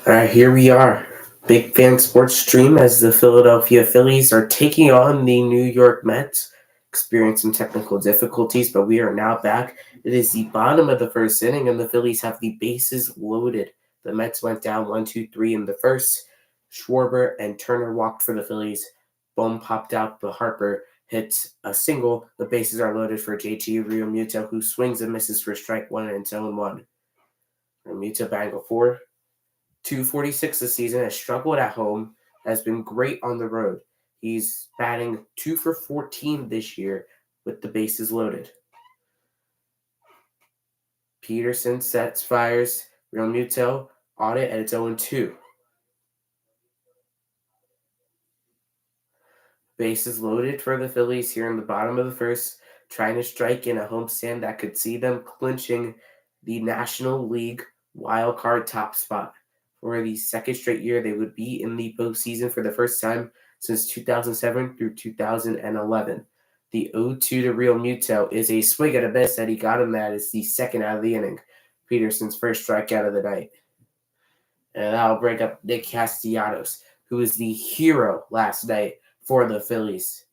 All right, here we are. Big Fan Sports Stream as the Philadelphia Phillies are taking on the New York Mets. Experiencing technical difficulties, but we are now back. It is the bottom of the first inning, and the Phillies have the bases loaded. The Mets went down 1-2-3 in the first. Schwarber and Turner walked for the Phillies. Bohm popped out, but Harper hits a single. The bases are loaded for JT Realmuto, who swings and misses for strike one and zone one. Realmuto batting a 4.246 this season, has struggled at home, has been great on the road. He's batting 2 for 14 this year with the bases loaded. Peterson fires Realmuto on it, and it's 0-2. Bases loaded for the Phillies here in the bottom of the first, trying to strike in a homestand that could see them clinching the National League wild card top spot. For the second straight year, they would be in the postseason for the first time since 2007 through 2011. The 0-2 to Realmuto is a swing and a miss that he got him that. It's the second out of the inning. Peterson's first strikeout of the night. And that'll bring up Nick Castellanos, who was the hero last night for the Phillies,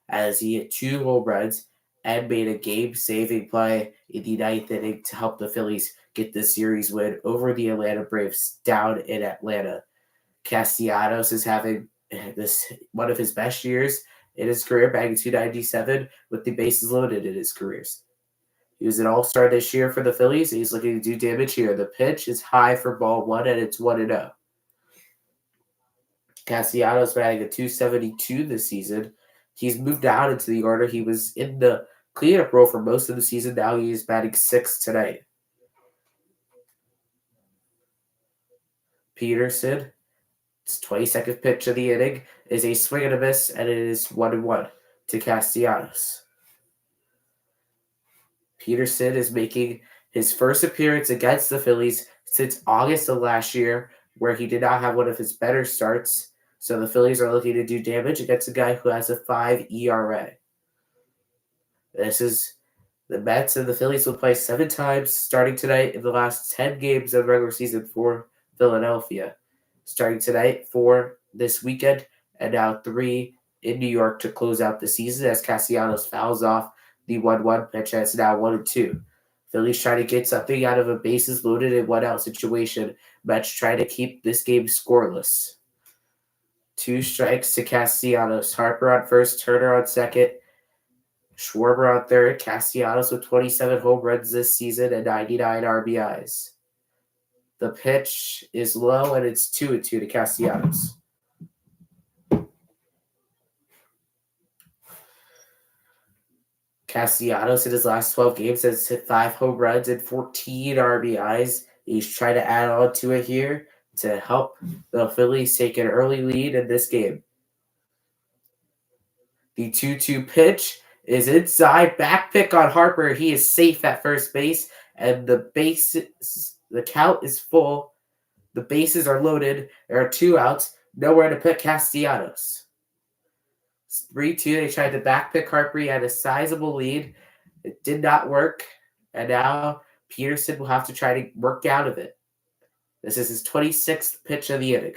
as he hit 2 home runs and made a game-saving play in the ninth inning to help the Phillies get the series win over the Atlanta Braves down in Atlanta. Castellanos is having this one of his best years in his career, batting .297 with the bases loaded in his careers. He was an all-star this year for the Phillies, and he's looking to do damage here. The pitch is high for ball one, and it's 1-0. Castellanos batting a .272 this season. He's moved out into the order. He was in the cleanup role for most of the season. Now he is batting 6th tonight. Peterson, his 22nd pitch of the inning, is a swing and a miss, and it is 1-1 to Castellanos. Peterson is making his first appearance against the Phillies since August of last year, where he did not have one of his better starts. So the Phillies are looking to do damage against a guy who has a 5 ERA. This is the Mets and the Phillies will play 7 times starting tonight in the last 10 games of the regular season for Philadelphia. Starting tonight, 4 this weekend, and now 3 in New York to close out the season as Castellanos fouls off the 1-1 pitch, and it's now 1-2. Phillies trying to get something out of a bases loaded and 1-out situation. Mets trying to keep this game scoreless. 2 strikes to Castellanos. Harper on first, Turner on second, Schwarber on third. Castellanos with 27 home runs this season and 99 RBIs. The pitch is low, and it's 2-2 to Castellanos. Castellanos in his last 12 games has hit 5 home runs and 14 RBIs. He's trying to add on to it here to help the Phillies take an early lead in this game. The 2-2 pitch is inside. Back pick on Harper. He is safe at first base, and the count is full. The bases are loaded. There are 2 outs. Nowhere to put Castellanos. 3-2. They tried to back pick Harper. He had a sizable lead. It did not work. And now Peterson will have to try to work out of it. This is his 26th pitch of the inning.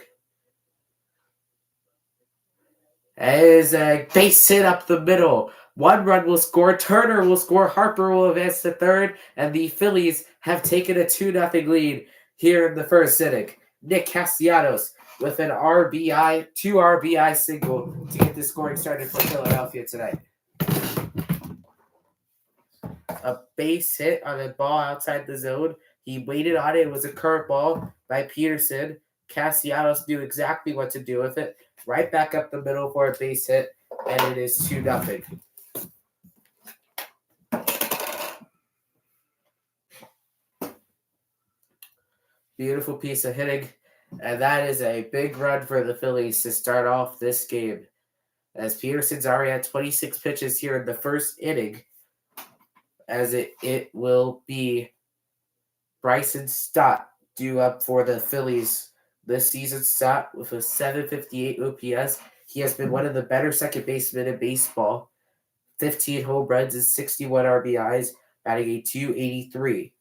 As a base hit up the middle. 1 run will score. Turner will score. Harper will advance to third. And the Phillies have taken a 2-0 lead here in the first inning. Nick Castellanos with an RBI, 2 RBI single to get the scoring started for Philadelphia tonight. A base hit on a ball outside the zone. He waited on it. It was a curveball by Peterson. Castellanos knew exactly what to do with it. Right back up the middle for a base hit, and it is 2-0. Beautiful piece of hitting, and that is a big run for the Phillies to start off this game. As Peterson's already had 26 pitches here in the first inning, as it will be Bryson Stott due up for the Phillies this season. Stott with a 758 OPS. He has been one of the better second basemen in baseball. 15 home runs and 61 RBIs, batting a .283.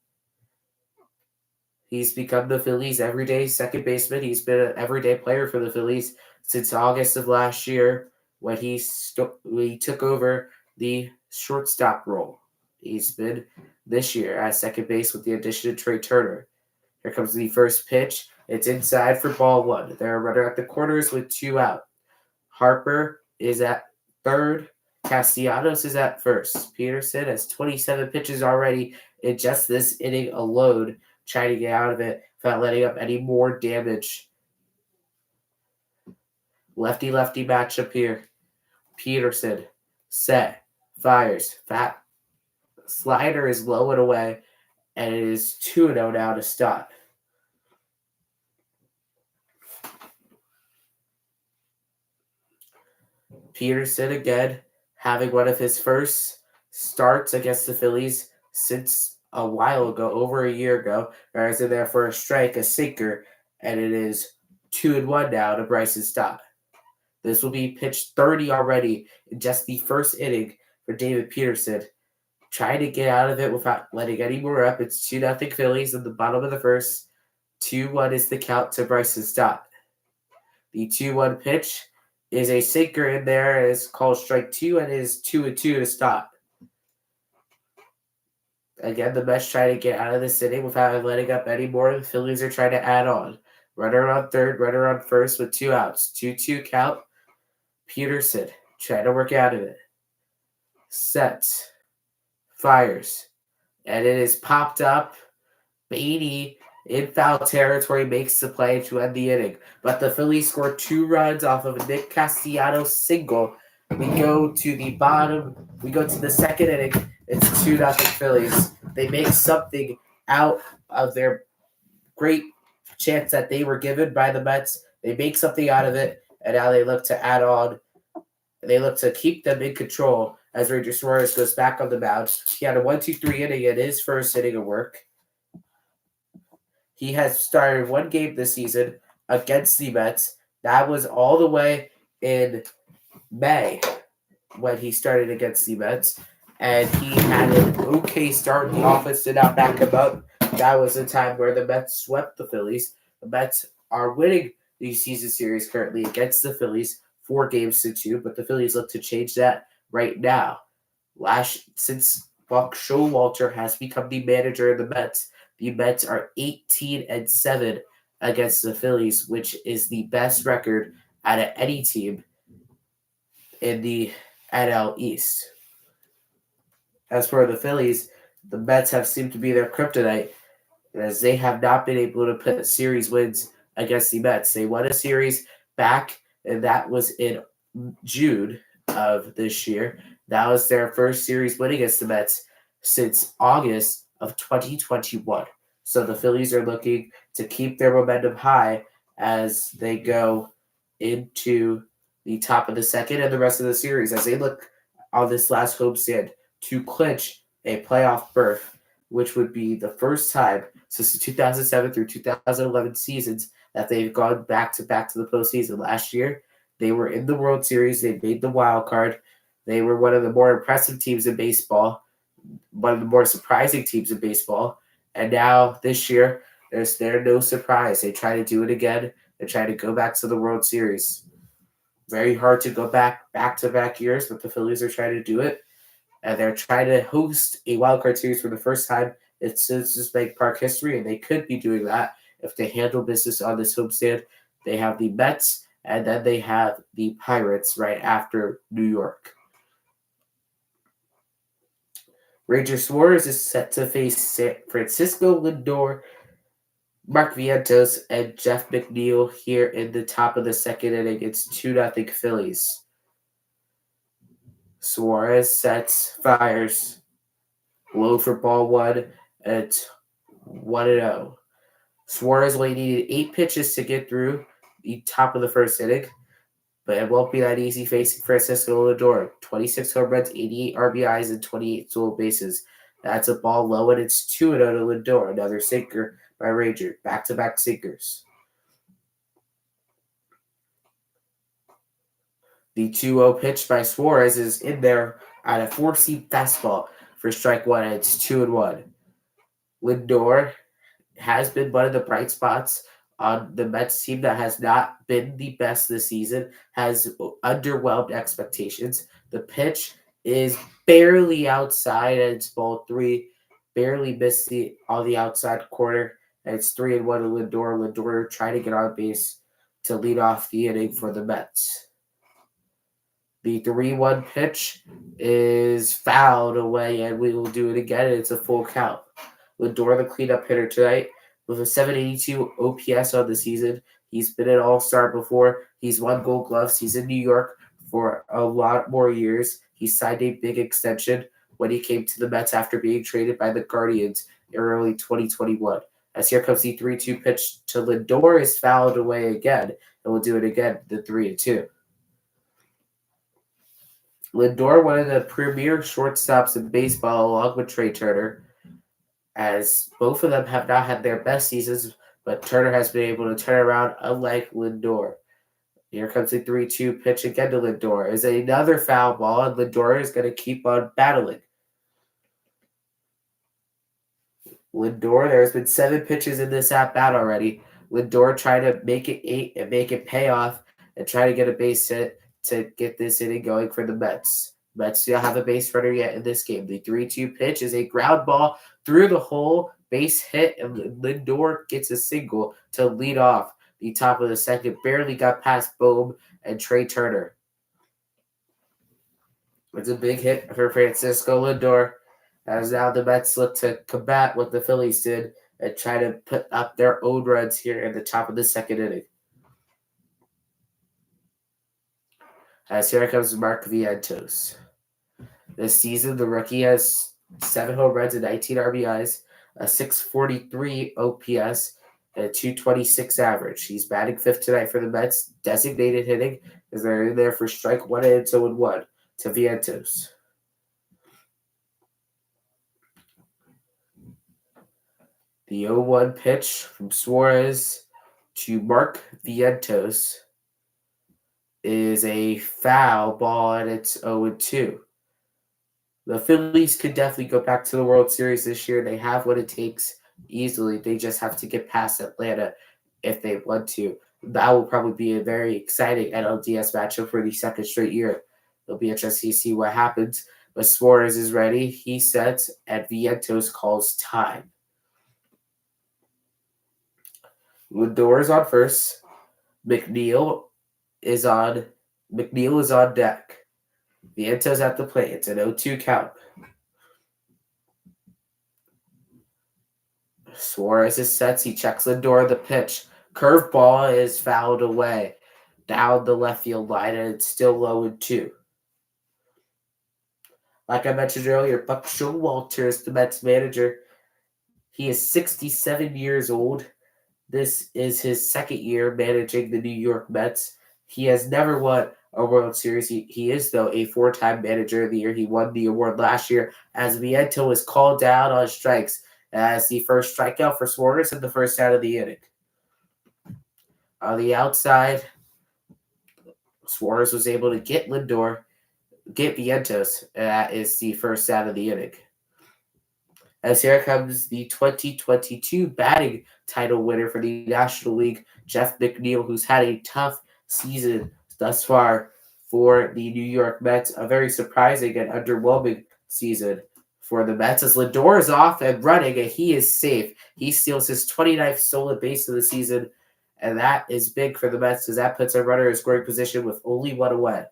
He's become the Phillies' everyday second baseman. He's been an everyday player for the Phillies since August of last year when he took over the shortstop role. He's been this year at second base with the addition of Trey Turner. Here comes the first pitch. It's inside for ball one. They're a runner at the corners with 2 out. Harper is at third. Castellanos is at first. Peterson has 27 pitches already in just this inning alone, trying to get out of it without letting up any more damage. Lefty-lefty matchup here. Peterson, set, fires. That slider is low and away, and it is 2-0 now to start. Peterson again having one of his first starts against the Phillies since a while ago, over a year ago. Whereas in there for a strike, a sinker, and it is 2-1 now to Bryce's stop. This will be pitch 30 already in just the first inning for David Peterson. Trying to get out of it without letting any more up. It's 2-0 Phillies in the bottom of the first. 2-1 is the count to Bryce's stop. The 2-1 pitch is a sinker in there. It's called strike 2, and it is 2-2 to stop. Again, the Mets trying to get out of this inning without letting up any more. The Phillies are trying to add on. Runner on third, runner on first with 2 outs. 2-2 count. Peterson trying to work out of it. Sets. Fires. And it is popped up. Beatty in foul territory makes the play to end the inning. But the Phillies score 2 runs off of a Nick Castellanos single. We go to the bottom. We go to the second inning. It's 2-0 Phillies. They make something out of their great chance that they were given by the Mets. They make something out of it, and now they look to add on. They look to keep them in control as Ranger Suarez goes back on the mound. He had a 1-2-3 inning in his first inning of work. He has started 1 game this season against the Mets. That was all the way in May when he started against the Mets. And he had an okay start. The offense did not back him up. That was the time where the Mets swept the Phillies. The Mets are winning the season series currently against the Phillies 4-2, but the Phillies look to change that right now. Since Buck Showalter has become the manager of the Mets are 18-7 against the Phillies, which is the best record out of any team in the NL East. As for the Phillies, the Mets have seemed to be their kryptonite, as they have not been able to put series wins against the Mets. They won a series back, and that was in June of this year. That was their first series win against the Mets since August of 2021. So the Phillies are looking to keep their momentum high as they go into the top of the second and the rest of the series, as they look on this last homestand to clinch a playoff berth, which would be the first time since the 2007 through 2011 seasons that they've gone back to the postseason. Last year, they were in the World Series. They made the wild card. They were one of the more impressive teams in baseball, one of the more surprising teams in baseball. And now this year, there's no surprise. They try to do it again. They try to go back to the World Series. Very hard to go back-to-back years, but the Phillies are trying to do it. And they're trying to host a wildcard series for the first time in Citizens Bank Park history, and they could be doing that if they handle business on this homestand. They have the Mets, and then they have the Pirates right after New York. Ranger Suarez is set to face San Francisco Lindor, Mark Vientos, and Jeff McNeil here in the top of the second inning. It's 2-0 Phillies. Suarez sets, fires. Low for ball one, and it's 1-0. Suarez only needed 8 pitches to get through the top of the first inning, but it won't be that easy facing Francisco Lindor. 26 home runs, 88 RBIs, and 28 stolen bases. That's a ball low, and it's 2-0 to Lindor. Another sinker by Ranger. Back-to-back sinkers. The 2-0 pitch by Suarez is in there on a 4-seam fastball for strike 1, and it's 2-1. Lindor has been one of the bright spots on the Mets team that has not been the best this season, has underwhelmed expectations. The pitch is barely outside, and it's ball three, barely missed on the outside corner, and it's 3-1 to Lindor. Lindor trying to get on base to lead off the inning for the Mets. The 3-1 pitch is fouled away, and we will do it again. And it's a full count. Lindor, the cleanup hitter tonight, with a 782 OPS on the season. He's been an all-star before. He's won Gold Gloves. He's in New York for a lot more years. He signed a big extension when he came to the Mets after being traded by the Guardians in early 2021. As here comes the 3-2 pitch to Lindor is fouled away again, and we'll do it again, the 3-2. Lindor, one of the premier shortstops in baseball, along with Trey Turner, as both of them have not had their best seasons, but Turner has been able to turn around, unlike Lindor. Here comes the 3-2 pitch again to Lindor. Is another foul ball, and Lindor is going to keep on battling. Lindor, there's been 7 pitches in this at-bat already. Lindor trying to make it 8 and make it pay off and try to get a base hit to get this inning going for the Mets. Mets don't have a base runner yet in this game. The 3-2 pitch is a ground ball through the hole, base hit, and Lindor gets a single to lead off the top of the second. Barely got past Bohm and Trey Turner. It's a big hit for Francisco Lindor, as now the Mets look to combat what the Phillies did and try to put up their own runs here in the top of the second inning. As here comes Mark Vientos. This season, the rookie has 7 home runs and 19 RBIs, a 643 OPS, and a 226 average. He's batting 5th tonight for the Mets. Designated hitting, as they're in there for strike 1 and 0-1 to Vientos. The 0-1 pitch from Suarez to Mark Vientos is a foul ball, and it's 0-2. The Phillies could definitely go back to the World Series this year. They have what it takes easily. They just have to get past Atlanta if they want to. That will probably be a very exciting NLDS matchup for the second straight year. It'll be interesting to see what happens. But Suarez is ready. He sets, and Vientos calls time. Lindor is on first. McNeil is on deck. Vientos at the plate. It's an 0-2 count. Suarez is sets. He checks Lindor the pitch. Curveball is fouled away down the left field line, and it's still 0-2. Like I mentioned earlier, Buck Showalter is the Mets manager. He is 67 years old. This is his second year managing the New York Mets. He has never won a World Series. He is, though, a 4-time manager of the year. He won the award last year as Vientos was called down on strikes as the first strikeout for Suarez in the first out of the inning. On the outside, Suarez was able to get Vientos, and that is the first out of the inning. As here comes the 2022 batting title winner for the National League, Jeff McNeil, who's had a tough season thus far for the New York Mets. A very surprising and underwhelming season for the Mets, as Lindor is off and running, and he is safe. He steals his 29th stolen base of the season, and that is big for the Mets, because that puts a runner in scoring position with only 1 away.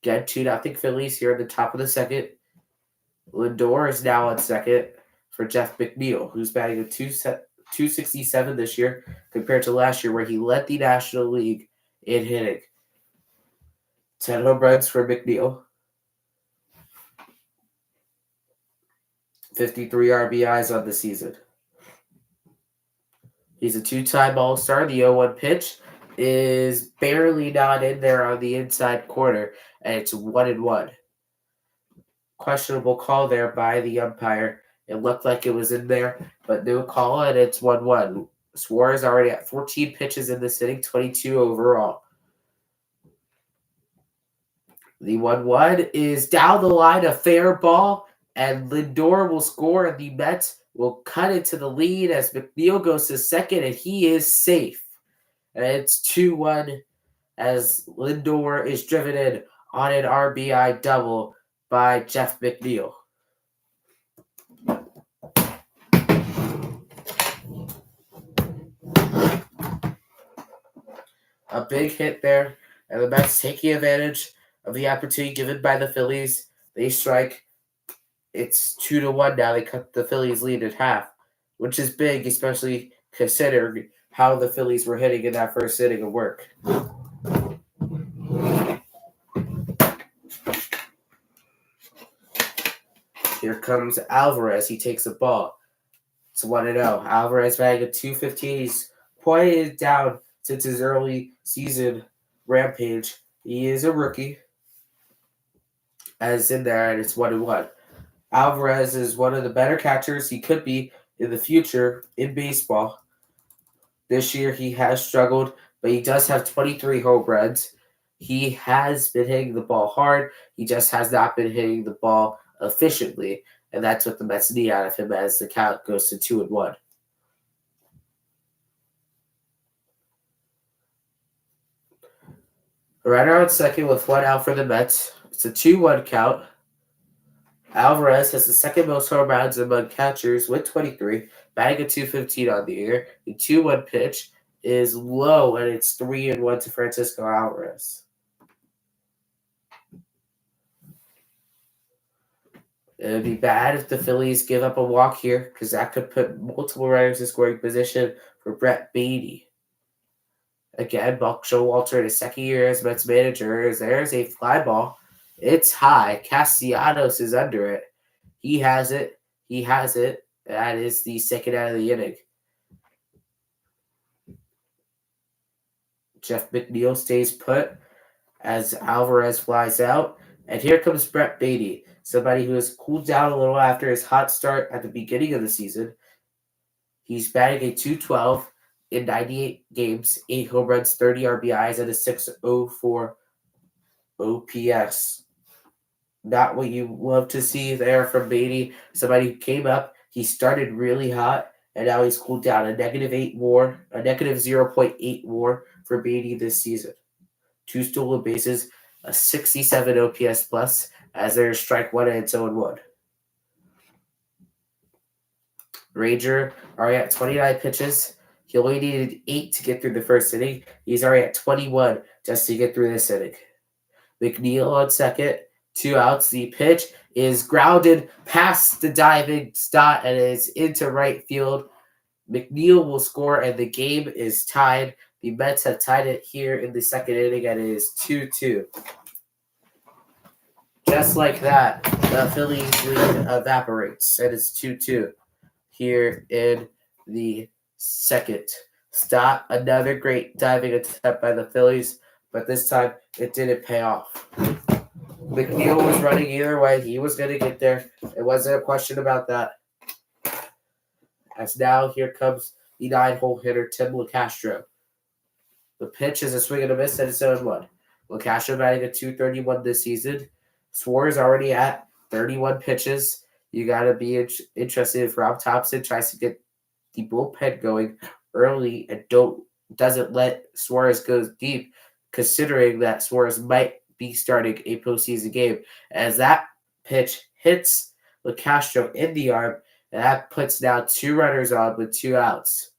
Again, 2-0 Phillies here at the top of the second. Lindor is now on second for Jeff McNeil, who's batting a 267 this year compared to last year, where he led the National League in hitting. 10 home runs for McNeil. 53 RBIs on the season. He's a 2-time All-Star. The 0-1 pitch is barely not in there on the inside corner, and it's 1-1. Questionable call there by the umpire. It looked like it was in there, but no call, and it's 1-1. Suarez already at 14 pitches in this inning, 22 overall. The 1-1 is down the line, a fair ball, and Lindor will score, and the Mets will cut into the lead as McNeil goes to second, and he is safe. And it's 2-1 as Lindor is driven in on an RBI double by Jeff McNeil. A big hit there, and the Mets taking advantage of the opportunity given by the Phillies. They strike. It's 2-1 now. They cut the Phillies lead in half, which is big, especially considering how the Phillies were hitting in that first inning of work. Here comes Alvarez. He takes the ball. It's 1-0. Alvarez batting at .215. He's pointed down since his early season rampage. He is a rookie, as in there, and it's 1-1. Alvarez is one of the better catchers he could be in the future in baseball. This year he has struggled, but he does have 23 home runs. He has been hitting the ball hard. He just has not been hitting the ball efficiently, and that's what the Mets need out of him as the count goes to 2-1. Runner on second with 1 out for the Mets. It's a 2-1 count. Alvarez has the second most home runs among catchers with 23, batting at .215 on the year. The 2-1 pitch is low, and it's 3-1 to Francisco Alvarez. It would be bad if the Phillies give up a walk here, because that could put multiple runners in scoring position for Brett Beatty. Again, Buck Showalter in his second year as Mets manager. There's a fly ball. It's high. Castellanos is under it. He has it. He has it. That is the second out of the inning. Jeff McNeil stays put as Alvarez flies out. And here comes Brett Beatty, somebody who has cooled down a little after his hot start at the beginning of the season. He's batting a .212 in 98 games, 8 home runs, 30 RBIs, and a .604 OPS. Not what you love to see there from Beatty. Somebody who came up, he started really hot, and now he's cooled down. A -8 WAR, a -0.8 WAR for Beatty this season. 2 stolen bases, a 67 OPS plus, as there's strike 1 and it's 0-1. Ranger already at 29 pitches. He only needed 8 to get through the first inning. He's already at 21 just to get through this inning. McNeil on second. 2 outs. The pitch is grounded past the diving Stott and is into right field. McNeil will score, and the game is tied. The Mets have tied it here in the second inning, and it is 2-2. Just like that, the Phillies lead evaporates, and it's 2-2 here in the second. Stott, another great diving attempt by the Phillies, but this time it didn't pay off. McNeil was running either way. He was going to get there. It wasn't a question about that. As now here comes the 9-hole hitter, Tim LeCastro. The pitch is a swing and a miss, and it's 0-1. LeCastro batting at .231 this season. Suarez already at 31 pitches. You got to be interested if Rob Thompson tries to get the bullpen going early and doesn't let Suarez go deep, considering that Suarez might be starting a postseason game. As that pitch hits LeCastro in the arm, and that puts now 2 runners on with 2 outs.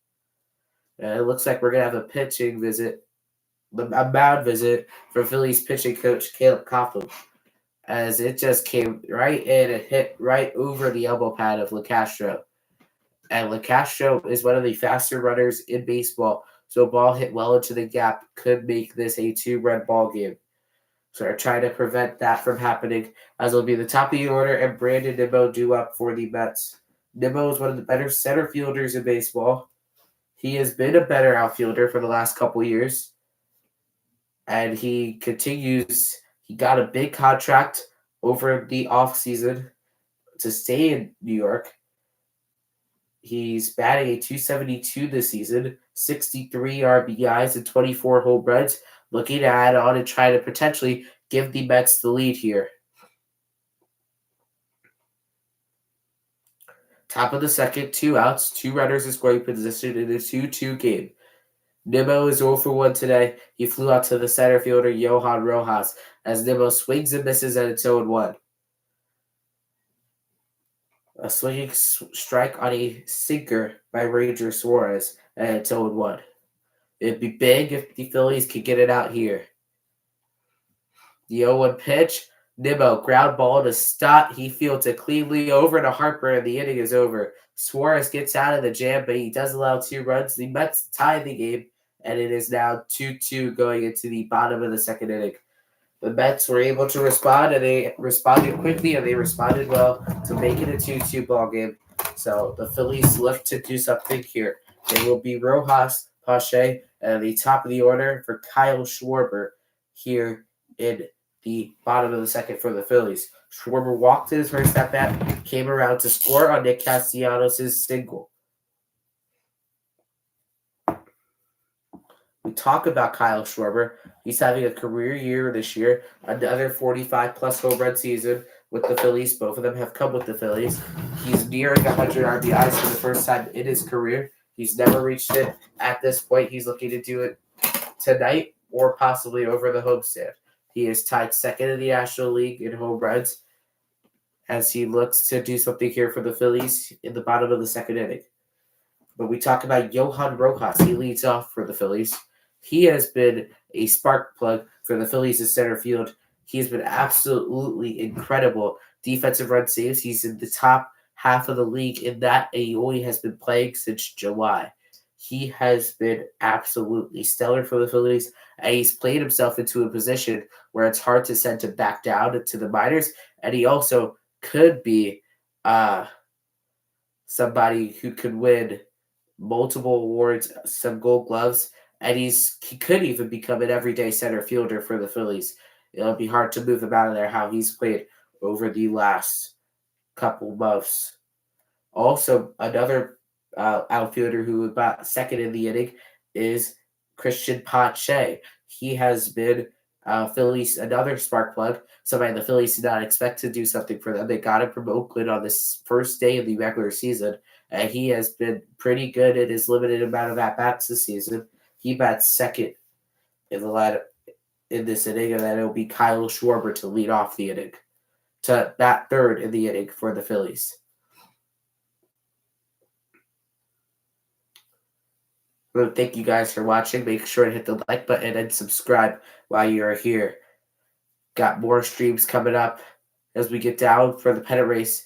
And it looks like we're going to have a pitching visit, a mound visit from Phillies pitching coach Caleb Coughlin, as it just came right in and hit right over the elbow pad of LeCastro. And LeCastro is one of the faster runners in baseball, so a ball hit well into the gap could make this a 2-run ball game. So they're trying to prevent that from happening, as it'll be the top of the order and Brandon Nimmo due up for the Mets. Nimmo is one of the better center fielders in baseball. He has been a better outfielder for the last couple years, and he continues. He got a big contract over the offseason to stay in New York. He's batting a .272 this season, 63 RBIs and 24 home runs, looking to add on and try to potentially give the Mets the lead here. Top of the second, 2 outs, 2 runners in scoring position in a 2-2 game. Nimmo is 0 for 1 today. He flew out to the center fielder, Johan Rojas, as Nimmo swings and misses and it's 0-1. A swinging strike on a sinker by Ranger Suarez, and it's 0-1. It'd be big if the Phillies could get it out here. The 0-1 pitch. Nimmo, ground ball to Stott. He fields it cleanly over to Harper, and the inning is over. Suarez gets out of the jam, but he does allow 2 runs. The Mets tie the game, and it is now 2-2 going into the bottom of the second inning. The Mets were able to respond, and they responded quickly, and they responded well to make it a 2-2 ball game. So the Phillies look to do something here. It will be Rojas, Pache, and the top of the order for Kyle Schwarber here in the bottom of the second for the Phillies. Schwarber walked his first at bat, came around to score on Nick Castellanos' single. We talk about Kyle Schwarber. He's having a career year this year, another 45-plus home run season with the Phillies. Both of them have come with the Phillies. He's nearing 100 RBIs for the first time in his career. He's never reached it at this point. He's looking to do it tonight or possibly over the homestand. He is tied second in the National League in home runs as he looks to do something here for the Phillies in the bottom of the second inning. But we talk about Johan Rojas. He leads off for the Phillies. He has been a spark plug for the Phillies in center field. He's been absolutely incredible. Defensive run saves. He's in the top half of the league in that, and he only has been playing since July. He has been absolutely stellar for the Phillies, and he's played himself into a position where it's hard to send him back down to the minors, and he also could be somebody who could win multiple awards, some Gold Gloves, and he could even become an everyday center fielder for the Phillies. It'll be hard to move him out of there how he's played over the last couple months. Also, another outfielder who got second in the inning is Christian Pache. He has been Phillies, another spark plug, somebody the Phillies did not expect to do something for them. They got him from Oakland on this first day of the regular season, and he has been pretty good in his limited amount of at-bats this season. He bats second in the lineup in this inning, and then it'll be Kyle Schwarber to lead off the inning, to bat third in the inning for the Phillies. Well, thank you guys for watching. Make sure to hit the like button and subscribe while you're here. Got more streams coming up as we get down for the pennant race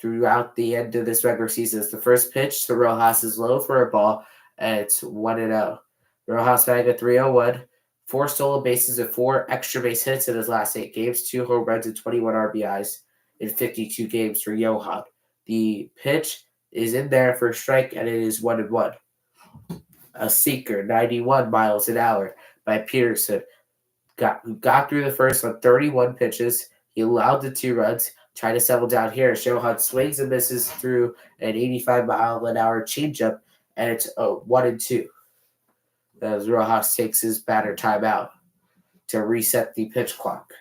throughout the end of this regular season. It's the first pitch to Rojas is low for a ball, and it's 1-0. Rojas batting a 301, 4 stolen bases and 4 extra base hits in his last 8 games, 2 home runs and 21 RBIs in 52 games for Johan. The pitch is in there for a strike, and it is 1-1. A sinker, 91 miles an hour by Peterson. Got through the first on 31 pitches. He allowed the 2 runs. Trying to settle down here. Johan swings and misses through an 85-mile-an-hour changeup, and it's 1-2. As Rojas takes his batter timeout to reset the pitch clock.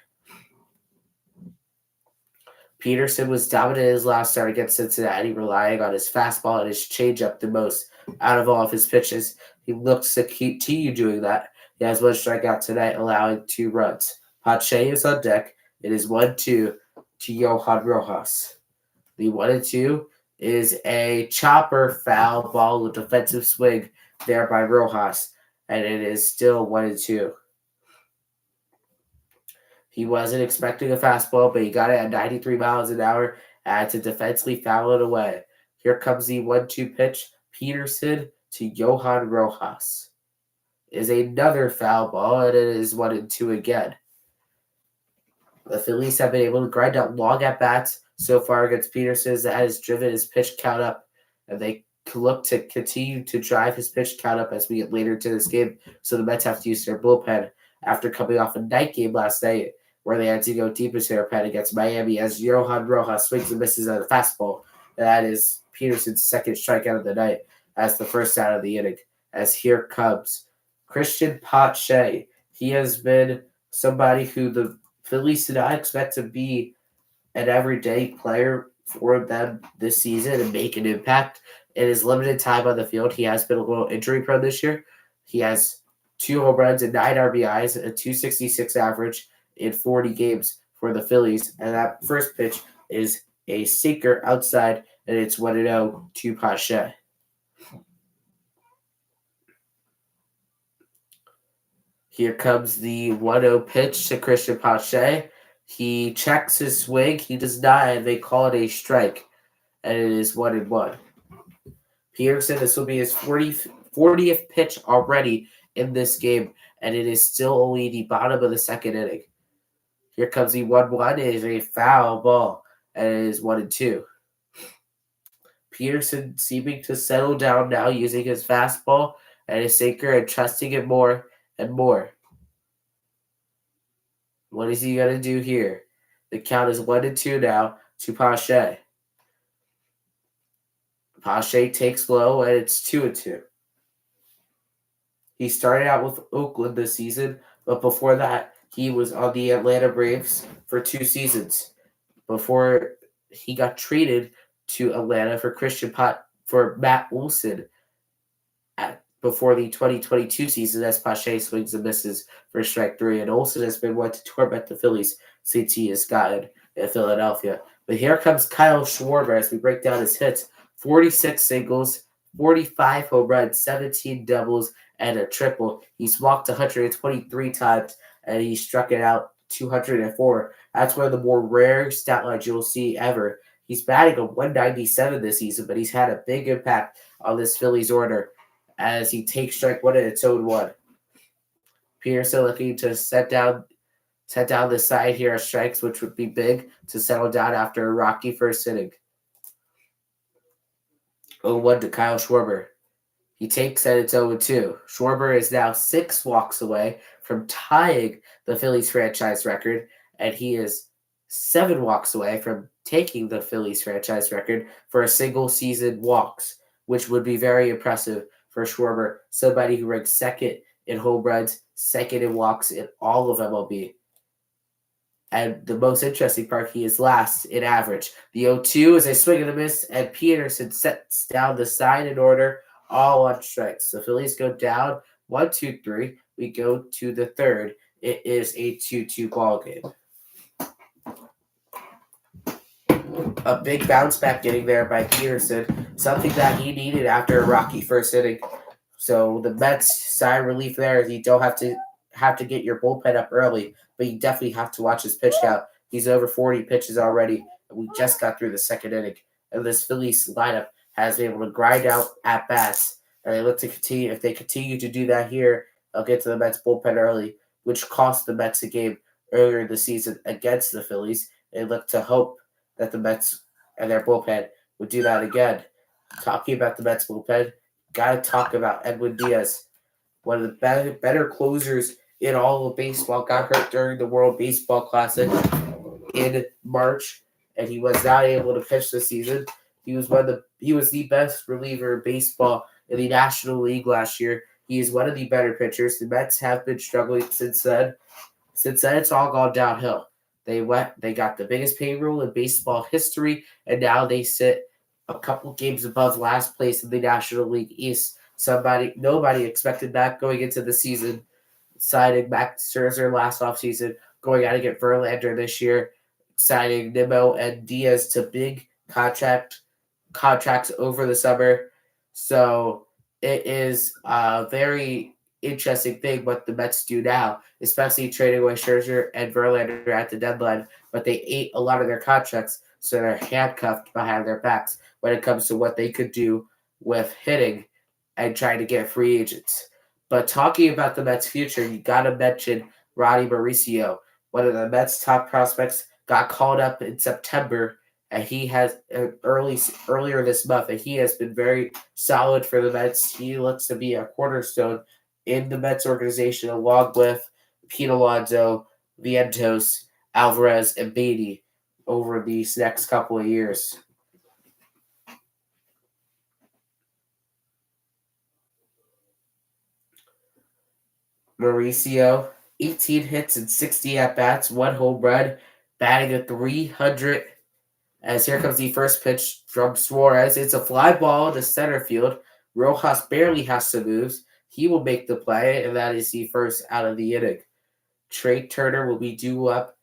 Peterson was dominant in his last start against Cincinnati, relying on his fastball and his changeup the most out of all of his pitches. He looks to continue doing that. He has 1 strikeout tonight, allowing 2 runs. Pache is on deck. It is 1-2 to Johan Rojas. The 1-2 is a chopper foul ball with defensive swing there by Rojas, and it is still 1-2. He wasn't expecting a fastball, but he got it at 93 miles an hour and to defensively foul it away. Here comes the 1-2 pitch. Peterson to Johan Rojas. Is another foul ball, and it is 1-2 again. The Phillies have been able to grind out long at-bats so far against Peterson that has driven his pitch count up, and they look to continue to drive his pitch count up as we get later into this game, so the Mets have to use their bullpen after coming off a night game last night where they had to go deep into their pen against Miami as Johan Rojas swings and misses at a fastball. That is Peterson's second strikeout of the night as the first out of the inning. As here comes Christian Pache. He has been somebody who the Phillies did not expect to be an everyday player for them this season and make an impact. In his limited time on the field, he has been a little injury prone this year. He has 2 home runs and 9 RBIs, a 266 average in 40 games for the Phillies. And that first pitch is a sinker outside, and it's 1-0 to Pache. Here comes the 1-0 pitch to Christian Pache. He checks his swing. He does not, and they call it a strike. And it is 1-1. Peterson, this will be his 40th pitch already in this game, and it is still only the bottom of the second inning. Here comes the 1-1. It is a foul ball, and it is 1-2. Peterson seeming to settle down now using his fastball and his sinker and trusting it more and more. What is he going to do here? The count is 1-2 now to Pache. Pache takes low, and it's 2-2. He started out with Oakland this season, but before that, he was on the Atlanta Braves for 2 seasons before he got traded to Atlanta for Matt Olson before the 2022 season as Pache swings and misses for strike 3. And Olson has been one to torment the Phillies since he has gotten in Philadelphia. But here comes Kyle Schwarber as we break down his hits. 46 singles, 45 home runs, 17 doubles, and a triple. He's walked 123 times, and he struck it out 204. That's one of the more rare stat lines you'll see ever. He's batting a 197 this season, but he's had a big impact on this Phillies order as he takes strike 1 and it's 0-1. Peterson looking to set down the side here of strikes, which would be big to settle down after a rocky first inning. 0-1 to Kyle Schwarber. He takes and it's 0-2. Schwarber is now 6 walks away from tying the Phillies franchise record, and he is 7 walks away from taking the Phillies franchise record for a single season walks, which would be very impressive for Schwarber, somebody who ranks second in home runs, second in walks in all of MLB. And the most interesting part, he is last in average. The 0-2 is a swing and a miss, and Peterson sets down the side in order, all on strikes. The Phillies go down 1-2-3. We go to the third. It is a 2-2 ball game. A big bounce back getting there by Peterson, something that he needed after a rocky first inning. So the Mets sigh relief there. You don't have to get your bullpen up early, but you definitely have to watch his pitch count. He's over 40 pitches already, and we just got through the second inning. And this Phillies lineup has been able to grind out at bats, and they look to continue. If they continue to do that here, they'll get to the Mets bullpen early, which cost the Mets a game earlier in the season against the Phillies. They look to hope that the Mets and their bullpen would do that again. Talking about the Mets bullpen, got to talk about Edwin Diaz, one of the better closers in all of baseball. Got hurt during the World Baseball Classic in March, and he was not able to pitch this season. He was the best reliever in baseball in the National League last year. He is one of the better pitchers. The Mets have been struggling since then. Since then, it's all gone downhill. They got the biggest payroll in baseball history, and now they sit a couple games above last place in the National League East. Nobody expected that going into the season. Signing Max Scherzer last offseason, going out to get Verlander this year, signing Nimmo and Diaz to big contracts over the summer. So it is a very interesting thing what the Mets do now, especially trading away Scherzer and Verlander at the deadline. But they ate a lot of their contracts, so they're handcuffed behind their backs when it comes to what they could do with hitting and trying to get free agents. But talking about the Mets' future, you got to mention Ronnie Mauricio, one of the Mets' top prospects, got called up in September, and he has earlier this month, and he has been very solid for the Mets. He looks to be a cornerstone in the Mets organization, along with Pete Alonso, Vientos, Alvarez, and Beatty over these next couple of years. Mauricio, 18 hits and 60 at-bats, 1 home run, batting a .300 As here comes the first pitch from Suarez. It's a fly ball to center field. Rojas barely has to move. He will make the play, and that is the first out of the inning. Trey Turner will be due up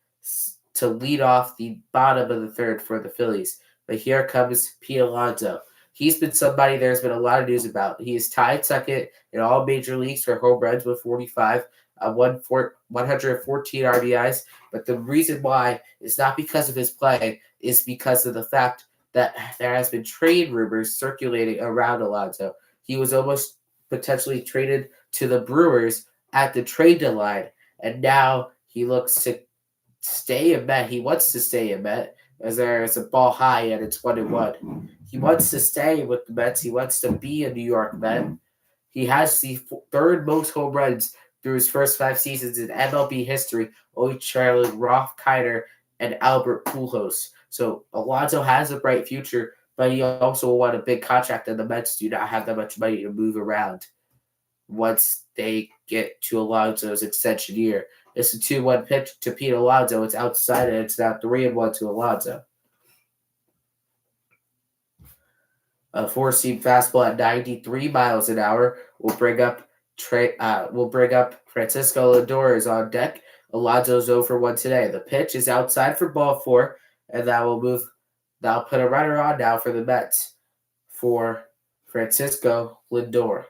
to lead off the bottom of the third for the Phillies. But here comes Pete Alonso. He's been somebody there's been a lot of news about. He is tied second in all major leagues for home runs with 45, 114 RBIs. But the reason why is not because of his play, is because of the fact that there has been trade rumors circulating around Alonso. He was almost potentially traded to the Brewers at the trade deadline, and now he looks to stay in Met. He wants to stay in Met as there is a ball high and it's 1-1. He wants to stay with the Mets. He wants to be a New York Met. He has the third most home runs through his first 5 seasons in MLB history, only trailing Rolf Kiner and Albert Pujols. So Alonso has a bright future, but he also will want a big contract, and the Mets do not have that much money to move around once they get to Alonso's extension year. It's a 2-1 pitch to Pete Alonso. It's outside, and it's now 3-1 to Alonso. A four-seam fastball at 93 miles an hour will bring up Francisco Lindor is on deck. Alonso's 0-1 today. The pitch is outside for ball 4, and that'll put a runner on now for the Mets for Francisco Lindor.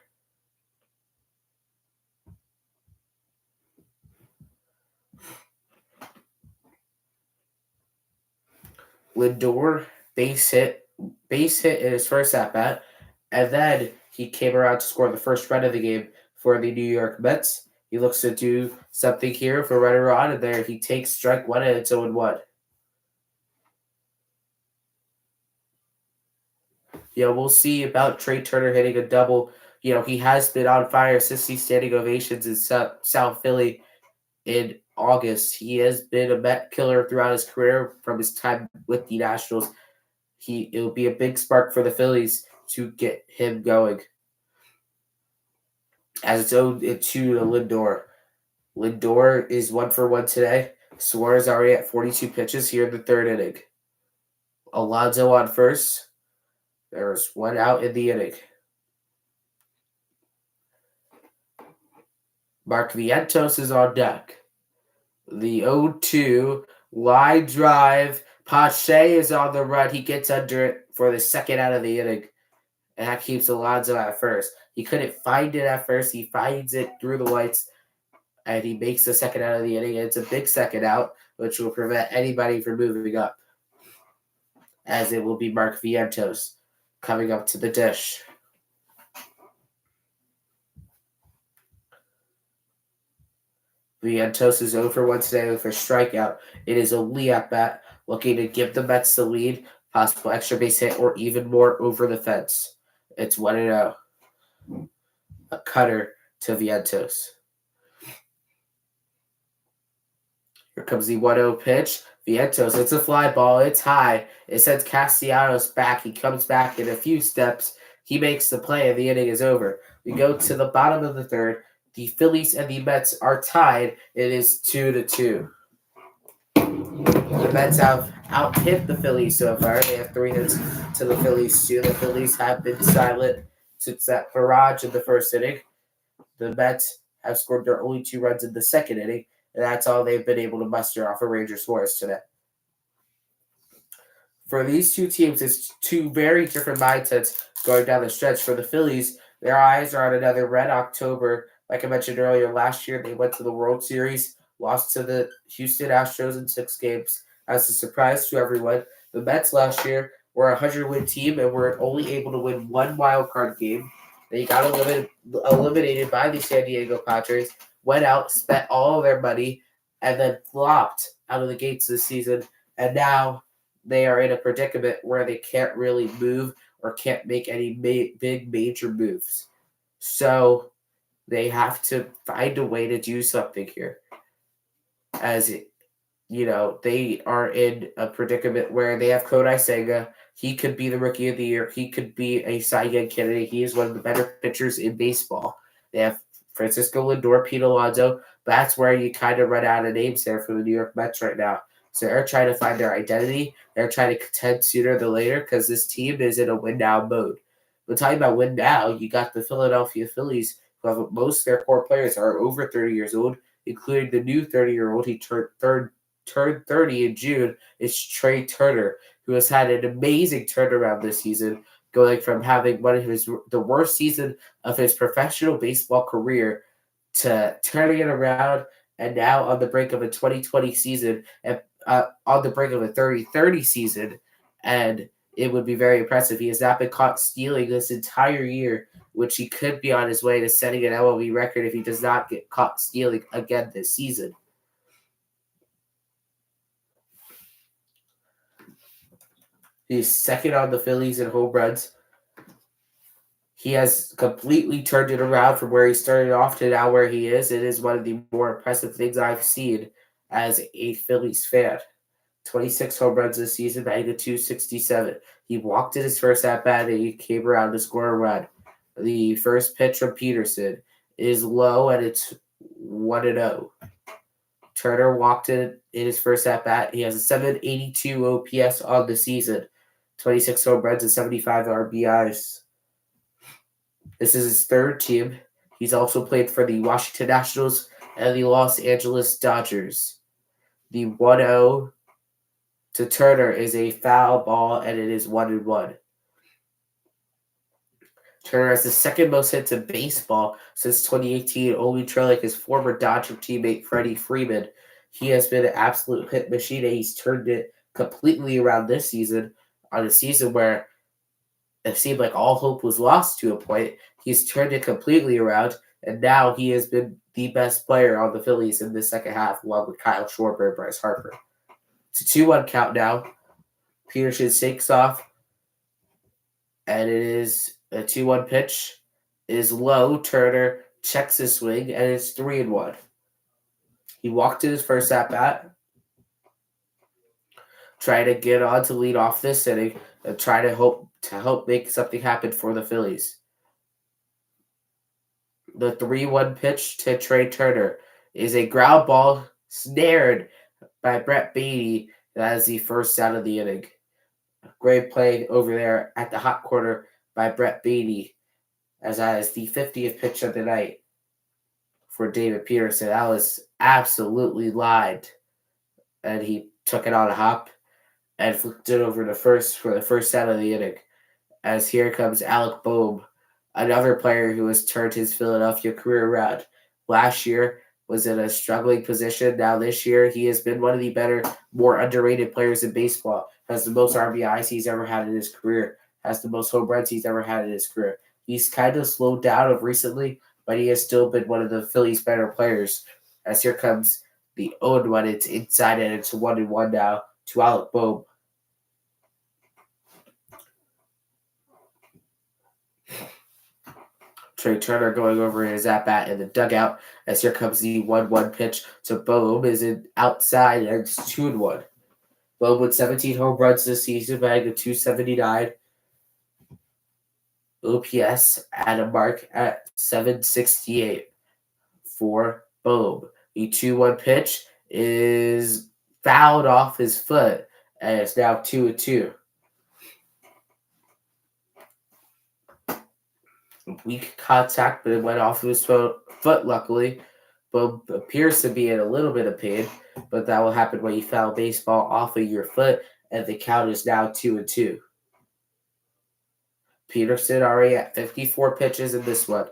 Lindor base hit in his first at bat, and then he came around to score the first run of the game for the New York Mets. He looks to do something here for runner on, and there he takes strike 1, and it's 0-1. We'll see about Trey Turner hitting a double. He has been on fire since these standing ovations in South Philly in August. He has been a Met killer throughout his career from his time with the Nationals. It will be a big spark for the Phillies to get him going. As it's 0-2 to Lindor. Lindor is 1-1 today. Suarez already at 42 pitches here in the third inning. Alonso on first. There's one out in the inning. Mark Vientos is on deck. The 0-2 line drive. Pache is on the run. He gets under it for the second out of the inning. And that keeps Alonso at first. He couldn't find it at first. He finds it through the lights, and he makes the second out of the inning. It's a big second out, which will prevent anybody from moving up, as it will be Mark Vientos coming up to the dish. Vientos is 0-1 today with a strikeout. It is a Lee at bat, looking to give the Mets the lead, possible extra base hit, or even more over the fence. It's 1-0. A cutter to Vientos. Here comes the 1-0 pitch. Vientos, it's a fly ball. It's high. It sends Castellanos back. He comes back in a few steps. He makes the play, and the inning is over. We go to the bottom of the third. The Phillies and the Mets are tied. It is 2-2. The Mets have out-hit the Phillies so far. They have 3 hits to the Phillies 2. The Phillies have been silent since that barrage in the first inning. The Mets have scored their only 2 runs in the second inning, and that's all they've been able to muster off of Ranger Suarez today. For these two teams, it's 2 very different mindsets going down the stretch. For the Phillies, their eyes are on another red October. Like I mentioned earlier, last year they went to the World Series, lost to the Houston Astros in 6 games as a surprise to everyone. The Mets last year were a 100-win team and were only able to win 1 wild card game. They got eliminated by the San Diego Padres, went out, spent all of their money, and then flopped out of the gates this season. And now they are in a predicament where they can't really move or can't make any big major moves. So they have to find a way to do something here. As they are in a predicament where they have Kodai Senga. He could be the Rookie of the Year. He could be a Cy Young candidate. He is one of the better pitchers in baseball. They have Francisco Lindor, Pete Alonso. That's where you kind of run out of names there for the New York Mets right now. So they're trying to find their identity. They're trying to contend sooner than later because this team is in a win now mode. But talking about win now, you got the Philadelphia Phillies, who have most of their core players are over 30 years old, including the new 30-year-old. He turned 30 in June. Is Trey Turner, who has had an amazing turnaround this season, going from having one of the worst season of his professional baseball career to turning it around and now on the brink of a 2020 season and on the brink of a 30-30 season. And it would be very impressive. He has not been caught stealing this entire year, which he could be on his way to setting an MLB record if he does not get caught stealing again this season. He's second on the Phillies in home runs. He has completely turned it around from where he started off to now where he is. It is one of the more impressive things I've seen as a Phillies fan. 26 home runs this season, batting at 267. He walked in his first at-bat and he came around to score a run. The first pitch from Peterson is low and it's 1-0. Turner walked in his first at-bat. He has a 782 OPS on the season, 26 home runs and 75 RBIs. This is his third team. He's also played for the Washington Nationals and the Los Angeles Dodgers. The 1-0 to Turner is a foul ball, and it is 1-1. Turner has the second most hits in baseball since 2018, only trailing his former Dodger teammate Freddie Freeman. He has been an absolute hit machine, and he's turned it completely around this season, on a season where it seemed like all hope was lost to a point. He's turned it completely around, and now he has been the best player on the Phillies in the second half, along with Kyle Schwarber and Bryce Harper. It's a 2-1 count now. Peterson shakes off, and it is a 2-1 pitch. It is low. Turner checks his swing, and it's 3-1. He walked in his first at-bat, trying to get on to lead off this inning and try to help make something happen for the Phillies. The 3-1 pitch to Trey Turner is a ground ball snared by Brett Beatty. That is the first out of the inning. Great play over there at the hot corner by Brett Beatty, as that is the 50th pitch of the night for David Peterson. That was absolutely live, and he took it on a hop and flipped it over to first for the first out of the inning. As here comes Alec Boehm, another player who has turned his Philadelphia career around. Last year was in a struggling position. Now this year, he has been one of the better, more underrated players in baseball. Has the most RBIs he's ever had in his career. Has the most home runs he's ever had in his career. He's kind of slowed down of recently, but he has still been one of the Phillies' better players. As here comes the 0-1. It's inside and it's 1-1 now to Alec Boehm. Trey Turner going over his at-bat in the dugout as here comes the 1-1 pitch to Boehm. Is it outside and it's 2-1. Boehm with 17 home runs this season, batting a 279. OPS at a mark at 768 for Boehm. The 2-1 pitch is fouled off his foot, and it's now 2-2. Weak contact, but it went off of his foot, luckily. Boehm appears to be in a little bit of pain, but that will happen when you foul baseball off of your foot, and the count is now 2-2. Peterson already at 54 pitches in this one.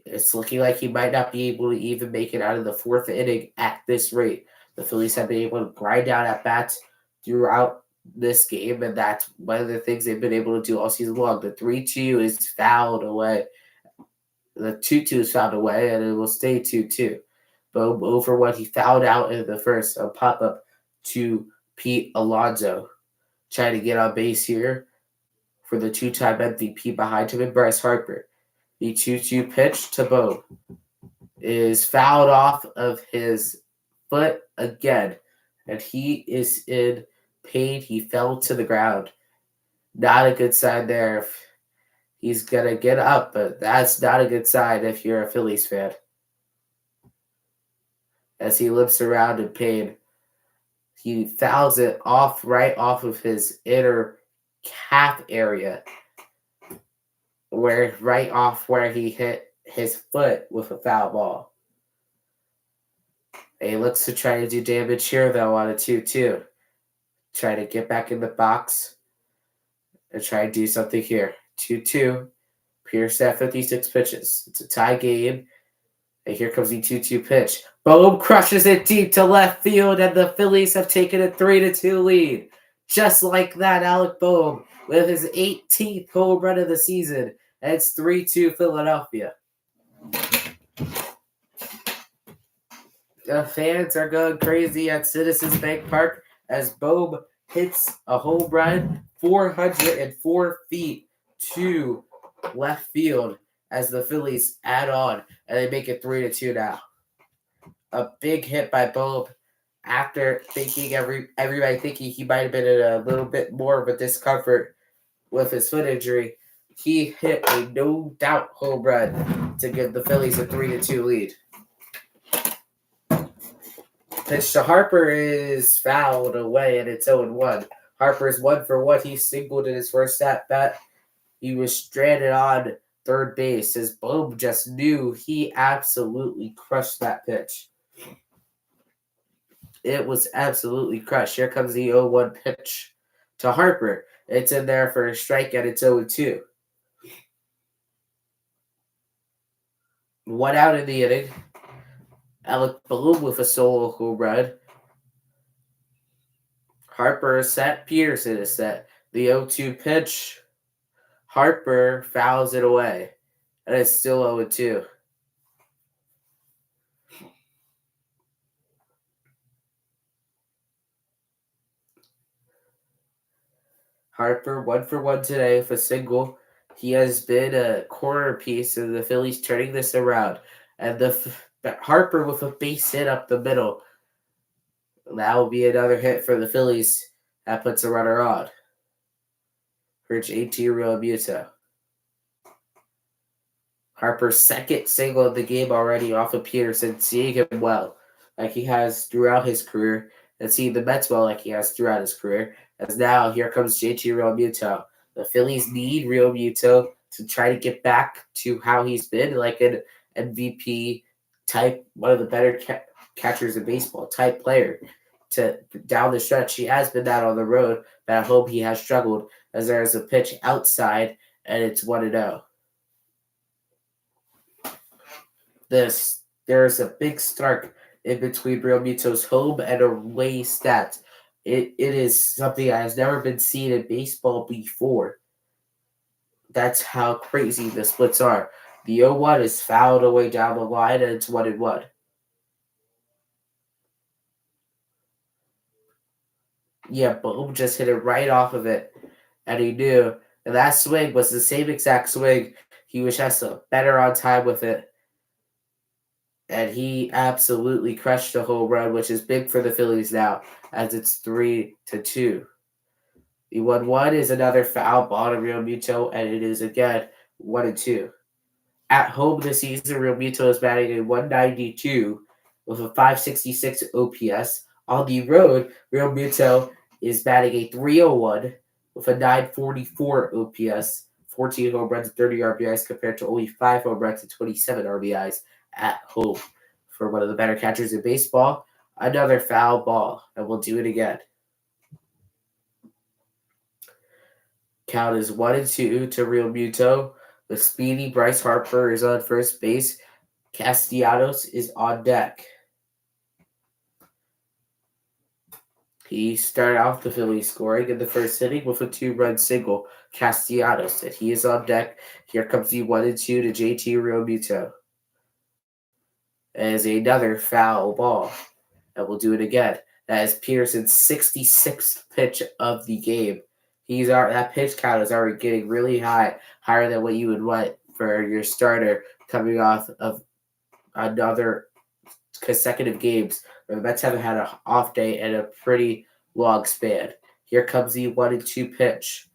It's looking like he might not be able to even make it out of the fourth inning at this rate. The Phillies have been able to grind out at bats throughout this game, and that's one of the things they've been able to do all season long. The 3-2 is fouled away. The 2-2 is fouled away, and it will stay 2-2. Boehm over what he fouled out in the first, a pop-up to Pete Alonso. Trying to get on base here for the two-time MVP behind him and Bryce Harper. The 2-2 pitch to Boehm is fouled off of his foot again, and he is in pain. He fell to the ground. Not a good sign there. He's going to get up, but that's not a good sign if you're a Phillies fan. As he limps around in pain. He fouls it right off of his inner calf area, right off where he hit his foot with a foul ball. And he looks to try to do damage here, though, on a 2-2. Try to get back in the box and try to do something here. 2-2. Pierce at 56 pitches. It's a tie game. And here comes the 2-2 pitch. Boom crushes it deep to left field, and the Phillies have taken a 3-2 lead. Just like that, Alec Boehm with his 18th home run of the season. And it's 3-2 Philadelphia. The fans are going crazy at Citizens Bank Park as Boehm hits a home run 404 feet to left field as the Phillies add on, and they make it 3-2 now. A big hit by Boehm after thinking everybody thinking he might have been in a little bit more of a discomfort with his foot injury. He hit a no doubt home run to give the Phillies a 3-2 lead. Pitch to Harper is fouled away, and it's 0-1. Harper's 1 for 1. He singled in his first at bat. He was stranded on third base as Boehm just knew he absolutely crushed that pitch. It was absolutely crushed. Here comes the 0-1 pitch to Harper. It's in there for a strike, and it's 0-2. 1 out in the inning. Alec Boehm with a solo home run. Harper is set. Peterson is set. The 0-2 pitch. Harper fouls it away. And it's still 0-2. Harper 1 for 1 today with a single. He has been a corner piece of the Phillies turning this around. And Harper with a base hit up the middle. That will be another hit for the Phillies. That puts a runner on. For JT Realmuto. Harper's second single of the game already off of Peterson, seeing him well like he has throughout his career, and seeing the Mets well like he has throughout his career. As now, here comes JT Realmuto. The Phillies need Realmuto to try to get back to how he's been, like an MVP type, one of the better catchers in baseball type player. To down the stretch, he has been that on the road, but at home he has struggled as there is a pitch outside, and it's 1-0. There's a big stark in between Realmuto's home and away stats. It is something that has never been seen in baseball before. That's how crazy the splits are. The 0-1 is fouled away down the line, and it's 1-1. Yeah, Boehm just hit it right off of it, and he knew. And that swing was the same exact swing. He was just better on time with it. And he absolutely crushed the home run, which is big for the Phillies now, as it's 3-2. The 1-1 is another foul ball to Realmuto, and it is again 1-2. At home this season, Realmuto is batting a 192 with a 566 OPS. On the road, Realmuto is batting a 301 with a 944 OPS, 14 home runs and 30 RBIs compared to only 5 home runs and 27 RBIs at home. For one of the better catchers in baseball, another foul ball, and we'll do it again. Count is 1-2 to Realmuto. The speedy Bryce Harper is on first base. Castellanos is on deck. He started off the Phillies scoring in the first inning with a 2-run single, Castellanos, and he is on deck. Here comes the 1-2 to JT Realmuto. As another foul ball, and we'll do it again. That is Peterson's 66th pitch of the game. That pitch count is already getting really high, higher than what you would want for your starter coming off of another consecutive games where the Mets haven't had an off day in a pretty long span. Here comes the 1-2 pitch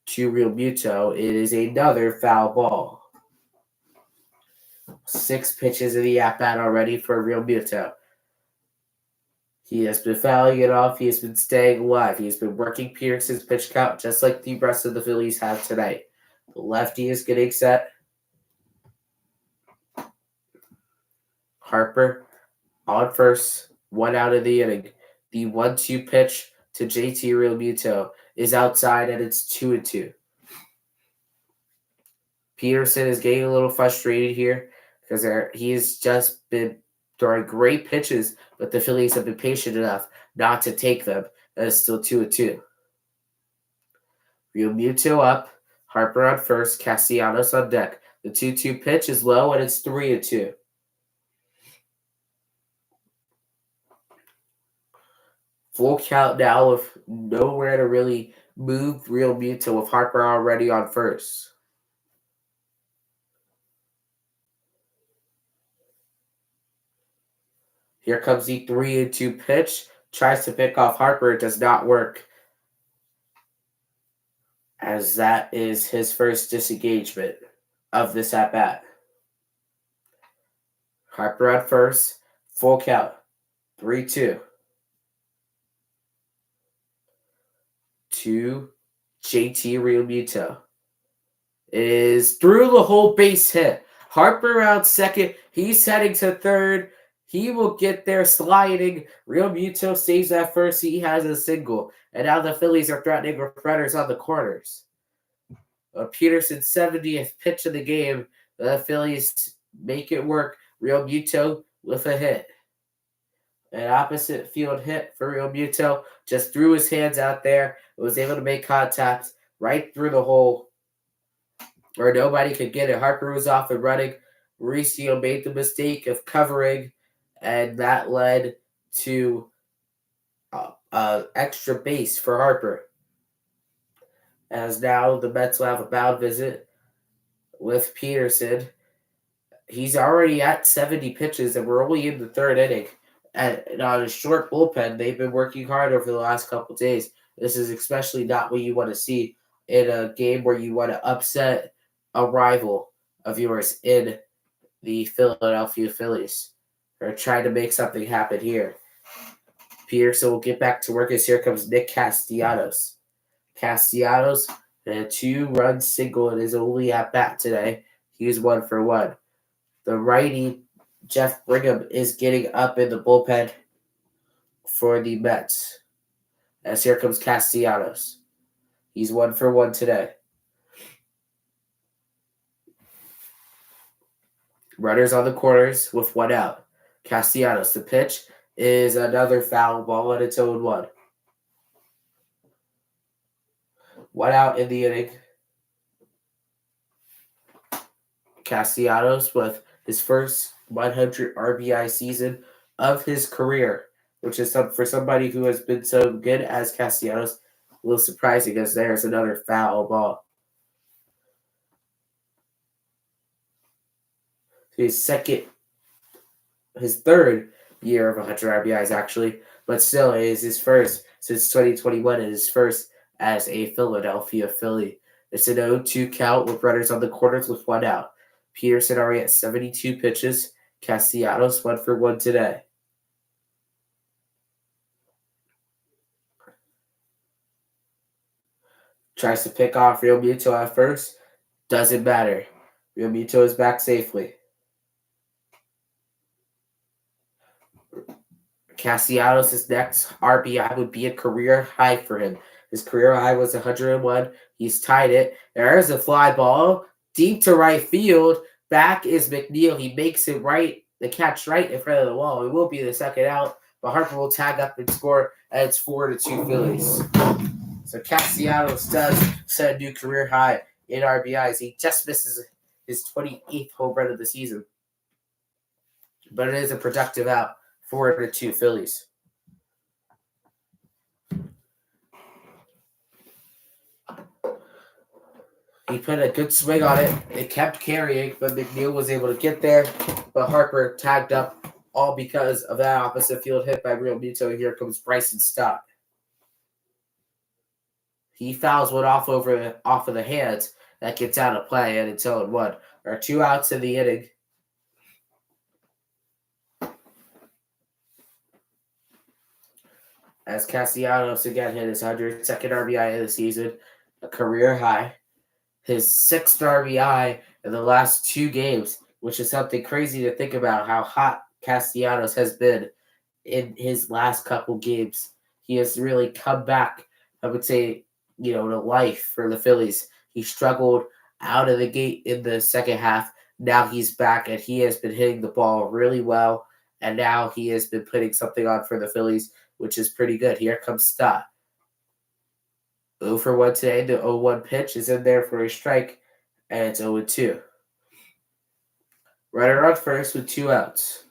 to Realmuto. It is another foul ball. 6 pitches in the at-bat already for Realmuto. He has been fouling it off. He has been staying alive. He has been working Peterson's pitch count just like the rest of the Phillies have tonight. The lefty is getting set. Harper on first, 1 out of the inning. The 1-2 pitch to JT Realmuto is outside, and it's 2-2. Peterson is getting a little frustrated here because he has just been throwing great pitches, but the Phillies have been patient enough not to take them, and it's still 2-2. Realmuto up, Harper on first, Castellanos on deck. The 2-2 pitch is low, and it's 3-2. Full count now with nowhere to really move Realmuto with Harper already on first. Here comes the 3-2 pitch. Tries to pick off Harper. It does not work, as that is his first disengagement of this at-bat. Harper at first. Full count. 3-2. To JT Realmuto. Is through the whole base hit. Harper out second. He's heading to third. He will get there sliding. Realmuto saves at first. He has a single. And now the Phillies are threatening with runners on the corners. Peterson's 70th pitch of the game. The Phillies make it work. Realmuto with a hit. An opposite field hit for Realmuto. Just threw his hands out there. Was able to make contact right through the hole where nobody could get it. Harper was off and running. Mauricio made the mistake of covering, and that led to extra base for Harper. As now the Mets will have a mound visit with Peterson. He's already at 70 pitches, and we're only in the third inning. And on a short bullpen, they've been working hard over the last couple of days. This is especially not what you want to see in a game where you want to upset a rival of yours in the Philadelphia Phillies. They're trying to make something happen here. Peterson will get back to work as here comes Nick Castellanos. Castellanos, a 2-run single in his only at-bat today. He's 1 for 1. The righty, Jeff Brigham, is getting up in the bullpen for the Mets. As here comes Castellanos. He's 1 for 1 today. Runners on the corners with 1 out. Castellanos, the pitch is another foul ball, and it's 0-1. 1 out in the inning. Castellanos with his first 100 RBI season of his career, which is for somebody who has been so good as Castellanos, a little surprising as there's another foul ball. His third year of 100 RBIs actually, but still it is his first since 2021 and his first as a Philadelphia Philly. It's an 0-2 count with runners on the corners with 1 out. Peterson already at 72 pitches. Castellanos 1 for 1 today. Tries to pick off Realmuto at first. Doesn't matter. Realmuto is back safely. Castellanos' next RBI would be a career high for him. His career high was 101. He's tied it. There's a fly ball deep to right field. Back is McNeil. He makes it right. The catch right in front of the wall. It will be the second out, but Harper will tag up and score, and it's 4-2 Phillies. So Castellanos does set a new career high in RBIs. He just misses his 28th home run of the season. But it is a productive out. 4-2 Phillies. He put a good swing on it. It kept carrying, but McNeil was able to get there. But Harper tagged up, all because of that opposite field hit by Realmuto. Here comes Bryson Stott. He fouls one off of the hands. That gets out of play, and it's 0-1. There are 2 outs in the inning. as Castellanos again hit his 102nd RBI of the season, a career high, his 6th RBI in the last 2 games, which is something crazy to think about how hot Castellanos has been in his last couple games. He has really come back, I would say, to life for the Phillies. He struggled out of the gate in the second half. Now he's back and he has been hitting the ball really well. And now he has been putting something on for the Phillies, which is pretty good. Here comes Stott. 0 for 1 today. The 0-1 pitch is in there for a strike, and it's 0-2. Runner on first with 2 outs.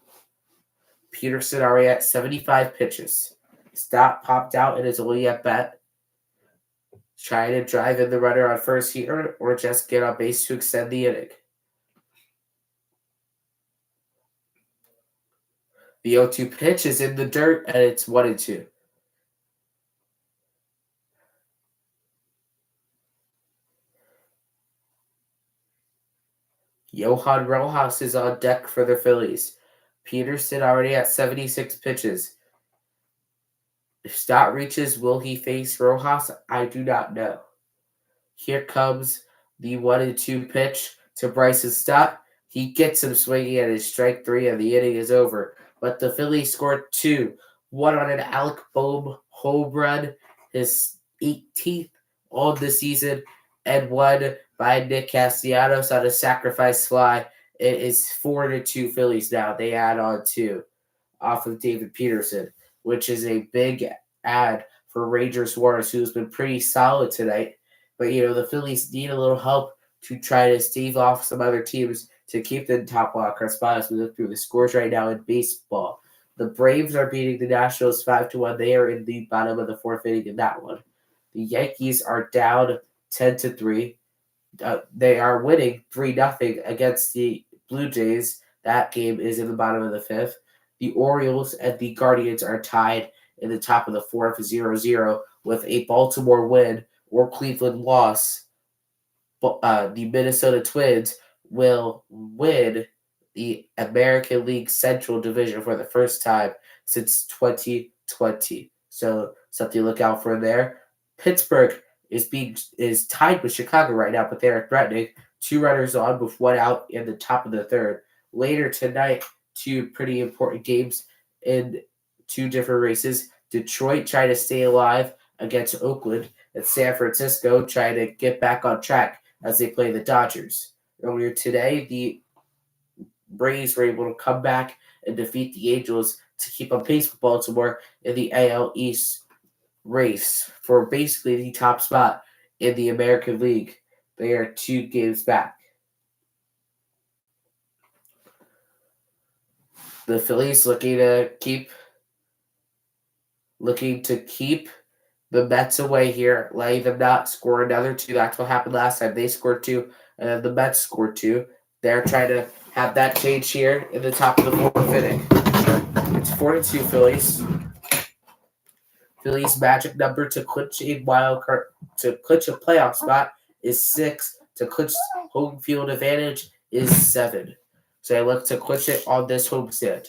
Peterson already at 75 pitches. Stott popped out in his only at bat. Trying to drive in the runner on first here or just get on base to extend the inning. The 0-2 pitch is in the dirt, and it's 1-2. Johan Rojas is on deck for the Phillies. Peterson already at 76 pitches. If Stott reaches, will he face Rojas? I do not know. Here comes the 1-2 pitch to Bryce Stott. He gets him swinging at his strike 3, and the inning is over. But the Phillies scored 2. One on an Alec Bohm home run, his 18th on the season, and one by Nick Castellanos on a sacrifice fly. It is 4-2 Phillies now. They add on 2 off of David Peterson, which is a big add for Ranger Suarez, who's been pretty solid tonight. But, the Phillies need a little help to try to stave off some other teams to keep the top wildcard spot as we look through the scores right now in baseball. The Braves are beating the Nationals 5-1. They are in the bottom of the 4th inning in that one. The Yankees are down 10-3. They are winning 3-0 against the Blue Jays. That game is in the bottom of the 5th. The Orioles and the Guardians are tied in the top of the 4th, 0-0, with a Baltimore win or Cleveland loss. The Minnesota Twins will win the American League Central Division for the first time since 2020. So something to look out for there. Pittsburgh is tied with Chicago right now, but they are threatening. 2 runners on with 1 out in the top of the 3rd. Later tonight, 2 pretty important games in 2 different races. Detroit trying to stay alive against Oakland, and San Francisco trying to get back on track as they play the Dodgers. Earlier today, the Braves were able to come back and defeat the Angels to keep on pace with Baltimore in the AL East race for basically the top spot in the American League. They are 2 games back. The Phillies looking to keep the Mets away here, letting them not score another 2. That's what happened last time. They scored 2, and then the Mets scored 2. They're trying to have that change here in the top of the 4th inning. It's 4-2 Phillies. Phillies' magic number to clinch a playoff spot is 6. To clinch home field advantage is 7. So I look to clinch it on this homestand.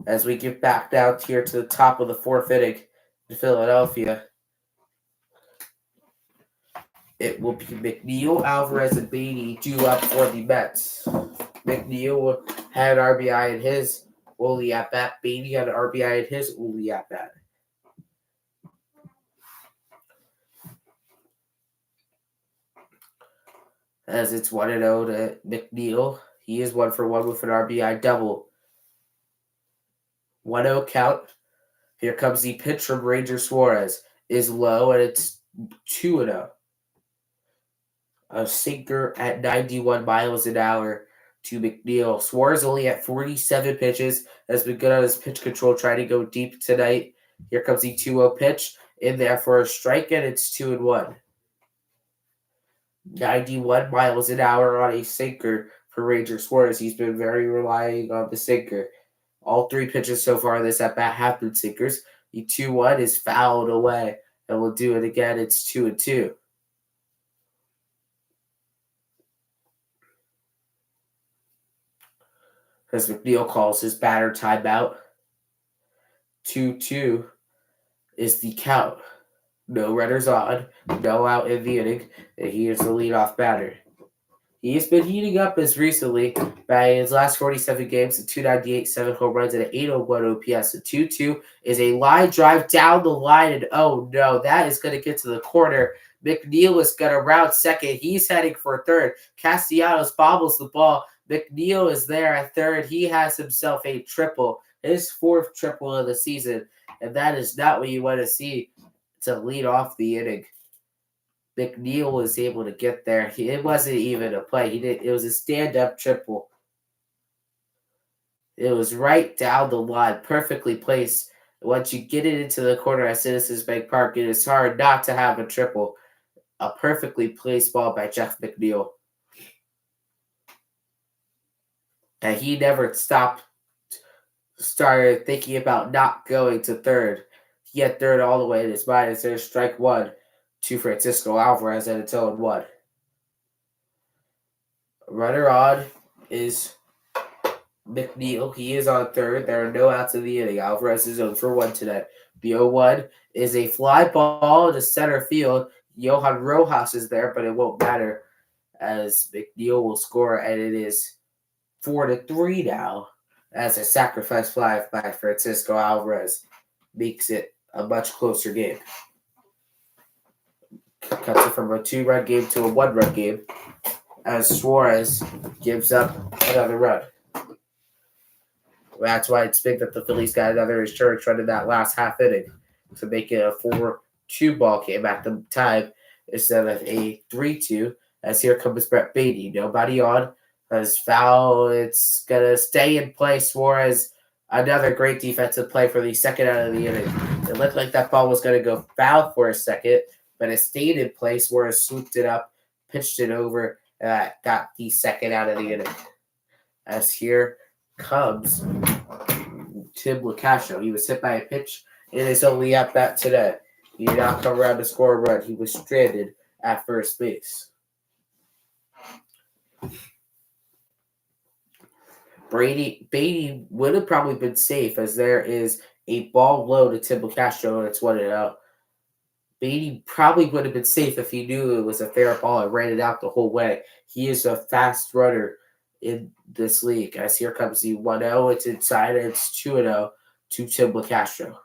As we get back down here to the top of the 4th inning in Philadelphia, it will be McNeil, Alvarez, and Beatty due up for the Mets. McNeil had an RBI in his only at-bat. Beatty had an RBI in his only at-bat. As it's 1-0 to McNeil. He is 1 for 1 with an RBI double. 1-0 count. Here comes the pitch from Ranger Suarez. Is low, and it's 2-0. A sinker at 91 miles an hour to McNeil. Suarez only at 47 pitches. Has been good on his pitch control, trying to go deep tonight. Here comes the 2-0 pitch. In there for a strike, and it's 2-1. 91 miles an hour on a sinker for Ranger Suarez. He's been very relying on the sinker. All 3 pitches so far this at-bat have been sinkers. The 2-1 is fouled away, and we'll do it again. It's 2-2. as McNeil calls his batter timeout. 2-2 is the count. No runners on, no out in the inning, and he is the leadoff batter. He has been heating up as recently by his last 47 games, a 298, 7 home runs, and an 801 OPS. The 2-2 is a line drive down the line, and oh no, that is going to get to the corner. McNeil is going to round second. He's heading for third. Castellanos bobbles the ball. McNeil is there at third. He has himself a triple, his fourth triple of the season, and that is not what you want to see to lead off the inning. McNeil was able to get there. It wasn't even a play. It was a stand-up triple. It was right down the line, perfectly placed. Once you get it into the corner at Citizens Bank Park, it is hard not to have a triple. A perfectly placed ball by Jeff McNeil. And he never started thinking about not going to third. He had third all the way in his mind. There's strike one to Francisco Alvarez, and it's 0-1. Runner on is McNeil. He is on third. There are no outs in the inning. Alvarez is 0 for 1 today. The 0-1 is a fly ball to center field. Johan Rojas is there, but it won't matter as McNeil will score, and it is 4-3 now as a sacrifice fly by Francisco Alvarez makes it a much closer game. Cuts it from a 2-run game to a 1-run game as Suarez gives up another run. That's why it's big that the Phillies got another insurance run in that last half inning to make it a 4-2 ball game at the time instead of a 3-2. As here comes Brett Beatty. Nobody on. As foul, it's going to stay in play. Suarez, another great defensive play for the second out of the inning. It looked like that ball was going to go foul for a second, but it stayed in place. Suarez swooped it up, pitched it over, and got the second out of the inning. As here comes Tim LaCastro. He was hit by a pitch in his only at-bat today. He did not come around to score a run. He was stranded at first base. Beatty would have probably been safe as there is a ball low to Tim LaCastro and it's 1-0. Beatty probably would have been safe if he knew it was a fair ball and ran it out the whole way. He is a fast runner in this league. As here comes the 1-0. It's inside and it's 2-0 to Tim LaCastro.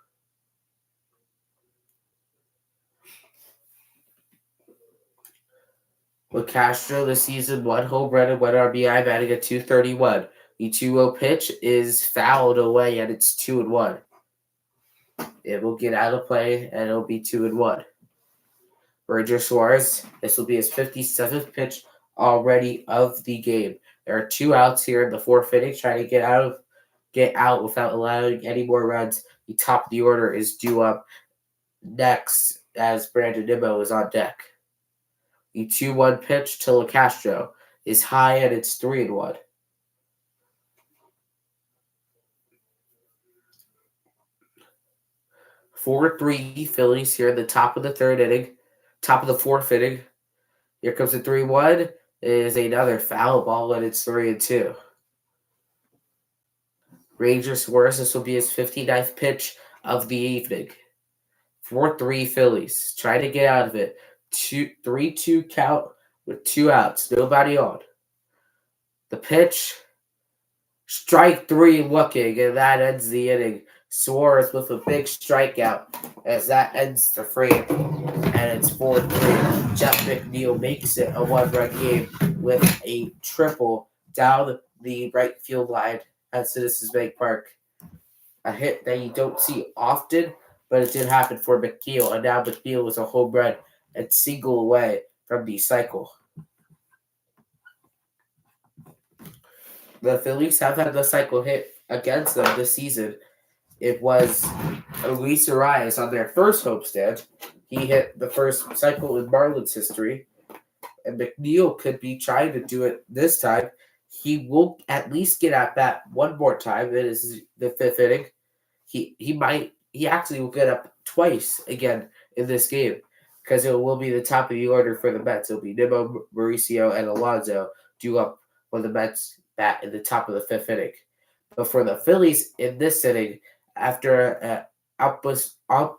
LaCastro this season, 1 home run and 1 RBI, batting at .231. The 2-0 pitch is fouled away, and it's 2-1. It will get out of play, and it'll be 2-1. Ranger Suarez, this will be his 57th pitch already of the game. There are 2 outs here in the 4th inning, trying to get out without allowing any more runs. The top of the order is due up next as Brandon Nimmo is on deck. The 2-1 pitch to LaCastro is high, and it's 3-1. 4-3 Phillies here at the top of the 3rd inning. Top of the 4th inning. Here comes the 3-1. Is another foul ball, and it's 3-2. Ranger Suarez, this will be his 59th pitch of the evening. 4-3 Phillies. Trying to get out of it. 3-2 count with 2 outs. Nobody on. The pitch. Strike 3 looking, and that ends the inning. Suarez with a big strikeout as that ends the frame, and it's 4-3. Jeff McNeil makes it a 1-run game with a triple down the right field line at Citizens Bank Park. A hit that you don't see often, but it did happen for McNeil, and now McNeil was a home run and single away from the cycle. The Phillies have had the cycle hit against them this season. It was Luis Arias on their first homestand. He hit the first cycle in Marlins history. And McNeil could be trying to do it this time. He will at least get at bat one more time. It is the 5th inning. He actually will get up twice again in this game because it will be the top of the order for the Mets. It'll be Nimmo, Mauricio, and Alonso due up when the Mets bat in the top of the 5th inning. But for the Phillies in this inning, after an outburst of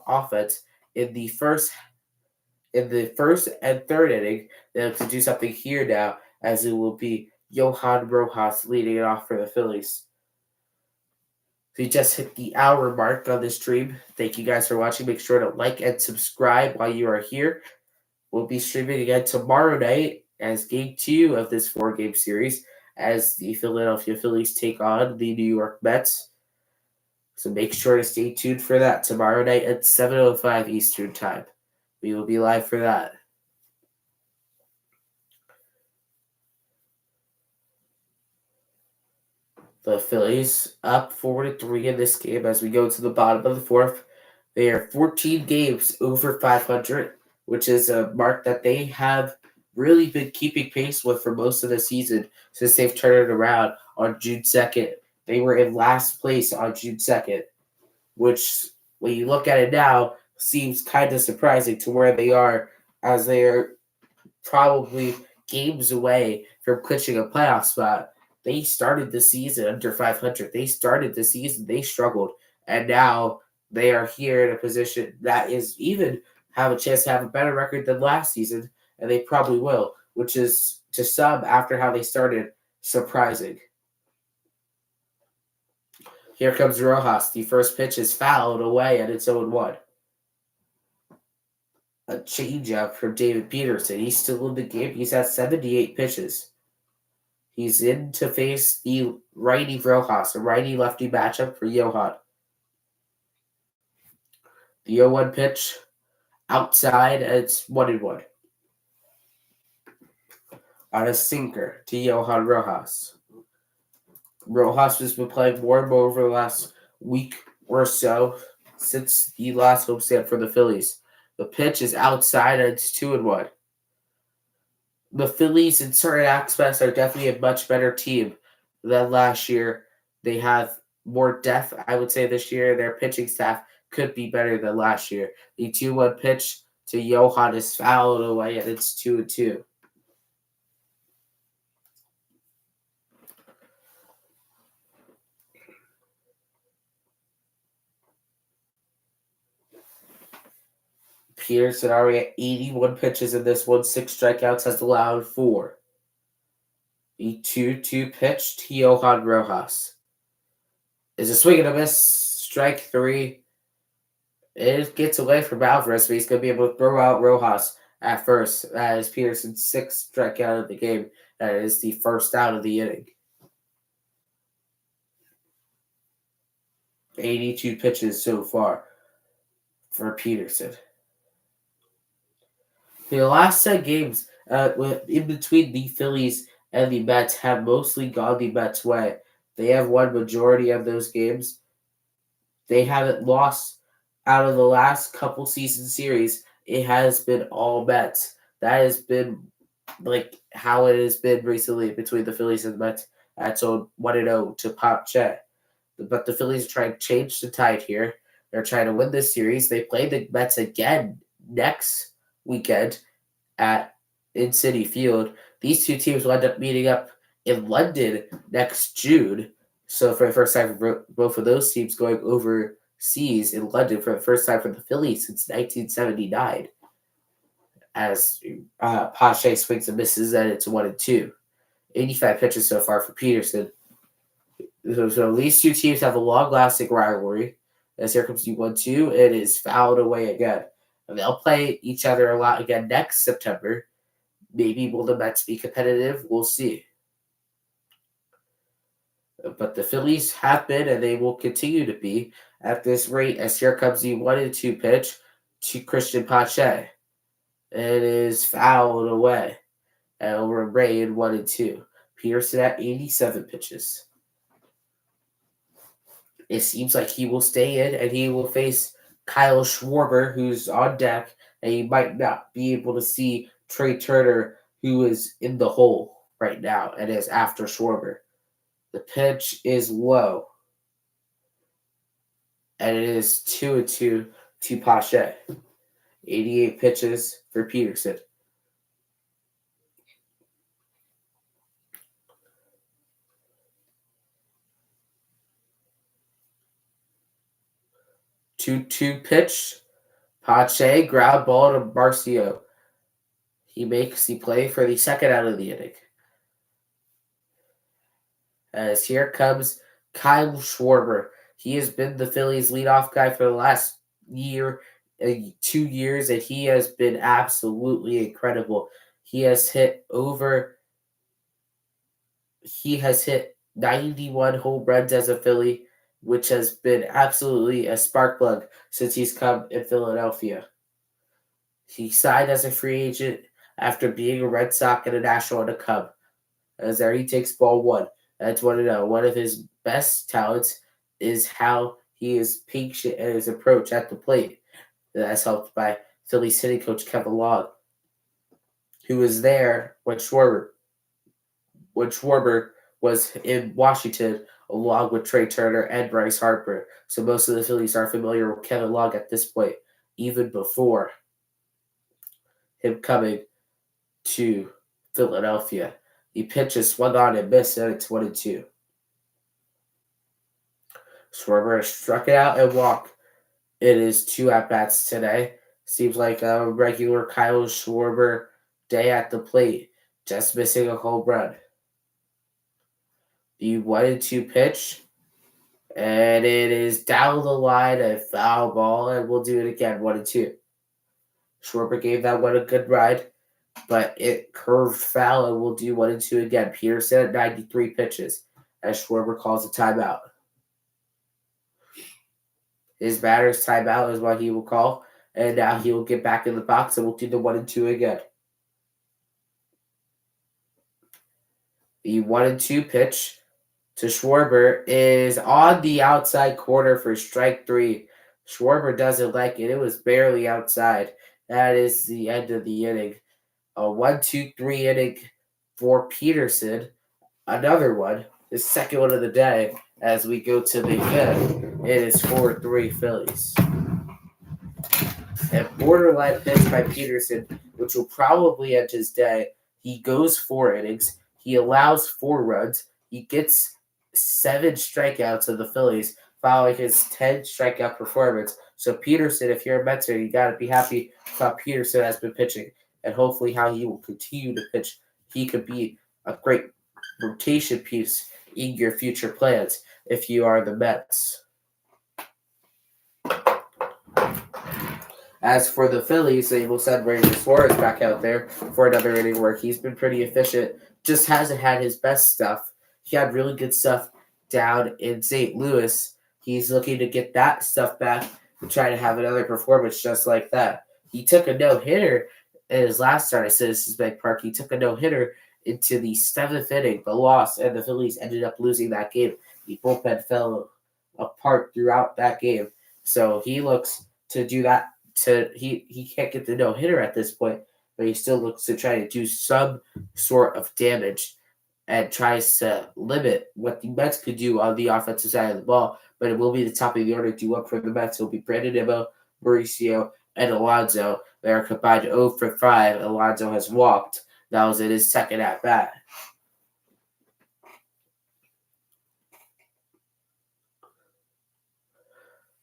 offense in the first and third inning, they have to do something here now, as it will be Johan Rojas leading it off for the Phillies. We just hit the hour mark on this stream. Thank you guys for watching. Make sure to like and subscribe while you are here. We'll be streaming again tomorrow night as game 2 of this 4-game series as the Philadelphia Phillies take on the New York Mets. So make sure to stay tuned for that tomorrow night at 7:05 Eastern Time. We will be live for that. The Phillies up 4-3 in this game as we go to the bottom of the fourth. They are 14 games over 500, which is a mark that they have really been keeping pace with for most of the season since they've turned it around on June 2nd. They were in last place on June 2nd, which, when you look at it now, seems kind of surprising to where they are, as they are probably games away from clinching a playoff spot. They started the season under 500. They started the season, they struggled, and now they are here in a position that is even have a chance to have a better record than last season, and they probably will, which is, to some, after how they started, surprising. Here comes Rojas. The first pitch is fouled away, and it's 0-1. A changeup from David Peterson. He's still in the game. He's at 78 pitches. He's in to face the righty Rojas, a righty-lefty matchup for Johan. The 0-1 pitch outside, and it's 1-1. On a sinker to Johan Rojas. Rojas has been playing more and more over the last week or so since the last homestand for the Phillies. The pitch is outside, and it's 2-1. The Phillies, in certain aspects, are definitely a much better team than last year. They have more depth, I would say, this year. Their pitching staff could be better than last year. The 2-1 pitch to Johan is fouled away, and it's 2-2. Peterson already at 81 pitches in this one. 6 strikeouts, has allowed 4. The 2-2 pitch to Johan Rojas is a swing and a miss. Strike 3. It gets away from Alvarez, but he's going to be able to throw out Rojas at first. That is Peterson's 6th strikeout of the game. That is the first out of the inning. 82 pitches so far for Peterson. The last 10 games in between the Phillies and the Mets have mostly gone the Mets' way. They have won majority of those games. They haven't lost out of the last couple season series. It has been all Mets. That has been like how it has been recently between the Phillies and the Mets. That's on 1-0 to Pache. But the Phillies are trying to change the tide here. They're trying to win this series. They play the Mets again next weekend in Citi Field. These two teams will end up meeting up in London next June. So for the first time for both of those teams going overseas in London for the first time for the Phillies since 1979. As Pache swings and misses, and it's 1-2. 85 pitches so far for Peterson. So these two teams have a long-lasting rivalry. As here comes the 1-2, it is fouled away again. And they'll play each other a lot again next September. Maybe will the Mets be competitive? We'll see. But the Phillies have been, and they will continue to be, at this rate, as here comes the 1-2 pitch to Christian Pache. It is fouled away. And over Ray in 1-2. Peterson at 87 pitches. It seems like he will stay in, and he will face Kyle Schwarber, who's on deck, and he might not be able to see Trey Turner, who is in the hole right now and is after Schwarber. The pitch is low, and it is 2-2 to Pache. 88 pitches for Peterson. 2-2 pitch. Pache, ground ball to Marcio. He makes the play for the second out of the inning. As here comes Kyle Schwarber. He has been the Phillies leadoff guy for the last year, 2 years, and he has been absolutely incredible. He has hit 91 home runs as a Philly, which has been absolutely a spark plug since he's come in Philadelphia. He signed as a free agent after being a Red Sox and a National and a Cub. As there he takes ball one. That's one of his best talents is how he is patient in his approach at the plate. That's helped by Phillies hitting coach Kevin Long, who was there when Schwarber was in Washington along with Trey Turner and Bryce Harper. So most of the Phillies are familiar with Kevin Long at this point, even before him coming to Philadelphia. He pitches, swung on and missed, and it's 1-2. Schwarber has struck it out and walked. It is 2 at-bats today. Seems like a regular Kyle Schwarber day at the plate, just missing a home run. The 1-2 pitch, and it is down the line, a foul ball, and we'll do it again, 1-2. Schwarber gave that one a good ride, but it curved foul, and we'll do 1-2 again. Peterson at 93 pitches, as Schwarber calls a timeout. His batter's timeout is what he will call, and now he will get back in the box, and we'll do the 1-2 again. The 1-2 pitch to Schwarber is on the outside corner for strike 3. Schwarber doesn't like it. It was barely outside. That is the end of the inning. A 1-2-3 inning for Peterson. Another one, the second one of the day, as we go to the fifth. It is 4-3 Phillies. A borderline pitch by Peterson, which will probably end his day. He goes 4 innings. He allows 4 runs. He gets 7 strikeouts of the Phillies following his 10 strikeout performance. So Peterson, if you're a Metzer, you got to be happy how Peterson has been pitching and hopefully how he will continue to pitch. He could be a great rotation piece in your future plans if you are the Mets. As for the Phillies, they will send Ranger Suarez back out there for another inning where he's been pretty efficient. Just hasn't had his best stuff. He had really good stuff down in St. Louis. He's looking to get that stuff back and try to have another performance just like that. He took a no-hitter in his last start at Citizens Bank Park. He took a no-hitter into the 7th inning, but lost, and the Phillies ended up losing that game. The bullpen fell apart throughout that game. So he looks to do that. He can't get the no-hitter at this point, but he still looks to try to do some sort of damage and tries to limit what the Mets could do on the offensive side of the ball. But it will be the top of the order due up for the Mets. It will be Brandon Nimmo, Mauricio, and Alonso. They are combined 0 for 5. Alonso has walked. That was in his second at-bat.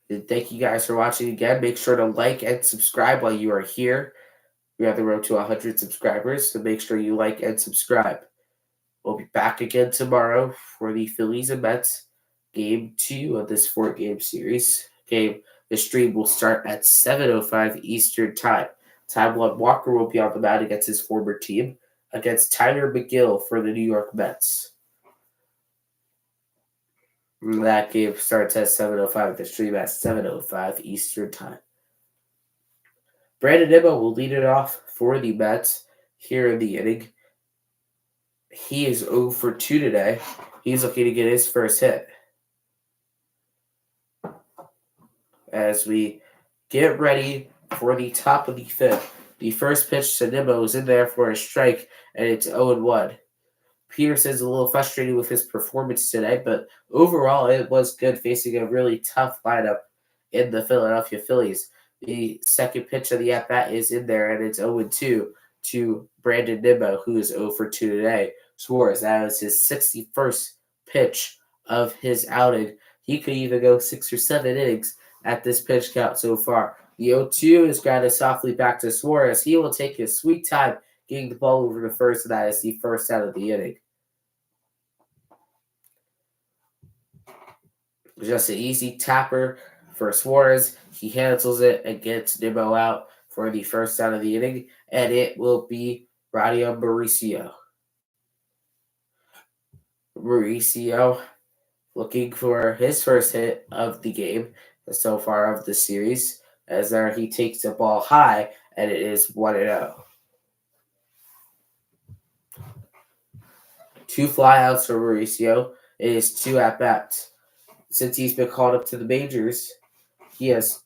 And thank you guys for watching again. Make sure to like and subscribe while you are here. We have the road to 100 subscribers, so make sure you like and subscribe. We'll be back again tomorrow for the Phillies and Mets Game 2 of this 4-game series. The stream will start at 7:05 Eastern Time. Time 1 Walker will be on the mound against his former team, against Tyler McGill for the New York Mets. That game starts at 7:05. The stream at 7:05 Eastern Time. Brandon Nimmo will lead it off for the Mets here in the inning. He is 0 for 2 today. He's looking to get his first hit. As we get ready for the top of the 5th, the first pitch to Nimmo is in there for a strike, and it's 0-1. Peterson's a little frustrated with his performance today, but overall it was good facing a really tough lineup in the Philadelphia Phillies. The second pitch of the at-bat is in there, and it's 0-2 to Brandon Nimmo, who is 0 for 2 today. Suarez, that was his 61st pitch of his outing. He could even go 6 or 7 innings at this pitch count so far. The 0-2 is grounded softly back to Suarez. He will take his sweet time getting the ball over to first, and that is the first out of the inning. Just an easy tapper for Suarez. He handles it and gets Nimmo out for the first out of the inning, and it will be Radio Mauricio. Mauricio looking for his first hit of the game so far of the series, as there he takes the ball high, and it is 1-0. 2 flyouts for Mauricio. It is 2 at-bats. Since he's been called up to the majors, he has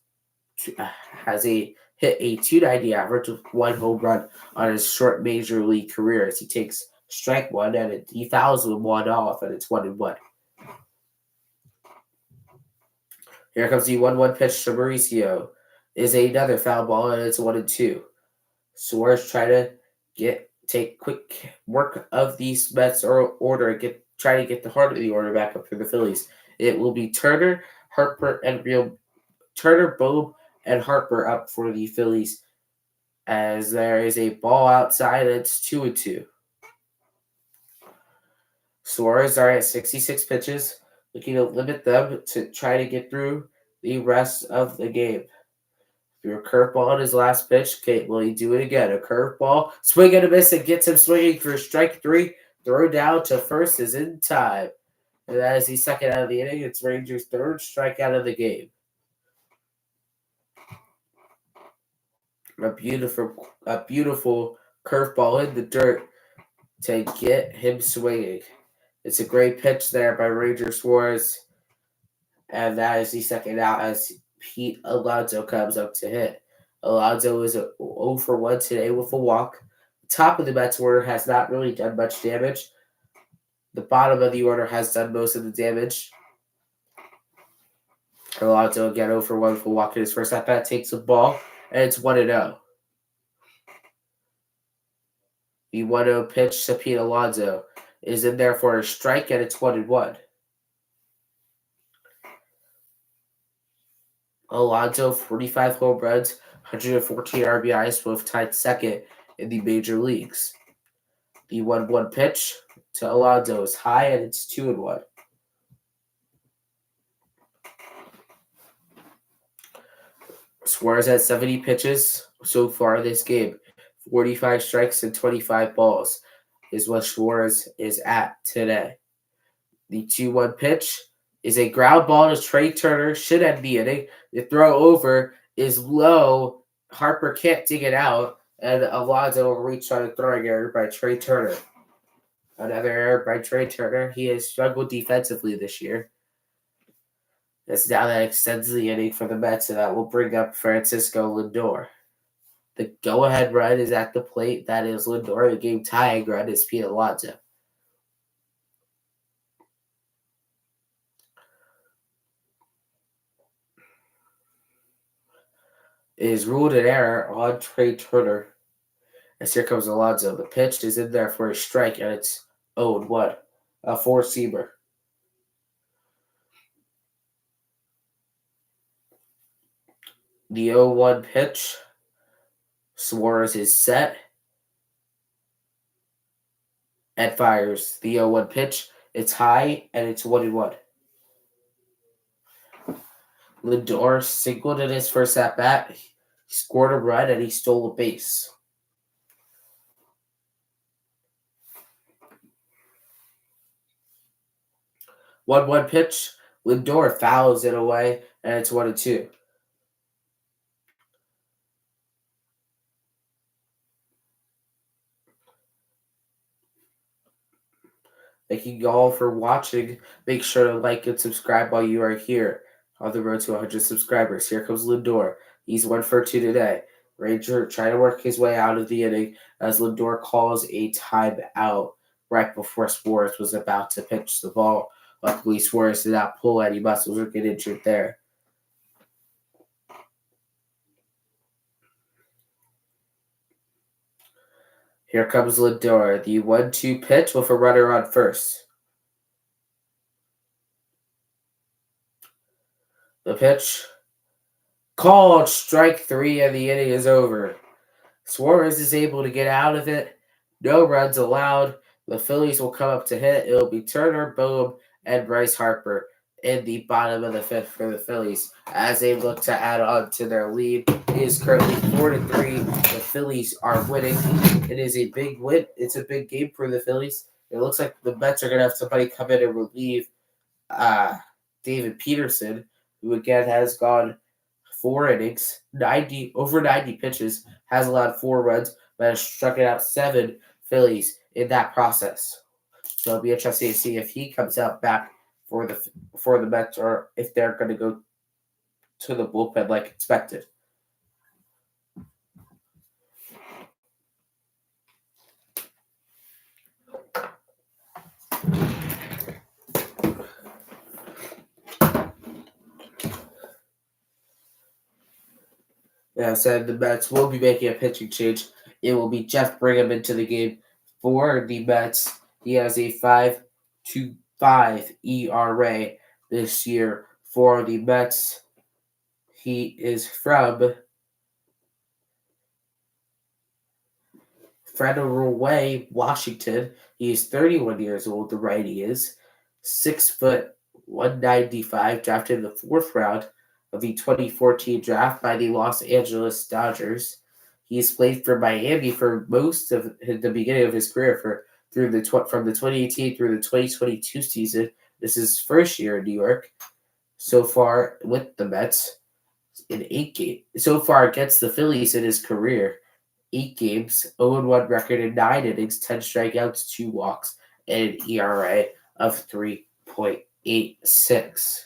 hit a 290 average with 1 home run on his short major league career, as he takes strike 1 and he fouls with 1 off, and it's 1-1. Here comes the 1-1 pitch to Mauricio. Is another foul ball, and it's 1-2. Suarez try to take quick work of these Mets order and try to get the heart of the order back up for the Phillies. It will be Turner, Bohm, and Harper up for the Phillies, as there is a ball outside, and it's 2-2. Suarez are at 66 pitches, looking to limit them to try to get through the rest of the game. Threw a curveball on his last pitch. Okay, will he do it again? A curveball, swing and a miss, and gets him swinging for strike 3. Throw down to first is in time. And that is the second out of the inning. It's Rangers' third strikeout of the game. A beautiful curveball in the dirt to get him swinging. It's a great pitch there by Ranger Suarez. And that is the second out as Pete Alonso comes up to hit. Alonso is 0 for 1 today with a walk. Top of the Mets order has not really done much damage. The bottom of the order has done most of the damage. Alonso again 0 for 1 with a walk in his first at bat, takes the ball, and it's 1-0. The 1-0 pitch to Pete Alonso is in there for a strike, and it's 1-1. Alonso, 45 home runs, 114 RBIs, both tied second in the major leagues. The 1-1 pitch to Alonso is high, and it's 2-1. Suarez has 70 pitches so far this game. 45 strikes and 25 balls is what Suarez is at today. The 2-1 pitch is a ground ball to Trey Turner. Should end the inning. The throw over is low. Harper can't dig it out. And Alonso will reach on a throwing error by Trey Turner. Another error by Trey Turner. He has struggled defensively this year. As now that extends the inning for the Mets, and that will bring up Francisco Lindor. The go-ahead run is at the plate. That is Lindor. The game tying run is Pete Alonso. It is ruled an error on Trey Turner. As here comes Alonso. The pitch is in there for a strike, and it's 0-1. A four-seamer. The 0-1 pitch. Suarez is set and fires. The 0-1 pitch. It's high, and it's 1-1. Lindor singled in his first at-bat. He scored a run, and he stole a base. One pitch. Lindor fouls it away, and it's 1-2. Thank you all for watching. Make sure to like and subscribe while you are here on the road to 100 subscribers. Here comes Lindor. He's 1 for 2 today. Ranger trying to work his way out of the inning as Lindor calls a timeout right before Suarez was about to pitch the ball. Luckily, Suarez did not pull any muscles or get injured there. Here comes Lindor. The 1-2 pitch with a runner on first. The pitch called. Strike three, and the inning is over. Suarez is able to get out of it. No runs allowed. The Phillies will come up to hit. It'll be Turner, Bohm, and Bryce Harper in the bottom of the fifth for the Phillies as they look to add on to their lead. It is currently 4-3. The Phillies are winning. It is a big win. It's a big game for the Phillies. It looks like the Mets are going to have somebody come in and relieve David Peterson, who again has gone 4 innings, over 90 pitches, has allowed 4 runs, but has struck out 7 Phillies in that process. So it'll be interesting to see if he comes out back for the Mets or if they're going to go to the bullpen like expected. Yeah, said the Mets will be making a pitching change. It will be Jeff Brigham into the game for the Mets. He has a 5.25 ERA this year for the Mets. He is from Federal Way, Washington. He is 31 years old. The righty is 6', 195, drafted in the 4th round of the 2014 draft by the Los Angeles Dodgers. He's played for Miami for most of the beginning of his career from the 2018 through the 2022 season. This is his first year in New York so far with the Mets in 8 games. So far against the Phillies in his career. 8 games, 0-1 record in 9 innings, 10 strikeouts, 2 walks, and an ERA of 3.86.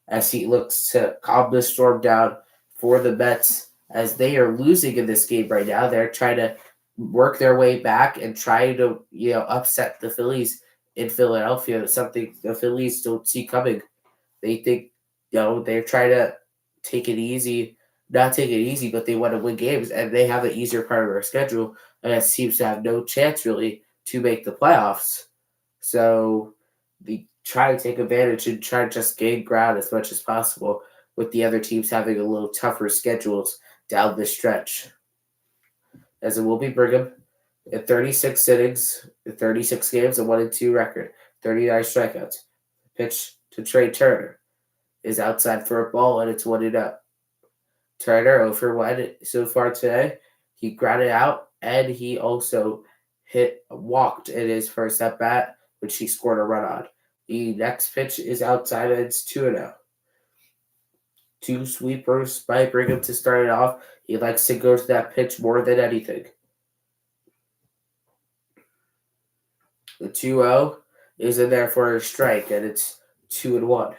As he looks to calm the storm down for the Mets, as they are losing in this game right now. They're trying to work their way back and try to, upset the Phillies in Philadelphia. Something the Phillies don't see coming. They think, they're trying to take it easy. Not take it easy, but they want to win games, and they have an easier part of their schedule, and it seems to have no chance really to make the playoffs. So they try to take advantage and try to just gain ground as much as possible, with the other teams having a little tougher schedules down the stretch. As it will be Brigham in 36 innings, 36 games, a 1-2 record, 39 strikeouts. Pitch to Trey Turner is outside for a ball, and it's 1-0. Turner 0 for 1 so far today. He grounded out, and he also walked in his first at bat, which he scored a run on. The next pitch is outside, and it's 2-0. 2 sweepers by Brigham to start it off. He likes to go to that pitch more than anything. The 2-0 is in there for a strike, and it's 2-1.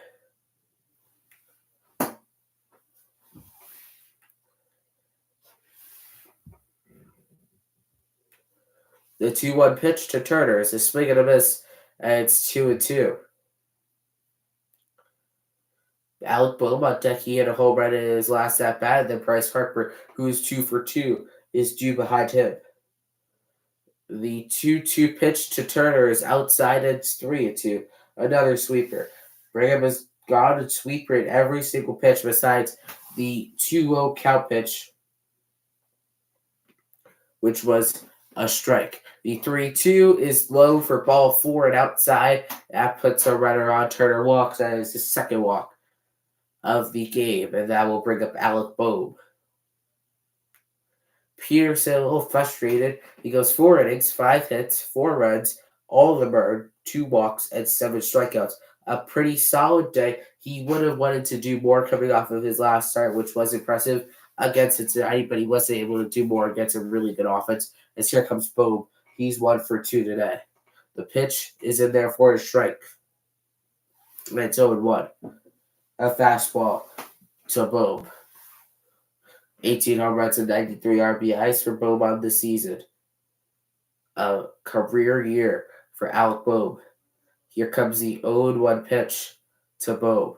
The 2-1 pitch to Turner is a swing and a miss, and it's 2-2. Alec Bohm on deck, he hit a home run in his last at bat, and then Bryce Harper, who is 2 for 2, is due behind him. The 2-2 pitch to Turner is outside, and it's 3-2. Another sweeper. Brigham has gone and sweeper in every single pitch besides the 2-0 count pitch, which was a strike. The 3-2 is low for ball 4 and outside. That puts a runner on. Turner walks. That is his second walk of the game, and that will bring up Alec Bohm. Peterson a little frustrated. He goes 4 innings, 5 hits, 4 runs. All of them are 2 walks and 7 strikeouts. A pretty solid day. He would have wanted to do more coming off of his last start, which was impressive against Cincinnati, but he wasn't able to do more against a really good offense. As here comes Bohm. He's 1 for 2 today. The pitch is in there for a strike. And it's 0-1. A fastball to Bohm. 18 home runs and 93 RBIs for Bohm on the season. A career year for Alec Bohm. Here comes the 0-1 pitch to Bohm.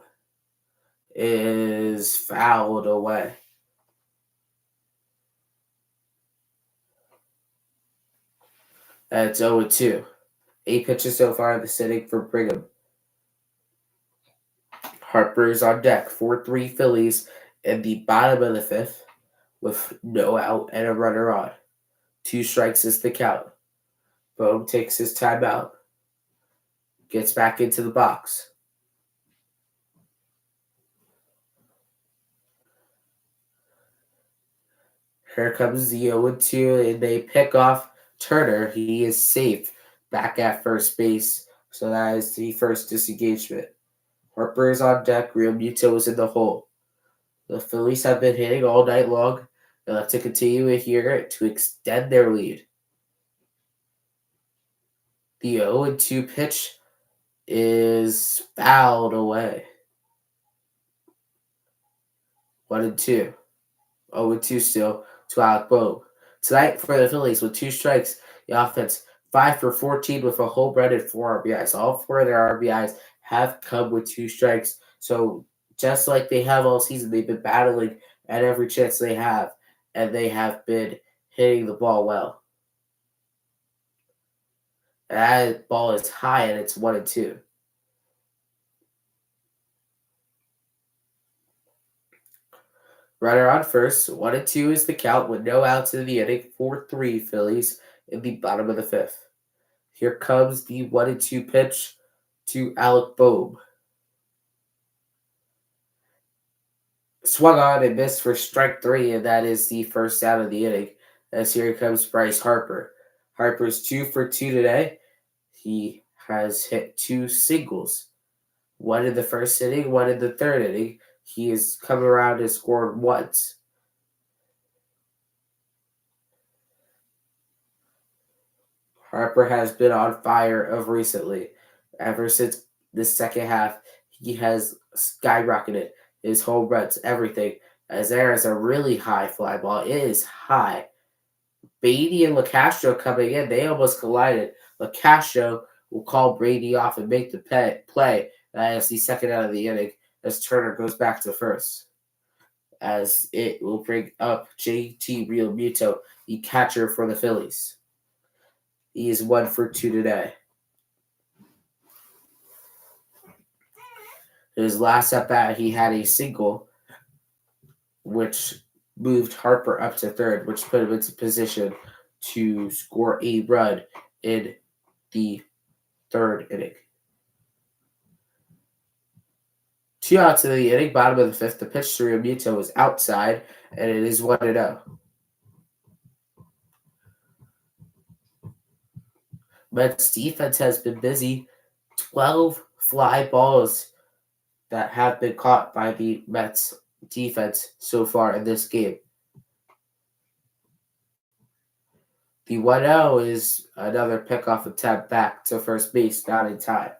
Is fouled away. And it's 0-2. 8 pitches so far in the inning for Brigham. Harper is on deck. 4-3 Phillies in the bottom of the fifth with no out and a runner on. 2 strikes is the count. Bohm takes his timeout, gets back into the box. Here comes the 0-2, and they pick off Turner. He is safe back at first base, so that is the first disengagement. Harper is on deck. Real Muto is in the hole. The Phillies have been hitting all night long. They'll have to continue it here to extend their lead. The 0-2 pitch is fouled away. 1-2. 0-2 still to Alec Bohm. Tonight for the Phillies with 2 strikes, the offense 5 for 14 with a home run and 4 RBIs. All 4 of their RBIs have come with 2 strikes. So just like they have all season, they've been battling at every chance they have, and they have been hitting the ball well. That ball is high, and it's 1-2. Runner on first, 1-2 is the count with no outs in the inning. 4-3 Phillies in the bottom of the fifth. Here comes the 1-2 pitch to Alec Bohm. Swung on and missed for strike 3, and that is the first out of the inning. As here comes Bryce Harper. Harper's 2 for 2 today. He has hit 2 singles. 1 in the first inning, 1 in the third inning. He has come around and scored once. Harper has been on fire of recently. Ever since the second half, he has skyrocketed his home runs, everything. As there is a really high fly ball. It is high. Beatty and LaCastro coming in, they almost collided. LaCastro will call Brady off and make the play. That is the second out of the inning as Turner goes back to first. As it will bring up JT Realmuto, the catcher for the Phillies. He is 1 for 2 today. His last at bat, he had a single, which moved Harper up to third, which put him into position to score a run in the third inning. 2 outs in the inning, bottom of the fifth. The pitch to Realmuto is outside, and it is 1-0. Mets defense has been busy. 12 fly balls that have been caught by the Mets defense so far in this game. The 1-0 is another pickoff attempt back to first base, not in time.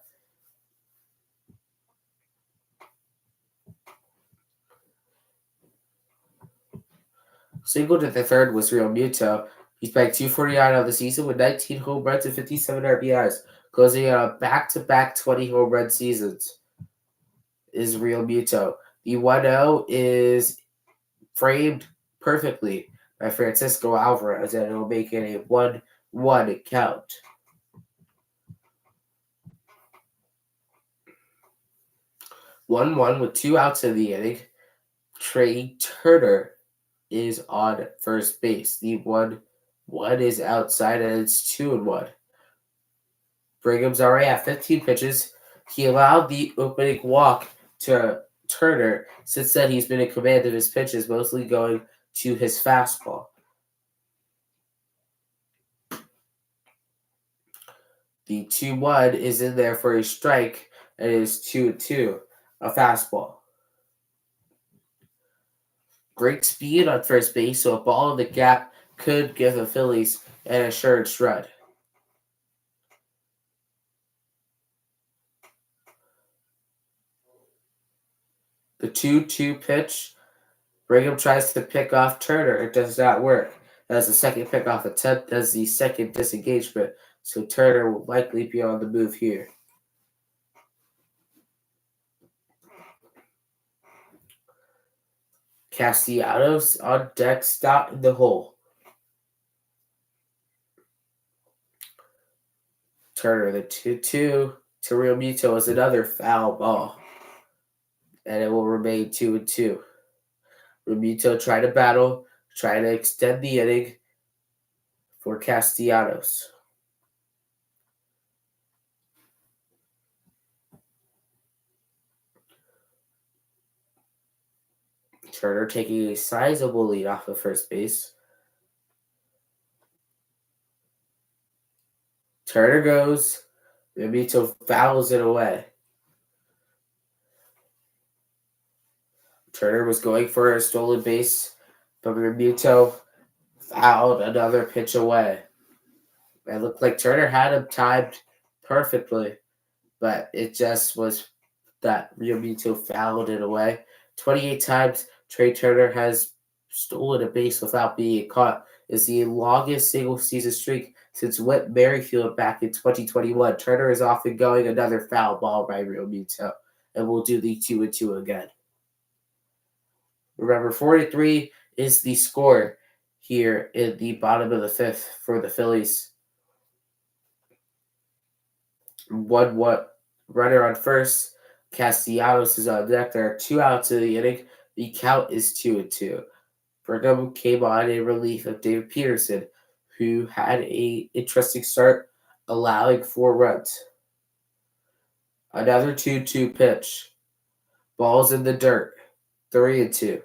Single to the third was Realmuto. He's bagged 249 on the season with 19 home runs and 57 RBIs, closing out a back-to-back 20 home run seasons. Is Realmuto. The 1-0 is framed perfectly by Francisco Alvarez, and it will make it a 1-1 count. 1-1 with 2 outs in the inning. Trey Turner is on first base. The 1-1 is outside, and it's 2-1. Brigham's already at 15 pitches. He allowed the opening walk to Turner. Since then, he's been in command of his pitches, mostly going to his fastball. The 2-1 is in there for a strike, and it is 2-2, a fastball. Great speed on first base, so a ball in the gap could give the Phillies an assured run. The 2-2 pitch, Brigham tries to pick off Turner. It does not work. As the second pickoff attempt, does the second disengagement, so Turner will likely be on the move here. Castellanos on deck, stop in the hole. Turner, the 2-2 to Realmuto is another foul ball, and it will remain 2-2. Realmuto tried to battle, trying to extend the inning for Castellanos. Turner taking a sizable lead off of first base. Turner goes. Realmuto fouls it away. Turner was going for a stolen base, but Realmuto fouled another pitch away. It looked like Turner had him timed perfectly, but it just was that Realmuto fouled it away. 28 times Trey Turner has stolen a base without being caught. Is the longest single season streak since Whit Merrifield back in 2021. Turner is often going another foul ball by Realmuto, and we'll do the 2-2 again. Remember, 4-3 is the score here in the bottom of the fifth for the Phillies. 1-1 runner on first. Castellanos is on deck. There are 2 outs in the inning. The count is 2-2. Brigham came on in relief of David Peterson, who had an interesting start, allowing 4 runs. Another 2-2 pitch. Ball's in the dirt. 3-2.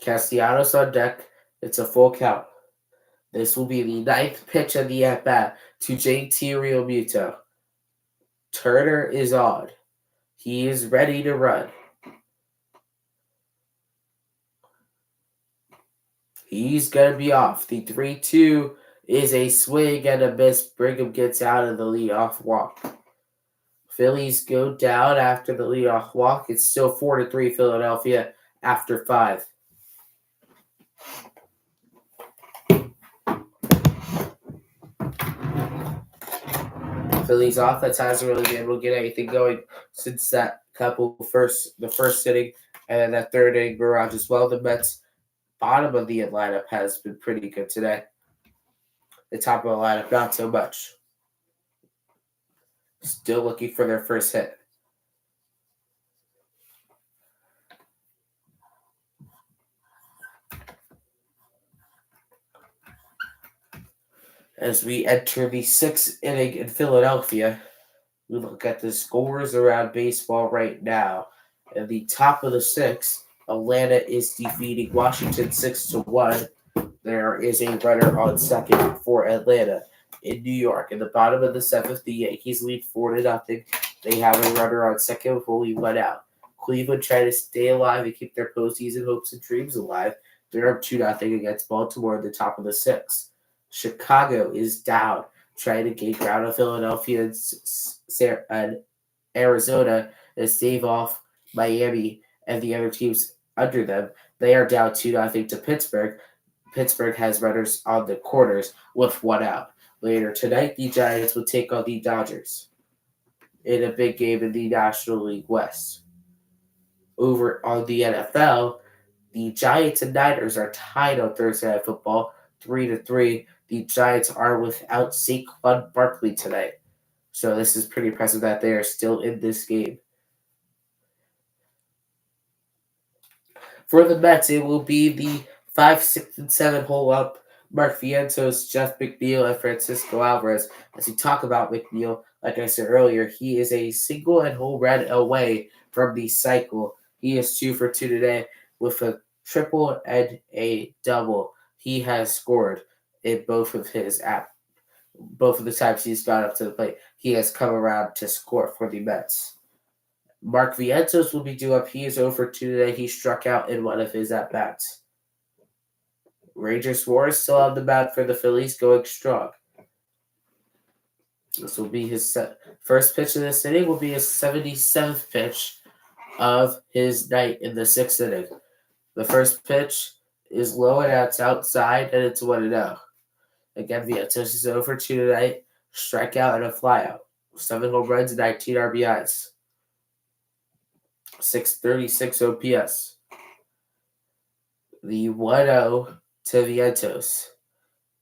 Castellanos on deck. It's a full count. This will be the 9th pitch of the at-bat to JT Realmuto. Turner is on. He is ready to run. He's going to be off. The 3-2 is a swing and a miss. Brigham gets out of the leadoff walk. Phillies go down after the leadoff walk. It's still 4-3 Philadelphia after 5. Phillies offense hasn't really been able to get anything going since that the first inning, and then that third inning barrage as well. The Mets' bottom of the lineup has been pretty good today. The top of the lineup, not so much. Still looking for their first hit. As we enter the 6th inning in Philadelphia, we look at the scores around baseball right now. At the top of the 6th, Atlanta is defeating Washington 6-1. There is a runner on second for Atlanta. In New York, in the bottom of the 7th, the Yankees lead 4-0. They have a runner on second with only 1 out. Cleveland trying to stay alive and keep their postseason hopes and dreams alive. They're up 2-0 against Baltimore at the top of the 6th. Chicago is down, trying to gain ground on Philadelphia and Arizona and stave off Miami and the other teams under them. They are down 2-0 to Pittsburgh. Pittsburgh has runners on the corners with 1 out. Later tonight, the Giants will take on the Dodgers in a big game in the National League West. Over on the NFL, the Giants and Niners are tied on Thursday Night Football, 3-3. The Giants are without Saquon Barkley tonight. So this is pretty impressive that they are still in this game. For the Mets, it will be the 5, 6, and 7 hole up. Mark Vientos, Jeff McNeil, and Francisco Alvarez. As we talk about McNeil, like I said earlier, he is a single and home run away from the cycle. He is 2 for 2 today with a triple and a double. He has scored in both of the times he's gone up to the plate. He has come around to score for the Mets. Mark Vientos will be due up. He is over 2 today. He struck out in one of his at-bats. Ranger Suarez still on the bat for the Phillies, going strong. This will be his first pitch of this inning. Will be his 77th pitch of his night in the 6th inning. The first pitch is low and it's outside, and it's 1-0. Again, Vientos is over 2 tonight. Strikeout and a flyout. 7 home runs and 19 RBIs. 636 OPS. The 1-0 to Vientos.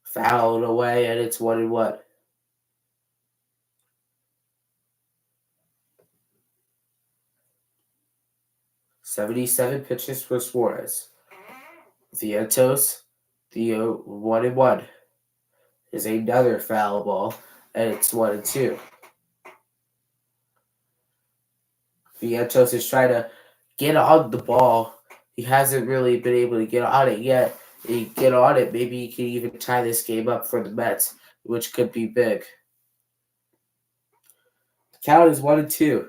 Fouled away, and it's 1-1. 77 pitches for Suarez. Vientos, the 1-1 is another foul ball, and it's 1-2. Vientos is trying to get on the ball. He hasn't really been able to get on it yet. If he get on it, maybe he can even tie this game up for the Mets, which could be big. The count is 1-2.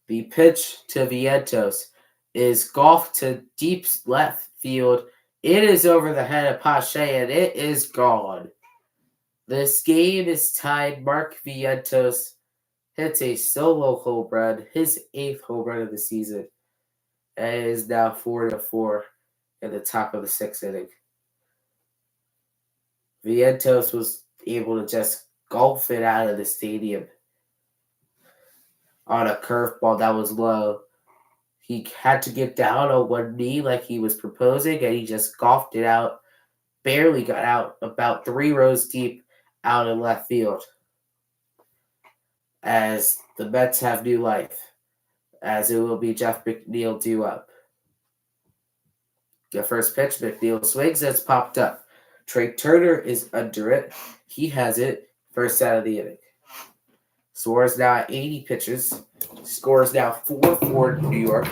The pitch to Vientos is golfed to deep left field. It is over the head of Pache, and it is gone. This game is tied. Mark Vientos hits a solo home run, his 8th home run of the season, and it is now 4-4 in the top of the 6th inning. Vientos was able to just golf it out of the stadium on a curveball that was low. He had to get down on one knee like he was proposing, and he just golfed it out, barely got out, about 3 rows deep out in left field. As the Mets have new life, as it will be Jeff McNeil due up. The first pitch, McNeil swings, it's popped up. Trey Turner is under it. He has it, first out of the inning. Suarez now at 80 pitches. Scores now 4-4 New York,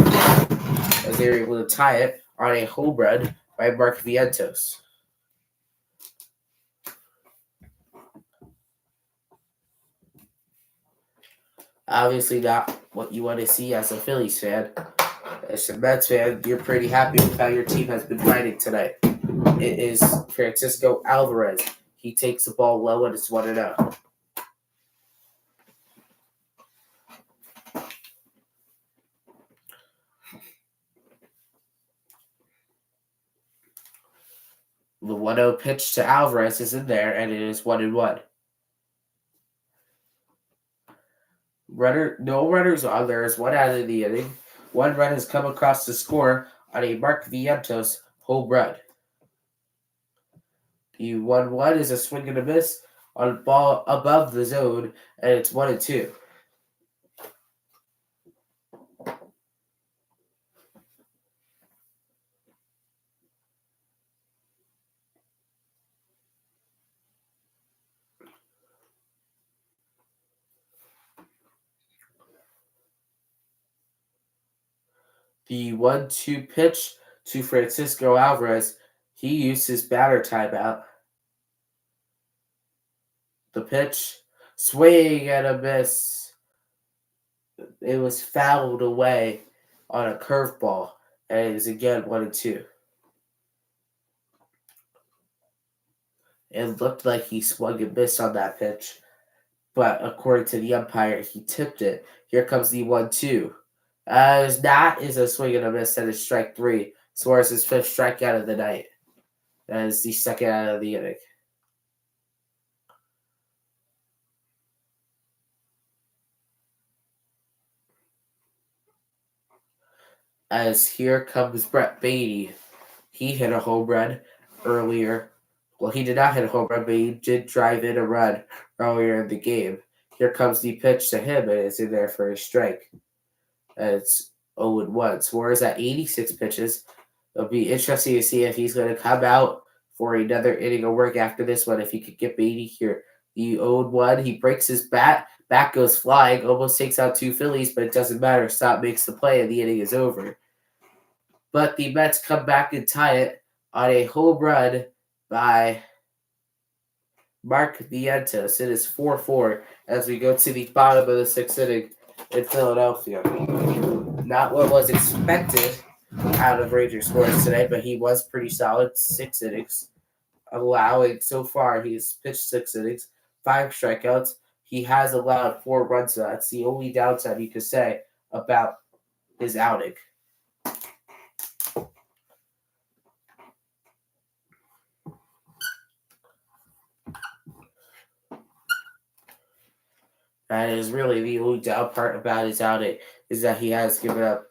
as they're able to tie it on a home run by Mark Vientos. Obviously not what you want to see as a Phillies fan. As a Mets fan, you're pretty happy with how your team has been fighting tonight. It is Francisco Alvarez. He takes the ball low, and it's 1-0. The 1-0 pitch to Alvarez is in there, and it is 1-1. No runners on. There is 1 out of the inning. 1 run has come across the score on a Mark Vientos home run. The 1-1 is a swing and a miss on a ball above the zone, and it's 1-2. The 1-2 pitch to Francisco Alvarez. He used his batter timeout. The pitch, swing and a miss. It was fouled away on a curveball, and it is again 1-2. It looked like he swung and missed on that pitch, but according to the umpire, he tipped it. Here comes the 1-2. That is a swing and a miss, and it's strike 3. Suarez's 5th strikeout of the night. That is the 2nd out of the inning. As here comes Brett Beatty. He hit a home run earlier. Well, he did not hit a home run, but he did drive in a run earlier in the game. Here comes the pitch to him, and it's in there for a strike. And it's 0-1. Suarez at 86 pitches. It'll be interesting to see if he's going to come out for another inning of work after this one, if he could get Beatty here. The 0-1, he breaks his bat. Bat goes flying, almost takes out 2 Phillies, but it doesn't matter. Stop makes the play, and the inning is over. But the Mets come back and tie it on a home run by Mark Vientos. It is 4-4 as we go to the bottom of the 6th inning in Philadelphia. Not what was expected out of Ranger Suarez tonight, but he was pretty solid. 6 innings. Allowing, so far, he's pitched 6 innings, 5 strikeouts. He has allowed 4 runs, so that's the only downside you could say about his outing. That is really the only down part about his outing, is that he has given up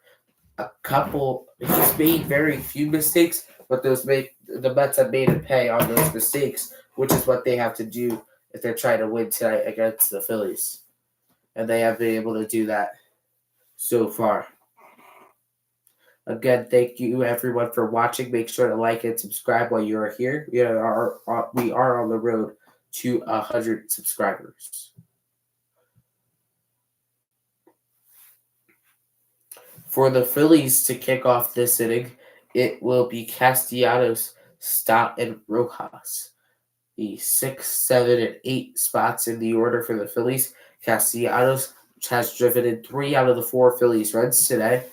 a couple. He's made very few mistakes, but the Mets have made him pay on those mistakes, which is what they have to do if they're trying to win tonight against the Phillies. And they have been able to do that so far. Again, thank you everyone for watching. Make sure to like and subscribe while you are here. We are on the road to 100 subscribers. For the Phillies to kick off this inning, it will be Castellanos, Stott, and Rojas. The 6, 7, and 8 spots in the order for the Phillies. Castellanos has driven in 3 out of the 4 Phillies runs today.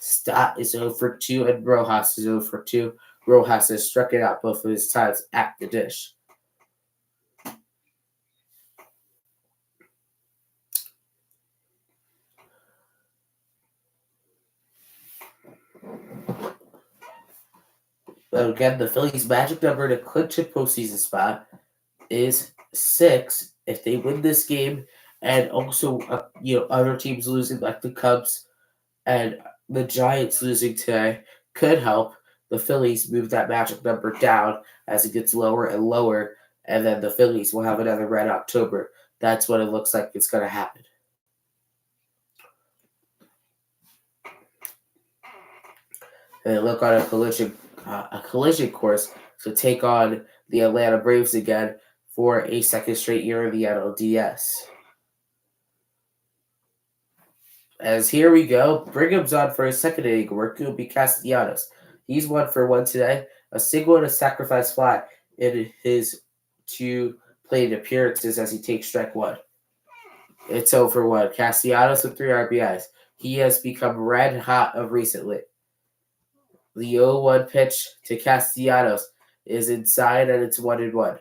Stott is 0 for 2, and Rojas is 0 for 2. Rojas has struck it out both of his times at the dish. But again, the Phillies' magic number to clinch a postseason spot is 6 if they win this game, and also other teams losing like the Cubs and the Giants losing today could help the Phillies move that magic number down as it gets lower and lower, and then the Phillies will have another red October. That's what it looks like it's going to happen. And they look on a collision course to take on the Atlanta Braves again for a second straight year in the NLDS. As here we go, Brigham's on for a second inning. Work will be Castellanos. He's 1 for 1 today. A single and a sacrifice fly in his 2 plate appearances as he takes strike 1. It's 0 for 1. Castellanos with 3 RBIs. He has become red hot of recently. The 0-1 pitch to Castellanos is inside, and it's 1-1.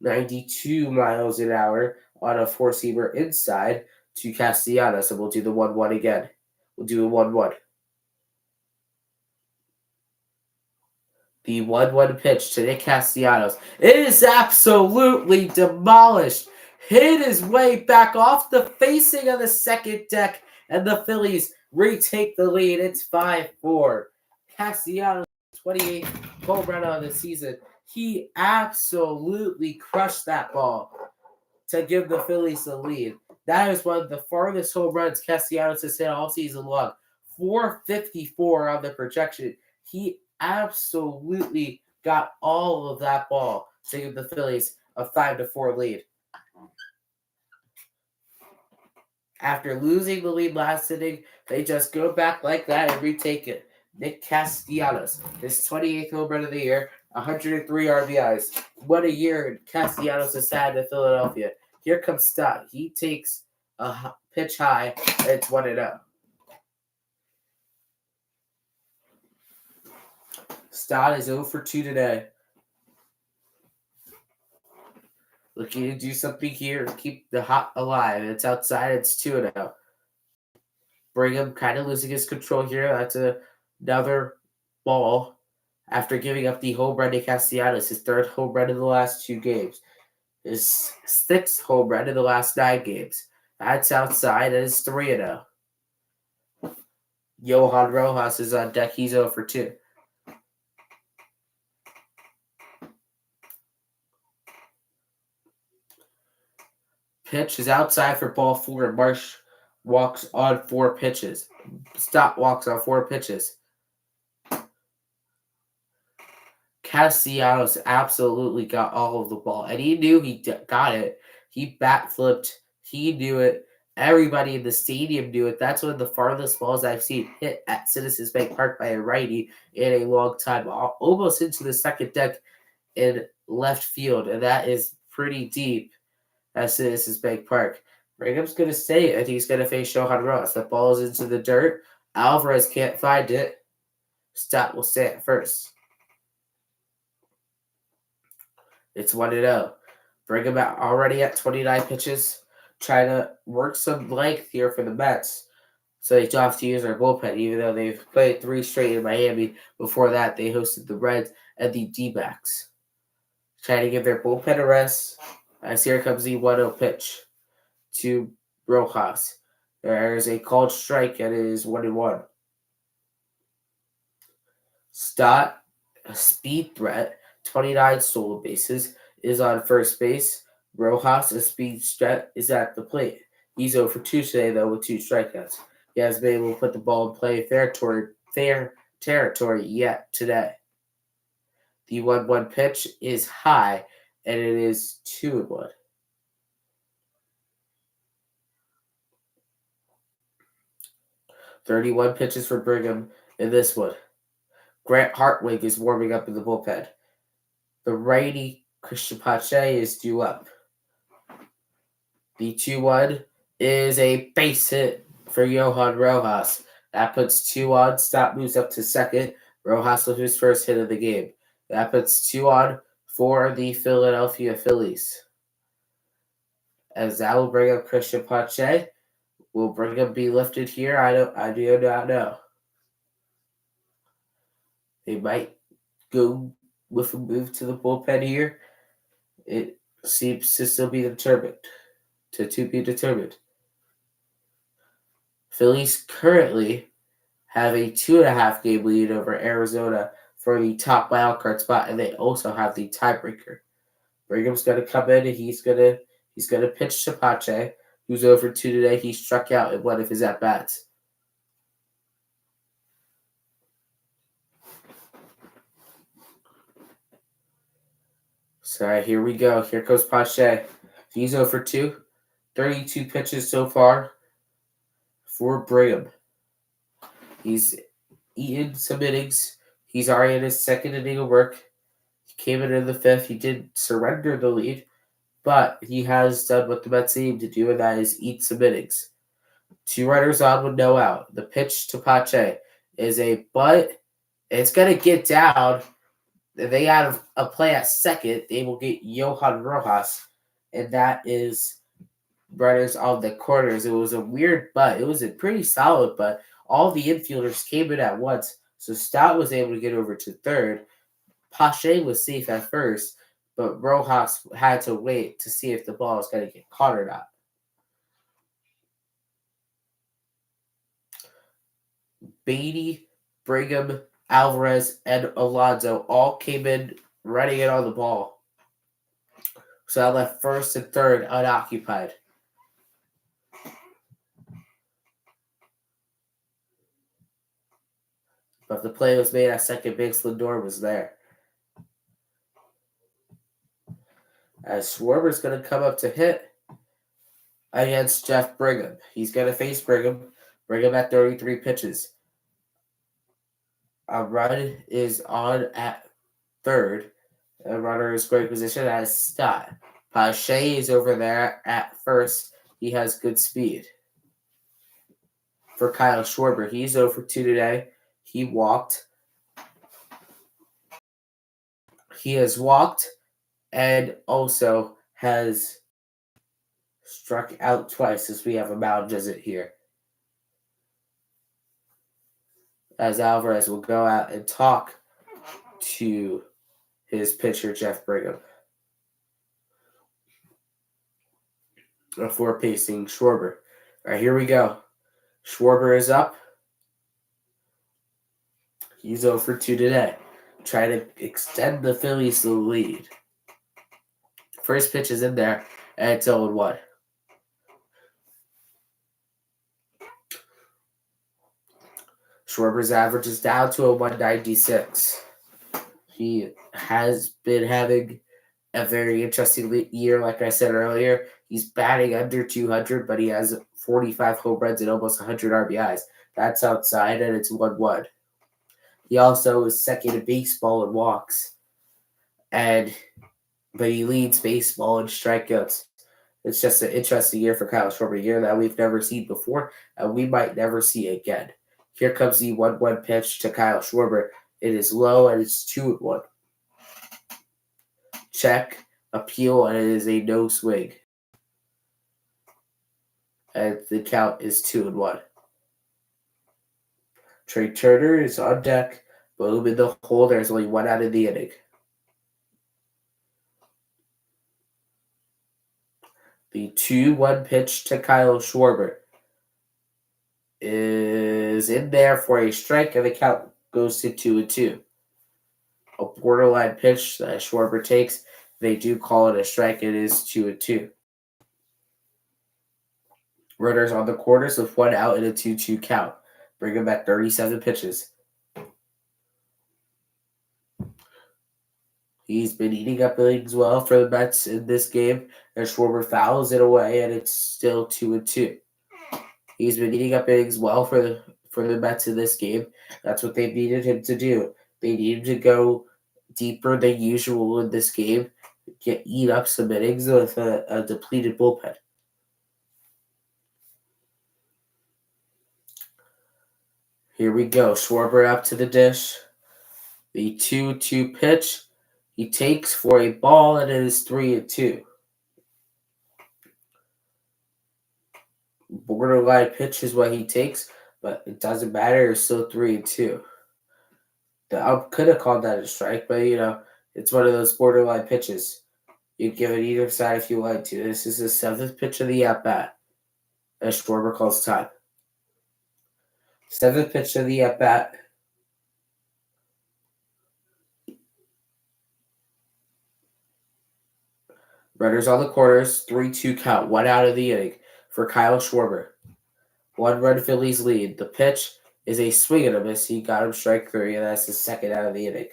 92 miles an hour on a four-seamer inside to Castellanos, and we'll do the 1-1 again. We'll do a 1-1. The 1-1 pitch to Nick Castellanos. It is absolutely demolished. Hit his way back off the facing of the second deck, and the Phillies retake the lead. It's 5-4. Castellanos' 28th home run of the season. He absolutely crushed that ball to give the Phillies the lead. That is one of the farthest home runs Castellanos has hit all season long. 454 on the projection. He absolutely got all of that ball to give the Phillies a 5-4 lead. After losing the lead last inning, they just go back like that and retake it. Nick Castellanos, his 28th home run of the year, 103 RBIs. What a year Castellanos has had in Philadelphia. Here comes Stott. He takes a pitch high, and it's 1-0. Stott is 0 for 2 today. Looking to do something here to keep the hot alive. It's outside. It's 2-0. Brigham kind of losing his control here. That's another ball after giving up the home run to Castellanos, his 3rd home run in the last 2 games. His 6th home run in the last 9 games. That's outside, and it's 3-0. Johan Rojas is on deck. He's 0 for 2. Pitch is outside for ball 4. Marsh walks on 4 pitches. Stott walks on 4 pitches. Castellanos absolutely got all of the ball, and he knew he got it. He bat flipped. He knew it. Everybody in the stadium knew it. That's one of the farthest balls I've seen hit at Citizens Bank Park by a righty in a long time, almost into the second deck in left field, and that is pretty deep at Citizens Bank Park. Brigham's going to stay, and he's going to face Johan Rojas. The ball is into the dirt. Alvarez can't find it. Stott will stay at first. It's 1-0. Brigham already at 29 pitches. Trying to work some length here for the Mets. So they don't have to use their bullpen, even though they've played 3 straight in Miami. Before that, they hosted the Reds and the D-backs. Trying to give their bullpen a rest. As here comes the 1-0 pitch to Rojas. There's a called strike, and it is 1-1. Stott, a speed threat, 29 stolen bases, is on first base. Rojas, a speed threat, is at the plate. He's 0 for 2 today, though, with 2 strikeouts. He hasn't been able to put the ball in play fair territory yet today. The 1-1 pitch is high, and it is 2-1. "31 pitches for Brigham in this one. Grant Hartwig is warming up in the bullpen. The righty Christian Pache is due up. The 2-1 is a base hit for Johan Rojas. That puts 2 on. Stott moves up to second. Rojas with his first hit of the game. That puts 2 on for the Philadelphia Phillies. As that will bring up Christian Pache. Will Brigham be lifted here? I do not know. They might go with a move to the bullpen here. It seems to still be determined. To be determined. Phillies currently have a 2.5 game lead over Arizona for the top wildcard spot, and they also have the tiebreaker. Brigham's going to come in, and he's going to pitch to Pache, who's over 2 today. He struck out in one of his at bats. So here we go. Here goes Pache. He's over 2. 32 pitches so far for Brigham. He's eaten some innings. He's already in his second inning of work. He came in the 5th. He did surrender the lead, but he has done what the Mets aim to do, and that is eat some innings. 2 runners on with no out. The pitch to Pache is a butt. It's going to get down. They have a play at second. They will get Johan Rojas, and that is runners on the corners. It was a weird butt. It was a pretty solid butt. All the infielders came in at once, so Stott was able to get over to third. Pache was safe at first, but Rojas had to wait to see if the ball was going to get caught or not. Beatty, Brigham, Alvarez, and Alonso all came in running it on the ball. So I left first and third unoccupied. But the play was made at second base. Lindor was there. As Schwarber's going to come up to hit against Jeff Brigham. He's going to face Brigham. Brigham at 33 pitches. A run is on at third. A runner is great position as Stott. Pache is over there at first. He has good speed. For Kyle Schwarber, he's over 2 today. He walked. He has walked and also has struck out twice as we have a mound visit here. As Alvarez will go out and talk to his pitcher, Jeff Brigham, before facing Schwarber. All right, here we go. Schwarber is up. He's 0 for 2 today. Try to extend the Phillies to the lead. First pitch is in there, and it's 0-1. Schwarber's average is down to a 196. He has been having a very interesting year, like I said earlier. He's batting under 200, but he has 45 home runs and almost 100 RBIs. That's outside, and it's 1-1. He also is second in baseball in walks, but he leads baseball in strikeouts. It's just an interesting year for Kyle Schwarber, a year that we've never seen before, and we might never see again. Here comes the 1-1 pitch to Kyle Schwarber. It is low, and it's 2-1. Check, appeal, and it is a no swing. And the count is 2-1. Trey Turner is on deck. Boom in the hole. There's only 1 out of the inning. The 2-1 pitch to Kyle Schwarber is in there for a strike, and the count goes to 2-2. A borderline pitch that Schwarber takes. They do call it a strike. It is 2-2. Runners on the corners with 1 out and a 2-2 count. Bring him at 37 pitches. He's been eating up innings well for the Mets in this game, and Schwarber fouls it away, and it's still 2-2. He's been eating up innings well for the Mets in this game. That's what they needed him to do. They needed to go deeper than usual in this game, eat up some innings with a depleted bullpen. Here we go. Schwarber up to the dish. The 2-2 pitch. He takes for a ball, and it is 3-2. Borderline pitch is what he takes, but it doesn't matter. It's still 3-2. I could have called that a strike, but it's one of those borderline pitches. You give it either side if you like to. This is the 7th pitch of the at bat, as Schwarber calls time. 7th pitch of the at bat. Runners on the corners, 3-2 count, 1 out of the inning for Kyle Schwarber. 1-run Phillies lead. The pitch is a swing and a miss. He got him strike 3, and that's his 2nd out of the inning.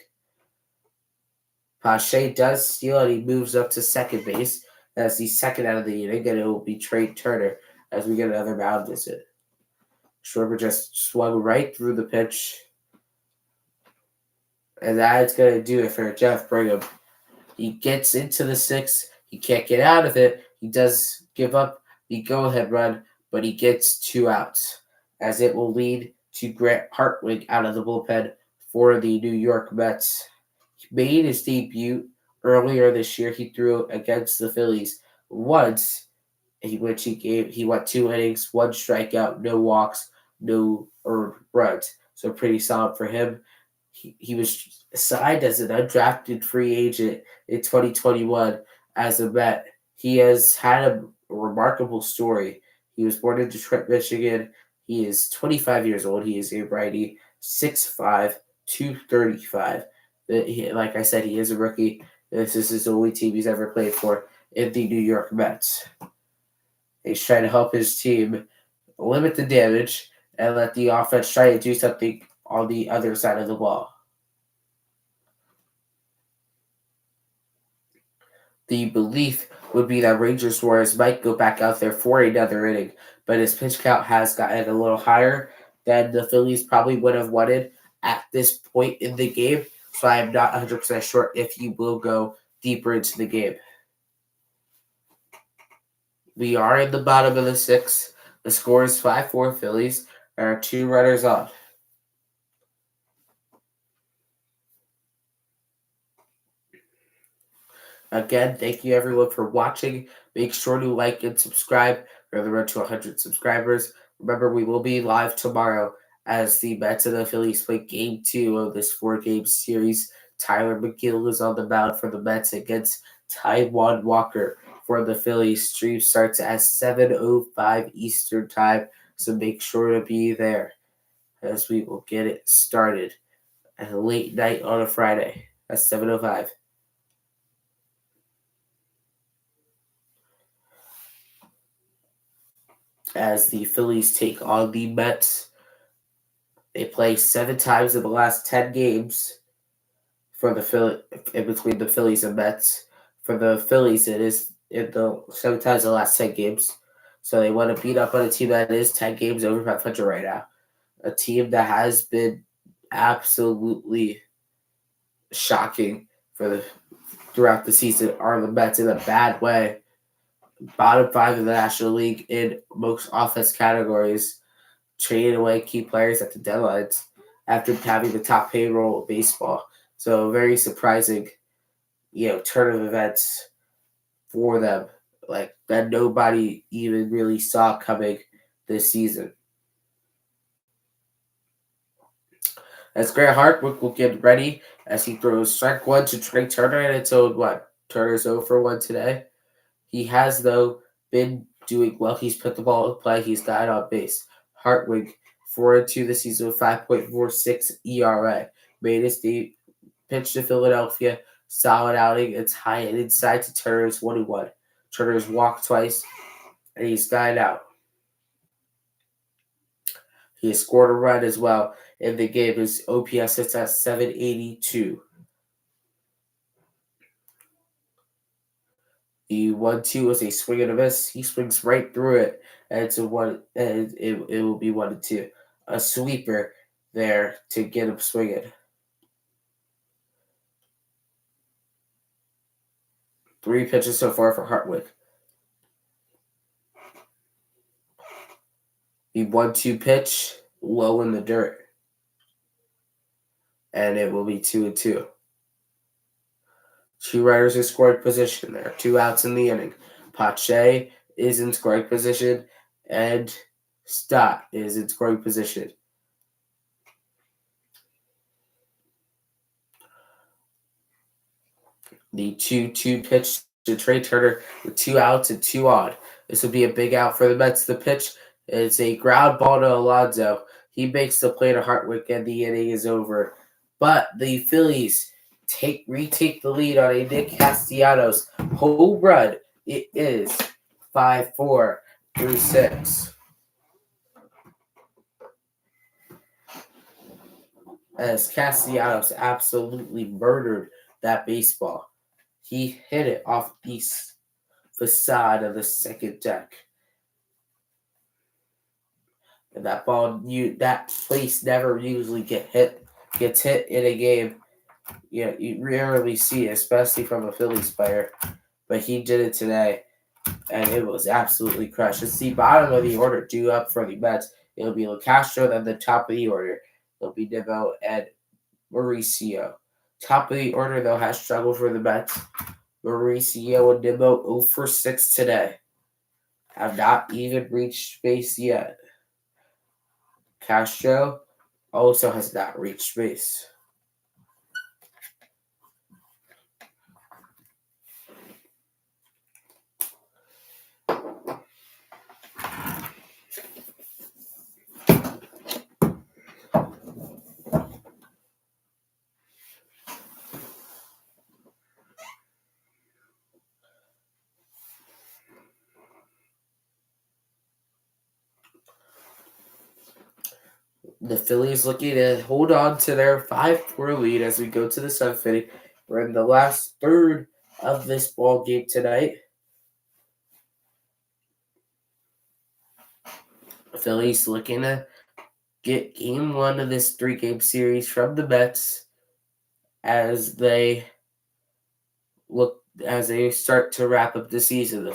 Pache does steal, and he moves up to second base. That's the 2nd out of the inning, and it will be Trey Turner as we get another mound visit. Schwarber just swung right through the pitch, and that's going to do it for Jeff Brigham. He gets into the 6th. He can't get out of it. He does give up the go-ahead run, but he gets 2 outs, as it will lead to Grant Hartwig out of the bullpen for the New York Mets. He made his debut earlier this year. He threw against the Phillies once, he went 2 innings, 1 strikeout, no walks, no earned runs. So pretty solid for him. He was signed as an undrafted free agent in 2021 as a Met. He has had a remarkable story. He was born in Detroit, Michigan. He is 25 years old. He is a righty, 6'5", 235. Like I said, he is a rookie. This is his only team he's ever played for in the New York Mets. He's trying to help his team limit the damage and let the offense try to do something on the other side of the ball. The belief would be that Ranger Suarez might go back out there for another inning, but his pitch count has gotten a little higher than the Phillies probably would have wanted at this point in the game, so I am not 100% sure if he will go deeper into the game. We are in the bottom of the 6th. The score is 5-4 Phillies. There are 2 runners on. Again, thank you everyone for watching. Make sure to like and subscribe. We're on the road to 100 subscribers. Remember, we will be live tomorrow as the Mets and the Phillies play Game 2 of this 4-game series. Tyler McGill is on the mound for the Mets against Taijuan Walker for the Phillies. Stream starts at 7:05 Eastern Time, so make sure to be there as we will get it started at a late night on a Friday at 7:05. As the Phillies take on the Mets. They play 7 times in the last 10 games for the in between the Phillies and Mets. For the Phillies, it is in the 7 times in the last 10 games. So they want to beat up on a team that is 10 games over 500 right now. A team that has been absolutely shocking throughout the season are the Mets in a bad way. Bottom 5 in the National League in most offense categories, trading away key players at the deadlines after having the top payroll of baseball. So very surprising, turn of events for them, like that nobody even really saw coming this season. As Grant Hartwig will get ready as he throws strike 1 to Trey Turner, and it's 0-1. Turner's 0 for 1 today. He has, though, been doing well. He's put the ball in play. He's got on base. Hartwig, 4-2 this season with 5.46 ERA. Made his pitch to Philadelphia. Solid outing. It's high and inside to Turner's 1-1. Turner's walked twice, and he's got out. He has scored a run as well in the game. His OPS sits at 782. The 1-2 is a swing and a miss. He swings right through it, and it's a one, and it will be 1-2. A sweeper there to get him swinging. 3 pitches so far for Hartwick. The 1-2 pitch, low in the dirt. And it will be 2-2. 2 runners in scoring position. There are 2 outs in the inning. Pache is in scoring position, and Stott is in scoring position. The 2-2 pitch to Trey Turner with 2 outs and 2 on. This will be a big out for the Mets. The pitch is a ground ball to Alonso. He makes the play to Hartwick, and the inning is over. But the Phillies retake the lead on a Nick Castellanos home run. It is 5-4 through 6. As Castellanos absolutely murdered that baseball. He hit it off the facade of the second deck. And that ball, that place never usually gets hit in a game. You rarely see it, especially from a Phillies player. But he did it today, and it was absolutely crushed. It's the bottom of the order due up for the Mets. It'll be LeCastro, then the top of the order. It'll be Nimmo and Mauricio. Top of the order, though, has struggled for the Mets. Mauricio and Nimmo 0 for 6 today. Have not even reached base yet. Castro also has not reached base. The Phillies looking to hold on to their 5-4 lead as we go to the 7th inning. We're in the last third of this ball game tonight. The Phillies looking to get game 1 of this 3-game series from the Mets as they start to wrap up the season. The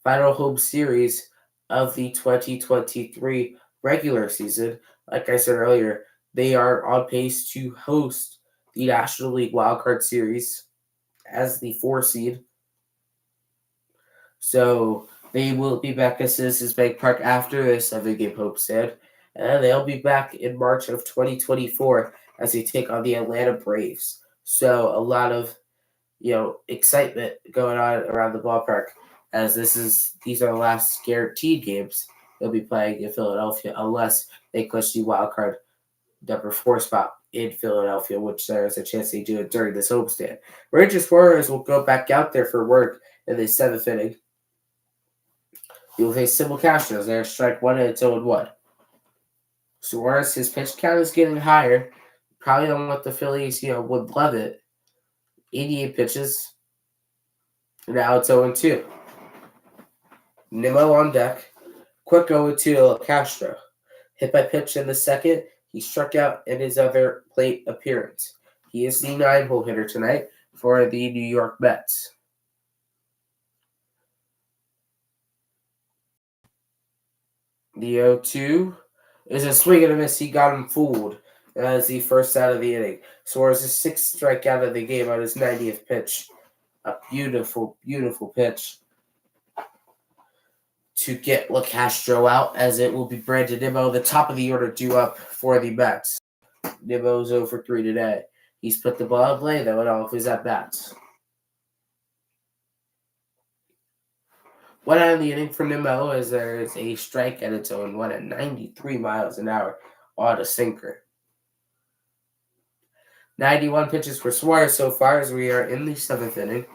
final home series of the 2023 regular season. Like I said earlier, they are on pace to host the National League Wildcard Series as the 4 seed. So they will be back at Citizens Bank Park after this 7-game homestand. And they'll be back in March of 2024 as they take on the Atlanta Braves. So a lot of excitement going on around the ballpark as these are the last guaranteed games they'll be playing in Philadelphia unless they clinch the wild card number 4 spot in Philadelphia, which there is a chance they do it during this homestand. Rangers Warriors will go back out there for work in the 7th inning. You'll face Simple Castro. They're strike 1 and it's 0-1. Suarez, his pitch count is getting higher. Probably on what the Phillies, would love it. 88 pitches. Now it's 0-2. Nimmo on deck. Quick 0-2 Castro. Hit by pitch in the second. He struck out in his other plate appearance. He is the 9-hole hitter tonight for the New York Mets. The 0-2 is a swing and a miss. He got him fooled as the first out of the inning. Suarez's 6th strikeout of the game on his 90th pitch. A beautiful, beautiful pitch to get LeCastro out, as it will be Brandon Nimmo, the top of the order, due up for the Mets. Nimmo's 0 for 3 today. He's put the ball in play, though, in all of his at-bats. 1 out of the inning for Nimmo as there is a strike at its own 1 at 93 miles an hour on a sinker. 91 pitches for Suarez so far as we are in the 7th inning.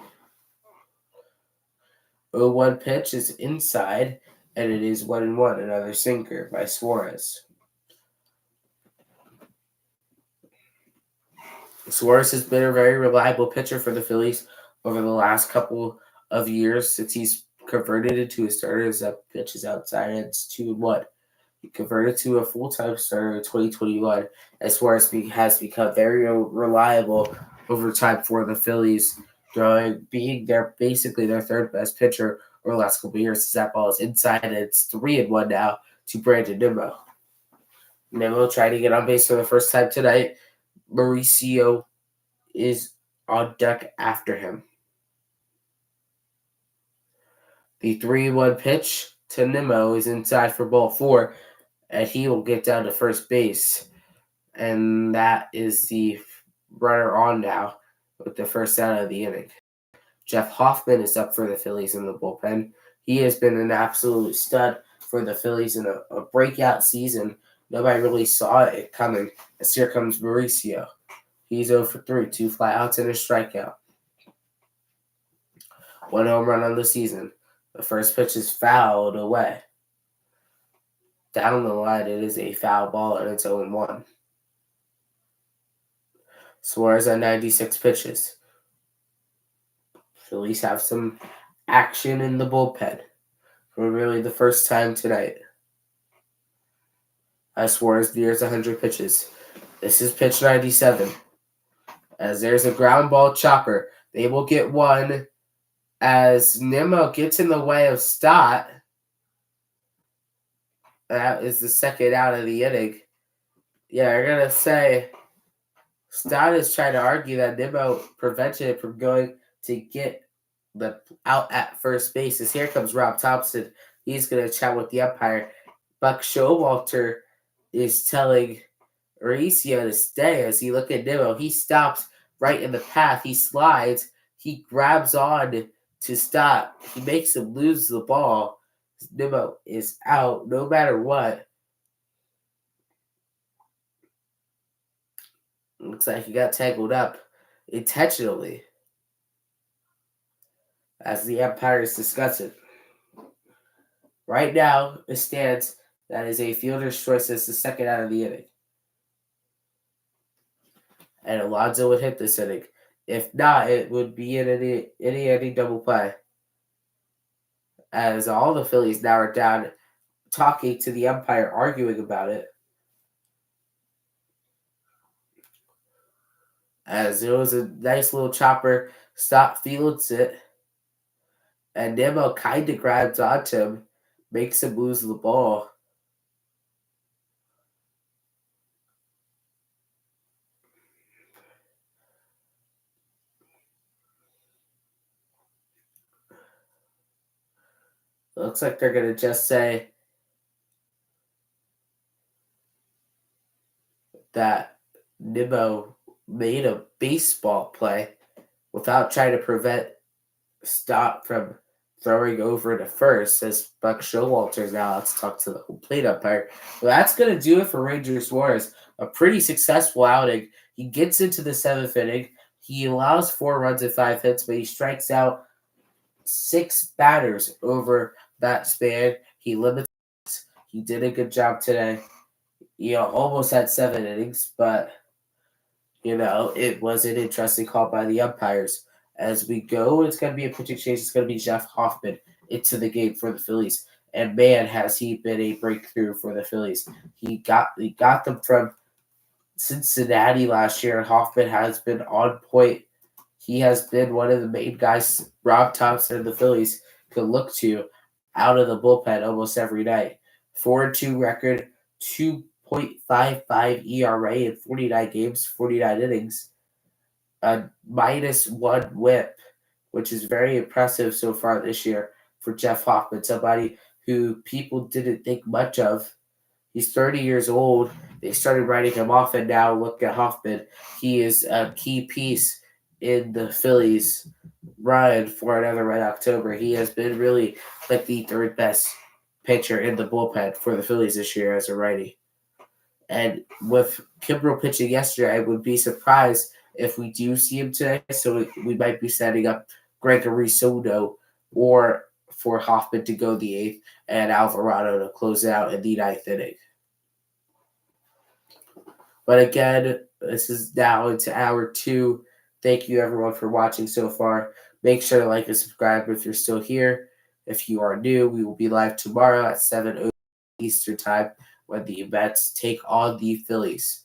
0-1 pitch is inside, and it is 1-1, another sinker by Suarez. Suarez has been a very reliable pitcher for the Phillies over the last couple of years since he's converted into a starter that pitches outside. It's 2-1. He converted to a full-time starter in 2021, as Suarez has become very reliable over time for the Phillies, being basically their third best pitcher over the last couple of years. That ball is inside, and it's 3-1 now to Brandon Nimmo. Nimmo trying to get on base for the first time tonight. Mauricio is on deck after him. The 3-1 pitch to Nimmo is inside for ball 4, and he will get down to first base. And that is the runner on now with the first out of the inning. Jeff Hoffman is up for the Phillies in the bullpen. He has been an absolute stud for the Phillies in a breakout season. Nobody really saw it coming. As here comes Mauricio. He's 0 for 3, 2 flyouts and a strikeout. 1 home run on the season. The first pitch is fouled away. Down the line, it is a foul ball, and it's 0-1. Suarez on 96 pitches. Phillies have some action in the bullpen for really the first time tonight. As Suarez nears 100 pitches. This is pitch 97. As there's a ground ball chopper. They will get one as Nimmo gets in the way of Stott. That is the second out of the inning. Yeah, I'm going to say Stott is trying to argue that Nimmo prevented it from going to get the out at first base. As here comes Rob Thompson. He's going to chat with the umpire. Buck Showalter is telling Mauricio to stay. As you look at Nimmo, he stops right in the path. He slides. He grabs on to Stott. He makes him lose the ball. Nimmo is out no matter what. Looks like he got tangled up intentionally as the umpires discuss it. Right now, it stands that is a fielder's choice as the second out of the inning. And Alonso would hit this inning. If not, it would be an any double play. As all the Phillies now are down talking to the umpire, arguing about it. As it was a nice little chopper, Stott fields it. And Nimmo kind of grabs onto him, makes him lose the ball. Looks like they're going to just say that Nimmo made a baseball play without trying to prevent Stott from throwing over to first, as Buck Showalter's now. Let's talk to the plate umpire. Well, that's going to do it for Ranger Suarez. A pretty successful outing. He gets into the 7th inning. He allows 4 runs and 5 hits, but he strikes out 6 batters over that span. He limits. He did a good job today. Almost had 7 innings, but, it was an interesting call by the umpires. As we go, it's going to be a pitching change. It's going to be Jeff Hoffman into the game for the Phillies. And, man, has he been a breakthrough for the Phillies. He got them from Cincinnati last year, and Hoffman has been on point. He has been one of the main guys Rob Thompson and the Phillies could look to out of the bullpen almost every night. 4-2 record, 2.55 ERA in 49 games, 49 innings. A -1 whip, which is very impressive so far this year for Jeff Hoffman, somebody who people didn't think much of. He's 30 years old. They started writing him off, and now look at Hoffman. He is a key piece in the Phillies' run for another Red October. He has been really like the third best pitcher in the bullpen for the Phillies this year as a righty. And with Kimbrel pitching yesterday, I would be surprised if we do see him today. So we might be setting up Gregory Soto or for Hoffman to go the 8th and Alvarado to close it out in the 9th inning. But again, this is now into hour 2. Thank you everyone for watching so far. Make sure to like and subscribe if you're still here. If you are new, we will be live tomorrow at 7 Eastern Time when the Mets take on the Phillies.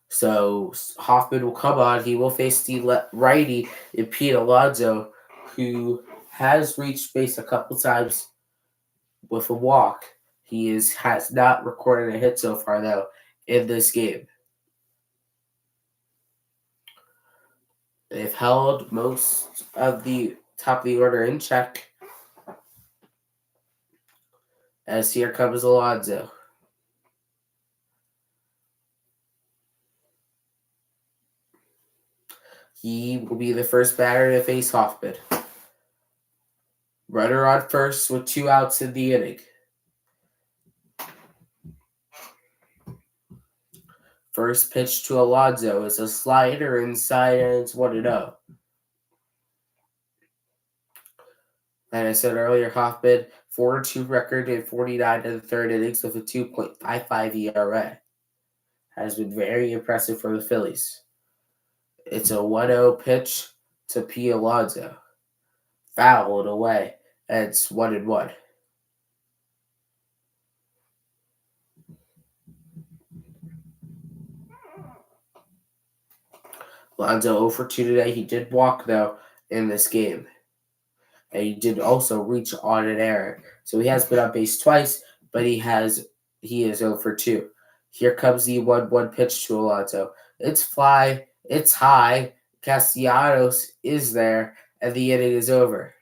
So Hoffman will come on. He will face the righty in Pete Alonso, who has reached base a couple times with a walk. He has not recorded a hit so far, though, in this game. They've held most of the top of the order in check. As here comes Alonso. He will be the first batter to face Hoffman. Runner on first with 2 outs in the inning. First pitch to Alonso is a slider inside, and it's 1-0. Like I said earlier, Hoffman 4-2 record in 49 in the third innings with a 2.55 ERA. Has been very impressive for the Phillies. It's a 1-0 pitch to Pete Alonso. Fouled away, and it's 1-1. Alonso 0 for 2 today. He did walk, though, in this game. And he did also reach on an error. So he has been on base twice, but he is 0 for 2. Here comes the 1-1 pitch to Alonso. It's fly, it's high. Castellanos is there, and the inning is over.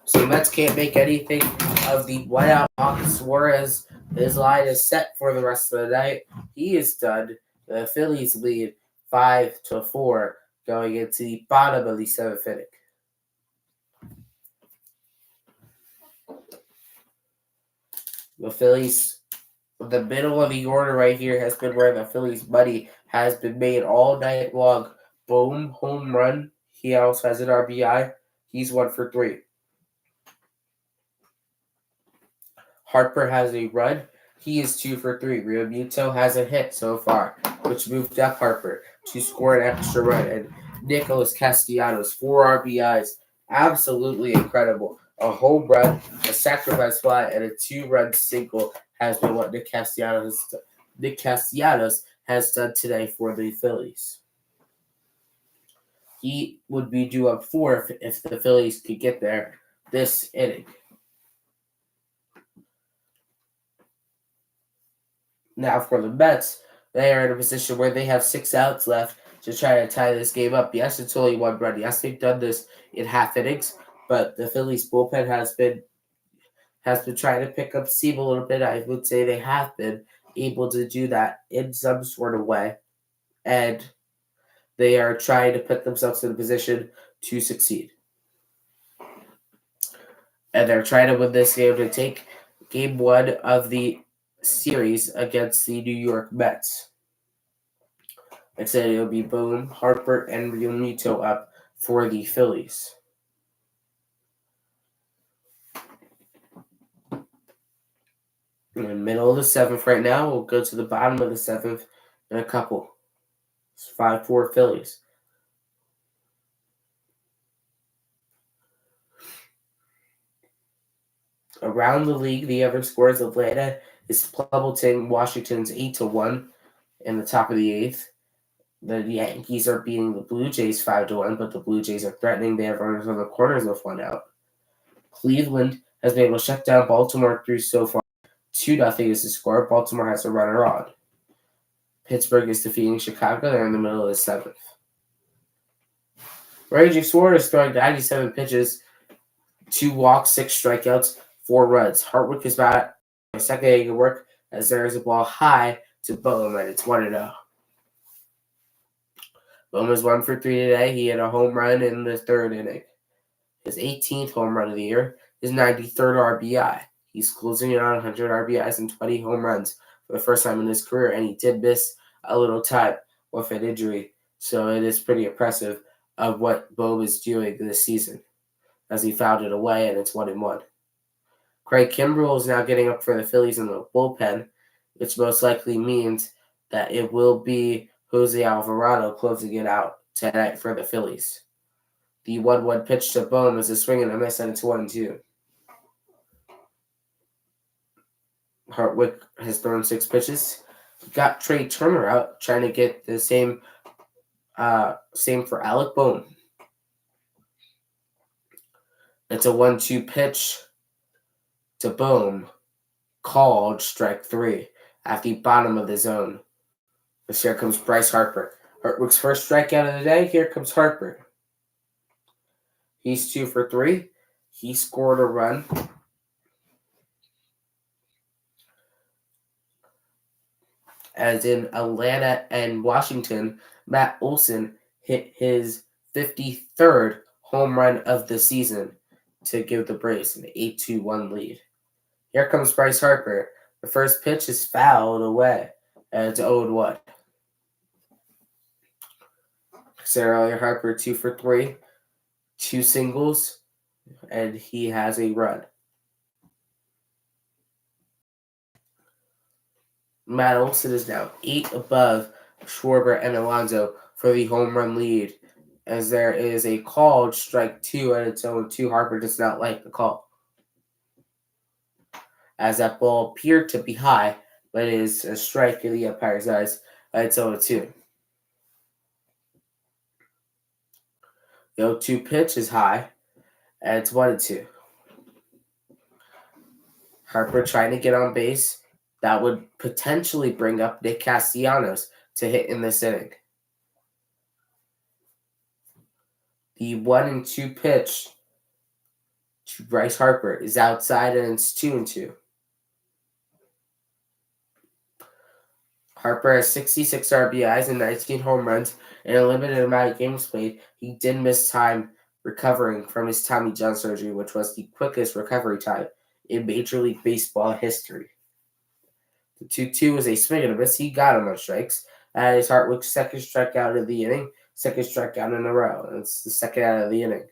So the Mets can't make anything of the whiteout box. Suarez, his line is set for the rest of the night. He is done. The Phillies lead 5-4 going into the bottom of the 7th inning. The Phillies, the middle of the order right here has been where the Phillies' money has been made all night long. Boom, home run. He also has an RBI. He's 1 for 3. Harper has a run. He is 2 for 3. Realmuto has a hit so far, which moved up Harper to score an extra run. And Nicholas Castellanos, 4 RBIs. Absolutely incredible. A home run, a sacrifice fly, and a 2-run single has been what Nick Castellanos has done today for the Phillies. He would be due up 4 if the Phillies could get there this inning. Now for the Mets, they are in a position where they have 6 outs left to try to tie this game up. Yes, it's only 1 run. Yes, they've done this in half innings, but the Phillies bullpen has been trying to pick up steam a little bit. I would say they have been able to do that in some sort of way, and they are trying to put themselves in a position to succeed. And they're trying to win this game to take game 1 of the series against the New York Mets. I said it'll be Boone, Harper, and Realmuto up for the Phillies. In the middle of the 7th right now, we'll go to the bottom of the 7th in a couple. It's 5-4 Phillies. Around the league, the other scores, Atlanta is plummeting Washington's 8-1 in the top of the 8th. The Yankees are beating the Blue Jays 5-1, but the Blue Jays are threatening. They have runners on the corners with 1 out. Cleveland has been able to shut down Baltimore through so far. 2-0 is the score. Baltimore has a runner on. Pittsburgh is defeating Chicago. They're in the middle of the 7th. Raging Suarez throwing 97 pitches, 2 walks, 6 strikeouts, 4 runs. Hartwick is back. Second inning of work as there is a ball high to Bohm, and it's 1-0. Bohm is 1 for 3 today. He had a home run in the 3rd inning. His 18th home run of the year, his 93rd RBI. He's closing in on 100 RBIs and 20 home runs for the first time in his career, and he did miss a little time with an injury So it is pretty impressive of what Bohm is doing this season, as he fouled it away, and it's 1-1. Craig Kimbrell is now getting up for the Phillies in the bullpen, which most likely means that it will be Jose Alvarado closing it out tonight for the Phillies. The 1-1 pitch to Bohm is a swing and a miss, and it's 1-2. Hartwick has thrown 6 pitches. He got Trey Turner out, trying to get the same for Alec Bohm. It's a 1-2 pitch to Bohm, called strike 3 at the bottom of the zone. This here comes Bryce Harper. Hartwick's first strikeout of the day. Here comes Harper. He's 2 for 3. He scored a run. As in Atlanta and Washington, Matt Olson hit his 53rd home run of the season to give the Braves an 8-1 lead. Here comes Bryce Harper. The first pitch is fouled away, and it's 0-1. Said earlier, Harper 2 for 3, 2 singles, and he has a run. Matt Olson is now 8 above Schwarber and Alonso for the home run lead, as there is a called strike 2 and it's 0-2. Harper does not like the call, as that ball appeared to be high, but it is a strike in the umpire's eyes, and it's 0-2. The 0-2 pitch is high, and it's 1-2. Harper trying to get on base. That would potentially bring up Nick Castellanos to hit in this inning. The 1-2 pitch to Bryce Harper is outside, and it's 2-2. Harper has 66 RBIs and 19 home runs in a limited amount of games played. He did miss time recovering from his Tommy John surgery, which was the quickest recovery time in Major League Baseball history. The 2-2 is a swing and a miss. He got him on strikes. That is Hartwick's second strikeout of the inning, second strikeout in a row. It's the second out of the inning.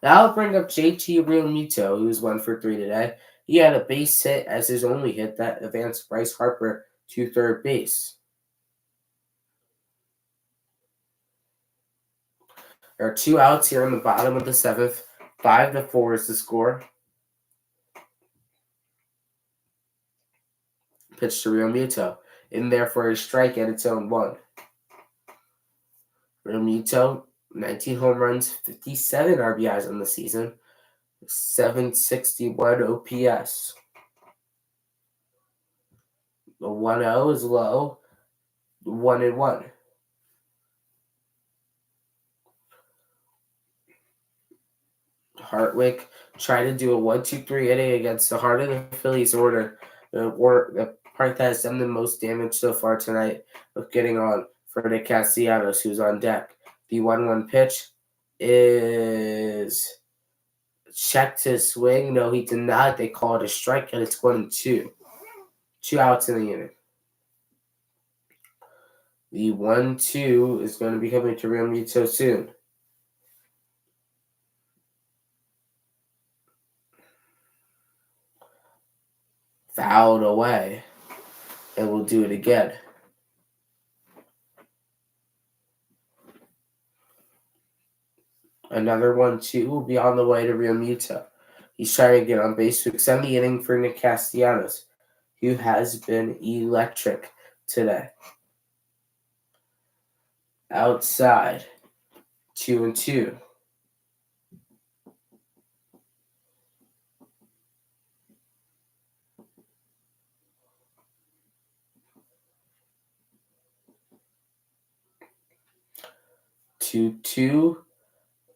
Now I'll bring up JT Realmuto, who's 1 for 3 today. He had a base hit as his only hit that advanced Bryce Harper to third base. There are 2 outs here in the bottom of the 7th. 5-4 is the score. Pitch to Realmuto. In there for a strike at its own 1. Realmuto, 19 home runs, 57 RBIs on the season, 761 OPS. The 1-0 is low, 1-1. Hartwick tried to do a 1-2-3 inning against the heart of the Phillies order. The part that has done the most damage so far tonight of getting on for Nick Castellanos, who's on deck. The 1-1 pitch is checked to swing. No, he did not. They call it a strike, and it's 1-2. 2 outs in the inning. The 1-2 is going to be coming to Realmuto soon. Fouled away, and we'll do it again. Another 1-2 will be on the way to Realmuto. He's trying to get on base to extend the inning for Nick Castellanos, who has been electric today. Outside, 2-2.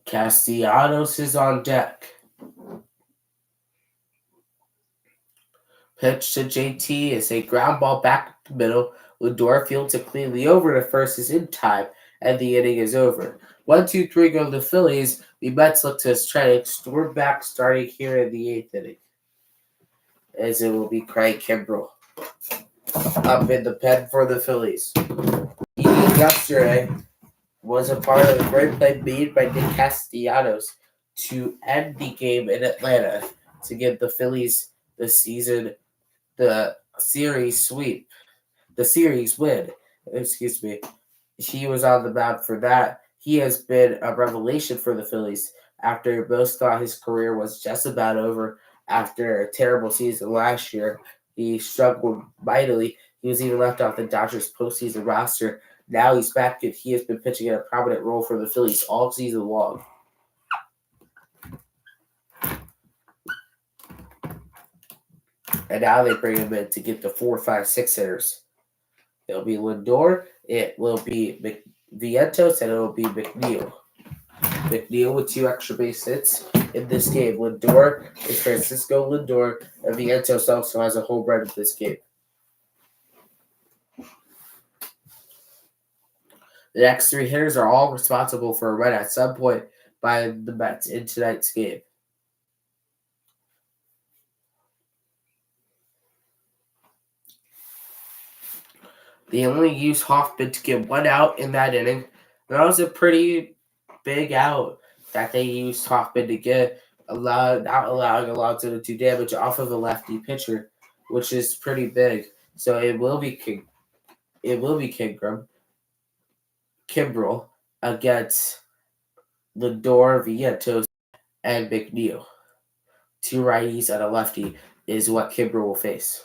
Castellanos is on deck. Pitch to JT is a ground ball back to the middle. Lindor fields it cleanly over to first is in time, and the inning is over. 1-2-3 go to the Phillies. The Mets look to try to storm back starting here in the 8th inning, as it will be Craig Kimbrell up in the pen for the Phillies. He yesterday was a part of the great play made by Nick Castellanos to end the game in Atlanta to give the Phillies the series win. Excuse me. He was on the mound for that. He has been a revelation for the Phillies after most thought his career was just about over after a terrible season last year. He struggled mightily. He was even left off the Dodgers postseason roster. Now he's back and he has been pitching in a prominent role for the Phillies all season long. And now they bring him in to get the 4, 5, 6 hitters. It'll be Lindor, it will be Vientos, and it will be McNeil. McNeil with 2 extra base hits in this game. Lindor is Francisco Lindor, and Vientos also has a home run in this game. The next 3 hitters are all responsible for a run at some point by the Mets in tonight's game. They only used Hoffman to get 1 out in that inning. That was a pretty big out that they used Hoffman to get, not allowing Alonso to do damage off of a lefty pitcher, which is pretty big. So it will be Kimbrel against Lindor, Vientos, and McNeil. 2 righties and a lefty is what Kimbrel will face.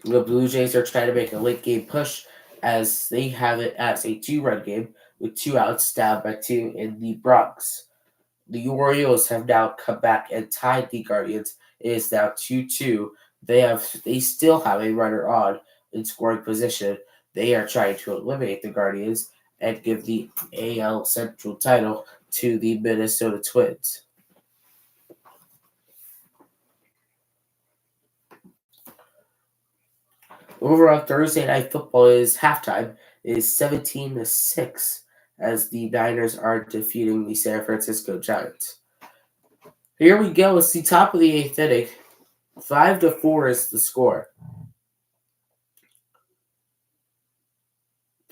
The Blue Jays are trying to make a late game push as they have it as a 2-run game with 2 outs, down by 2 in the Bronx. The Orioles have now come back and tied the Guardians. It is now 2-2. They still have a runner on in scoring position. They are trying to eliminate the Guardians and give the AL Central title to the Minnesota Twins. Over on Thursday Night Football is halftime. It is 17-6 as the Niners are defeating the San Francisco Giants. Here we go. It's the top of the 8th inning. 5-4 is the score.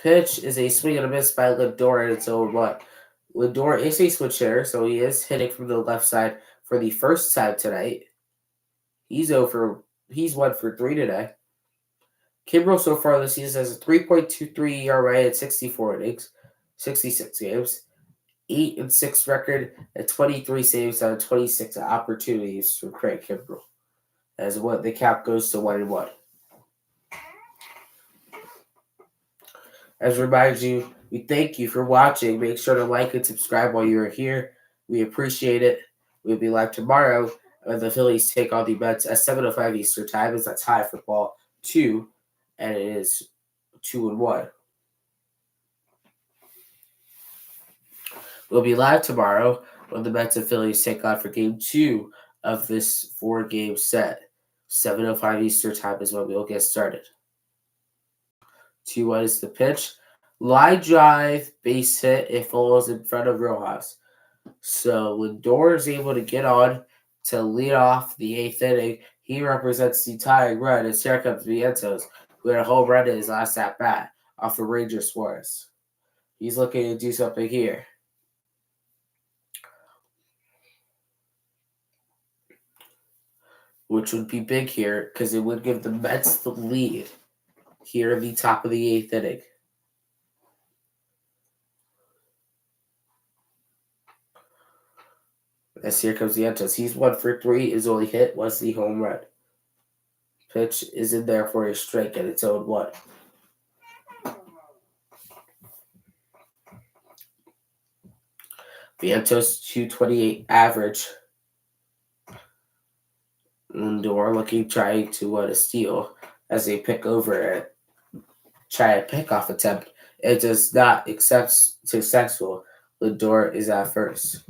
Pitch is a swing and a miss by Lindor, and it's 0-1. Lindor is a switch hitter, so he is hitting from the left side for the first time tonight. He's 1 for 3 today. Kimbrel so far this season has a 3.23 ERA at 64 innings, 66 games, 8-6 record, and 23 saves on 26 opportunities from Craig Kimbrel. As what the count goes to 1-1. As a reminder, we thank you for watching. Make sure to like and subscribe while you are here. We appreciate it. We'll be live tomorrow when the Phillies take on the Mets at 7:05 Eastern Time. It's a tie for ball 2, and it is 2-1. We'll be live tomorrow when the Mets and Phillies take on for Game 2 of this 4-game set. 7:05 Eastern Time is when we'll get started. 2-1 is the pitch. Line drive, base hit. It falls in front of Rojas. So Lindor is able to get on to lead off the 8th inning. He represents the tying run. And here comes Vientos, who had a home run in his last at-bat off of Ranger Suarez. He's looking to do something here. Which would be big here because it would give the Mets the lead here at the top of the 8th inning. As here comes Vientos. He's 1 for 3. His only hit was the home run. Pitch is in there for a strike and it's 0-1. Vientos 228 average. Lindor trying to steal as they pick over it. Try a pickoff attempt. It does not accept successful. Lindor is at first.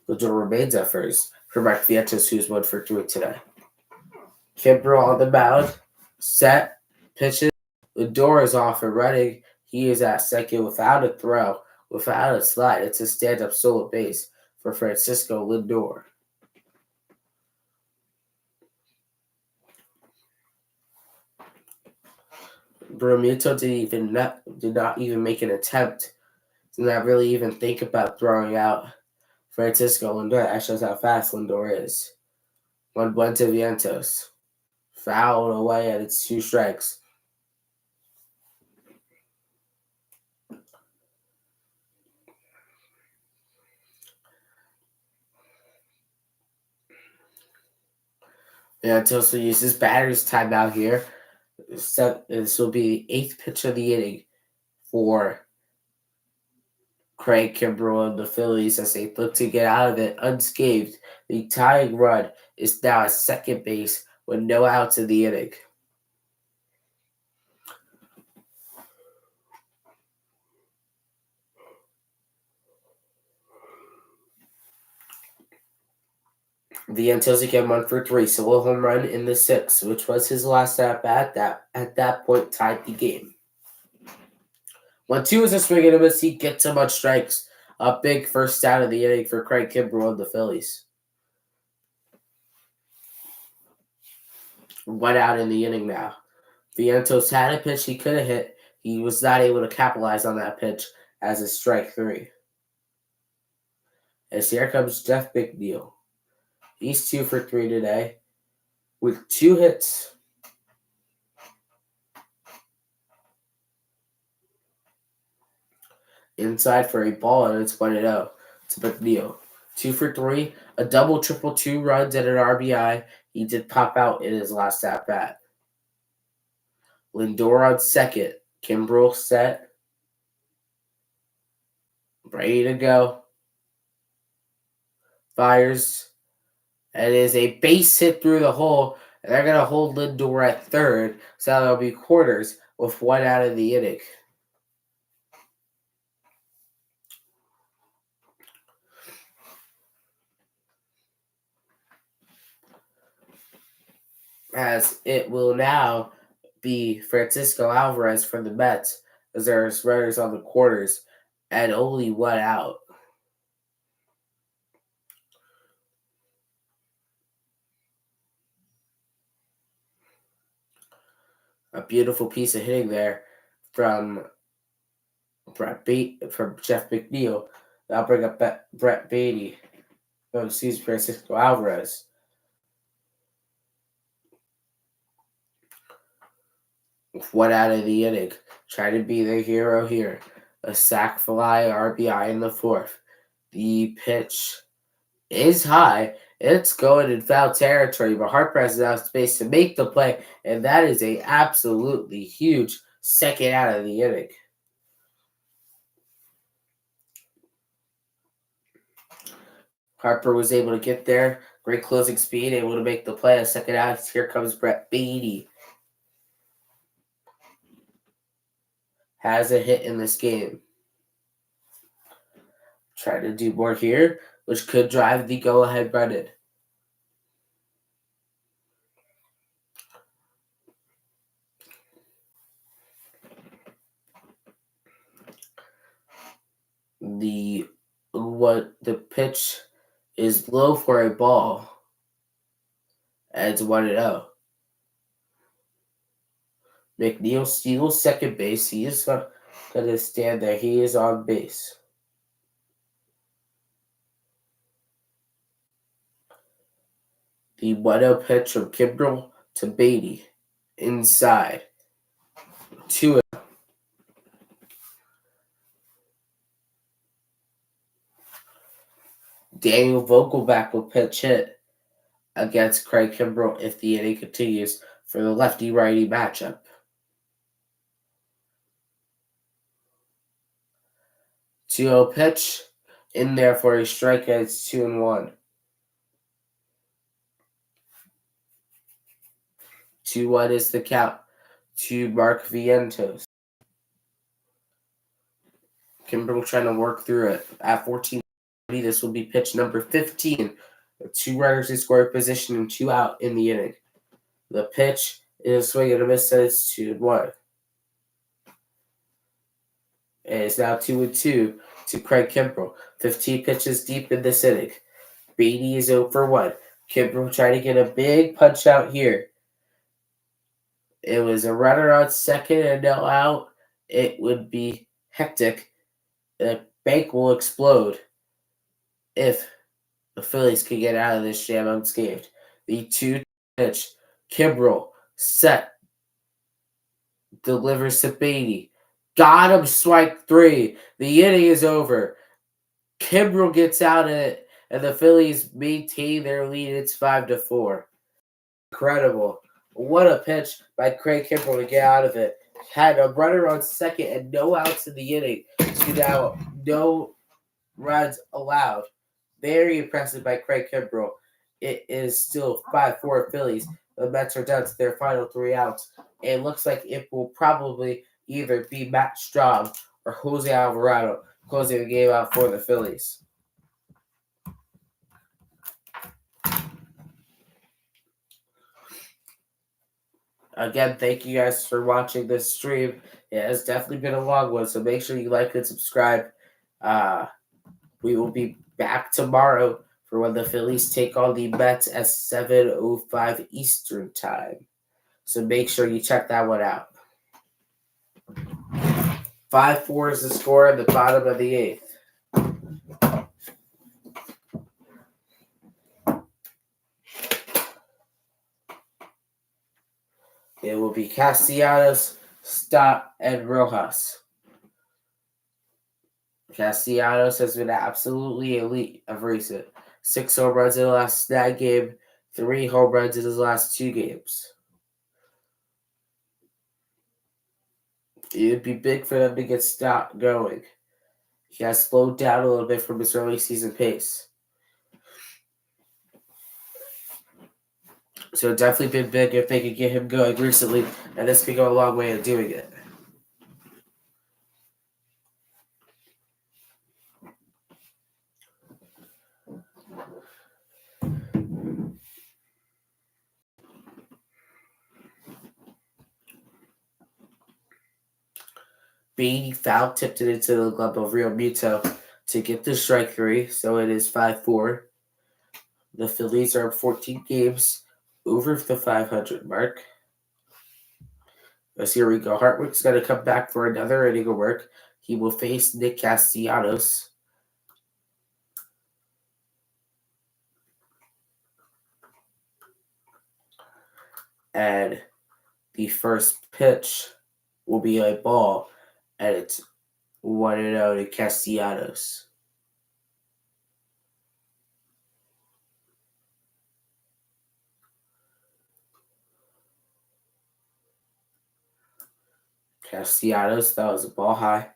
Lindor remains at first for Mark Vientos, who's 1 for 3 today. Kimbrel on the mound. Set. Pitches. Lindor is off and running. He is at second without a throw, without a slide. It's a stand-up solo base for Francisco Lindor. Bermuto did not even make an attempt. Did not really even think about throwing out Francisco Lindor. That shows how fast Lindor is. 1-1 to Vientos. Fouled away at its 2 strikes. Vientos will use his batter's timeout here. This will be the 8th pitch of the inning for Craig Kimbrell and the Phillies as they look to get out of it unscathed. The tying run is now at second base with no outs in the inning. Vientos again 1 for 3, solo home run in the 6th, which was his last at bat. That at that point tied the game. 1-2 is a swing and a miss. He gets so much strikes. A big first out of the inning for Craig Kimbrell and the Phillies. 1 out in the inning now. Vientos had a pitch he could have hit. He was not able to capitalize on that pitch as a strike 3. As here comes Jeff McNeil. He's 2 for 3 today with 2 hits. Inside for a ball, and it's 1-0 to McNeil. 2 for 3, a double, triple, 2 runs and an RBI. He did pop out in his last at bat. Lindor on second. Kimbrell set. Ready to go. Fires. It is a base hit through the hole. And they're going to hold Lindor at third. So that'll be quarters with 1 out of the inning. As it will now be Francisco Alvarez for the Mets, as there's runners on the quarters and only 1 out. A beautiful piece of hitting there from Jeff McNeil. That'll bring up Brett Beatty. Francisco Alvarez. With 1 out of the inning. Trying to be the hero here. A sac fly RBI in the 4th. The pitch is high. It's going in foul territory, but Harper has enough space to make the play, and that is a absolutely huge second out of the inning. Harper was able to get there. Great closing speed, able to make the play. A second out. Here comes Brett Beatty. Has a hit in this game. Try to do more here, which could drive the go-ahead run in. The pitch is low for a ball. And it's 1-0. McNeil steals second base. He is going to stand there. He is on base. The 1-0 pitch from Kimbrell to Beatty. Inside. 2-0. Daniel Vogelback will pitch hit against Craig Kimbrell if the inning continues for the lefty-righty matchup. 2-0 pitch in there for a strikeout. It's 2-1. 2-1 is the count to Mark Vientos. Kimbrell trying to work through it. At 14, this will be pitch number 15. 2 runners in scoring position and 2 out in the inning. The pitch is a swing and a miss, and it's 2-1. And it's now 2-2 to Craig Kimbrell. 15 pitches deep in this inning. Beatty is 0 for 1. Kimbrell trying to get a big punch out here. it was a runner on second and no out, it would be hectic. The bank will explode if the Phillies could get out of this jam unscathed. The 2 pitch, Kimbrel, set, delivers to Beatty. Got him, strike 3. The inning is over. Kimbrel gets out of it, and the Phillies maintain their lead. It's 5-4. Incredible. What a pitch by Craig Kimbrel to get out of it. Had a runner on second and no outs in the inning. So now no runs allowed. Very impressive by Craig Kimbrel. It is still 5-4 Phillies. The Mets are down to their final 3 outs. It looks like it will probably either be Matt Strahm or Jose Alvarado closing the game out for the Phillies. Again, thank you guys for watching this stream. It has definitely been a long one, so make sure you like and subscribe. We will be back tomorrow for when the Phillies take on the Mets at 7:05 Eastern Time. So make sure you check that one out. 5-4 is the score at the bottom of the 8th. It will be Castellanos, Stott, and Rojas. Castellanos has been absolutely elite of recent. 6 home runs in the last 9 games, 3 home runs in his last 2 games. It would be big for them to get Stott going. He has slowed down a little bit from his early season pace. So definitely been big if they could get him going recently, and this could go a long way in doing it. Beatty foul tipped it into the glove of Real Muto to get the strike 3, so it is 5-4. The Phillies are 14 games over the 500 mark. As here we go. Hartwick's going to come back for another inning of work. He will face Nick Castellanos. And the first pitch will be a ball, and it's 1-0 to Castellanos. Castellanos, that was a ball high.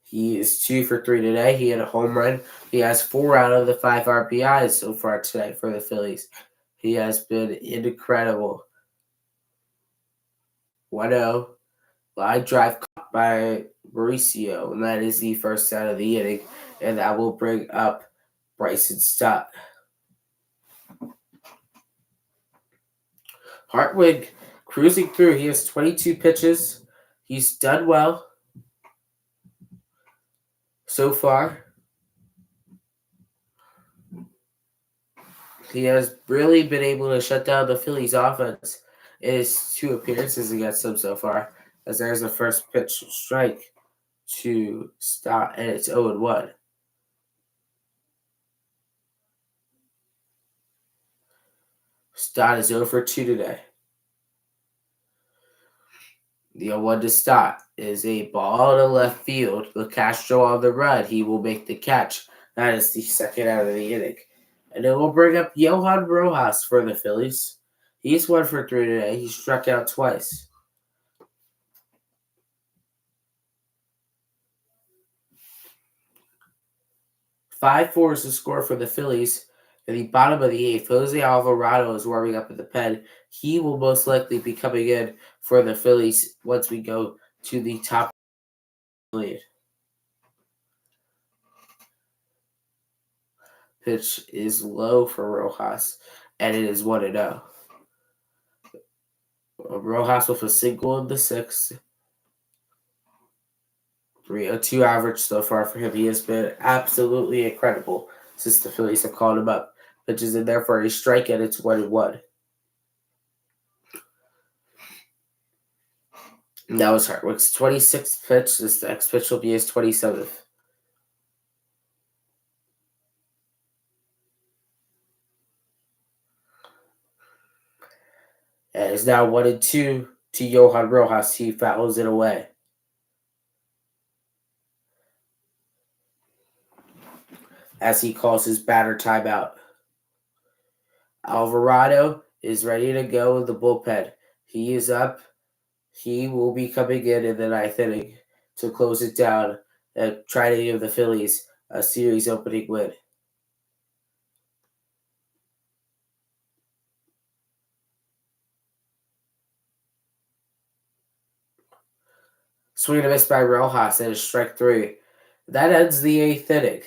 He is 2 for 3 today. He had a home run. He has 4 out of the 5 RBIs so far tonight for the Phillies. He has been incredible. 1-0. Line drive caught by Mauricio, and that is the first out of the inning, and that will bring up Bryson Stott. Hartwig cruising through. He has 22 pitches. He's done well so far. He has really been able to shut down the Phillies offense in his 2 appearances against them so far, as there's a first pitch strike to Stott, and it's 0-1. Stott is 0 for 2 today. The 0-1 to Stott is a ball to left field. The Castro on the run. He will make the catch. That is the second out of the inning. And it will bring up Johan Rojas for the Phillies. He's 1 for 3 today. He struck out twice. 5-4 is the score for the Phillies. At the bottom of the 8th, Jose Alvarado is warming up at the pen. He will most likely be coming in for the Phillies once we go to the top lead. Pitch is low for Rojas, and it is 1-0. Rojas with a single in the 6th. 302 average so far for him. He has been absolutely incredible since the Phillies have called him up. Pitches in there for a strike, and it's 1-1. That was Hartwick's 26th pitch. This next pitch will be his 27th. And it's now 1-2 to Johan Rojas. He fouls it away. As he calls his batter timeout. Alvarado is ready to go in the bullpen. He is up. He will be coming in the ninth inning to close it down and try to give the Phillies a series opening win. Swing and a miss by Rojas and a strike 3. That ends the 8th inning.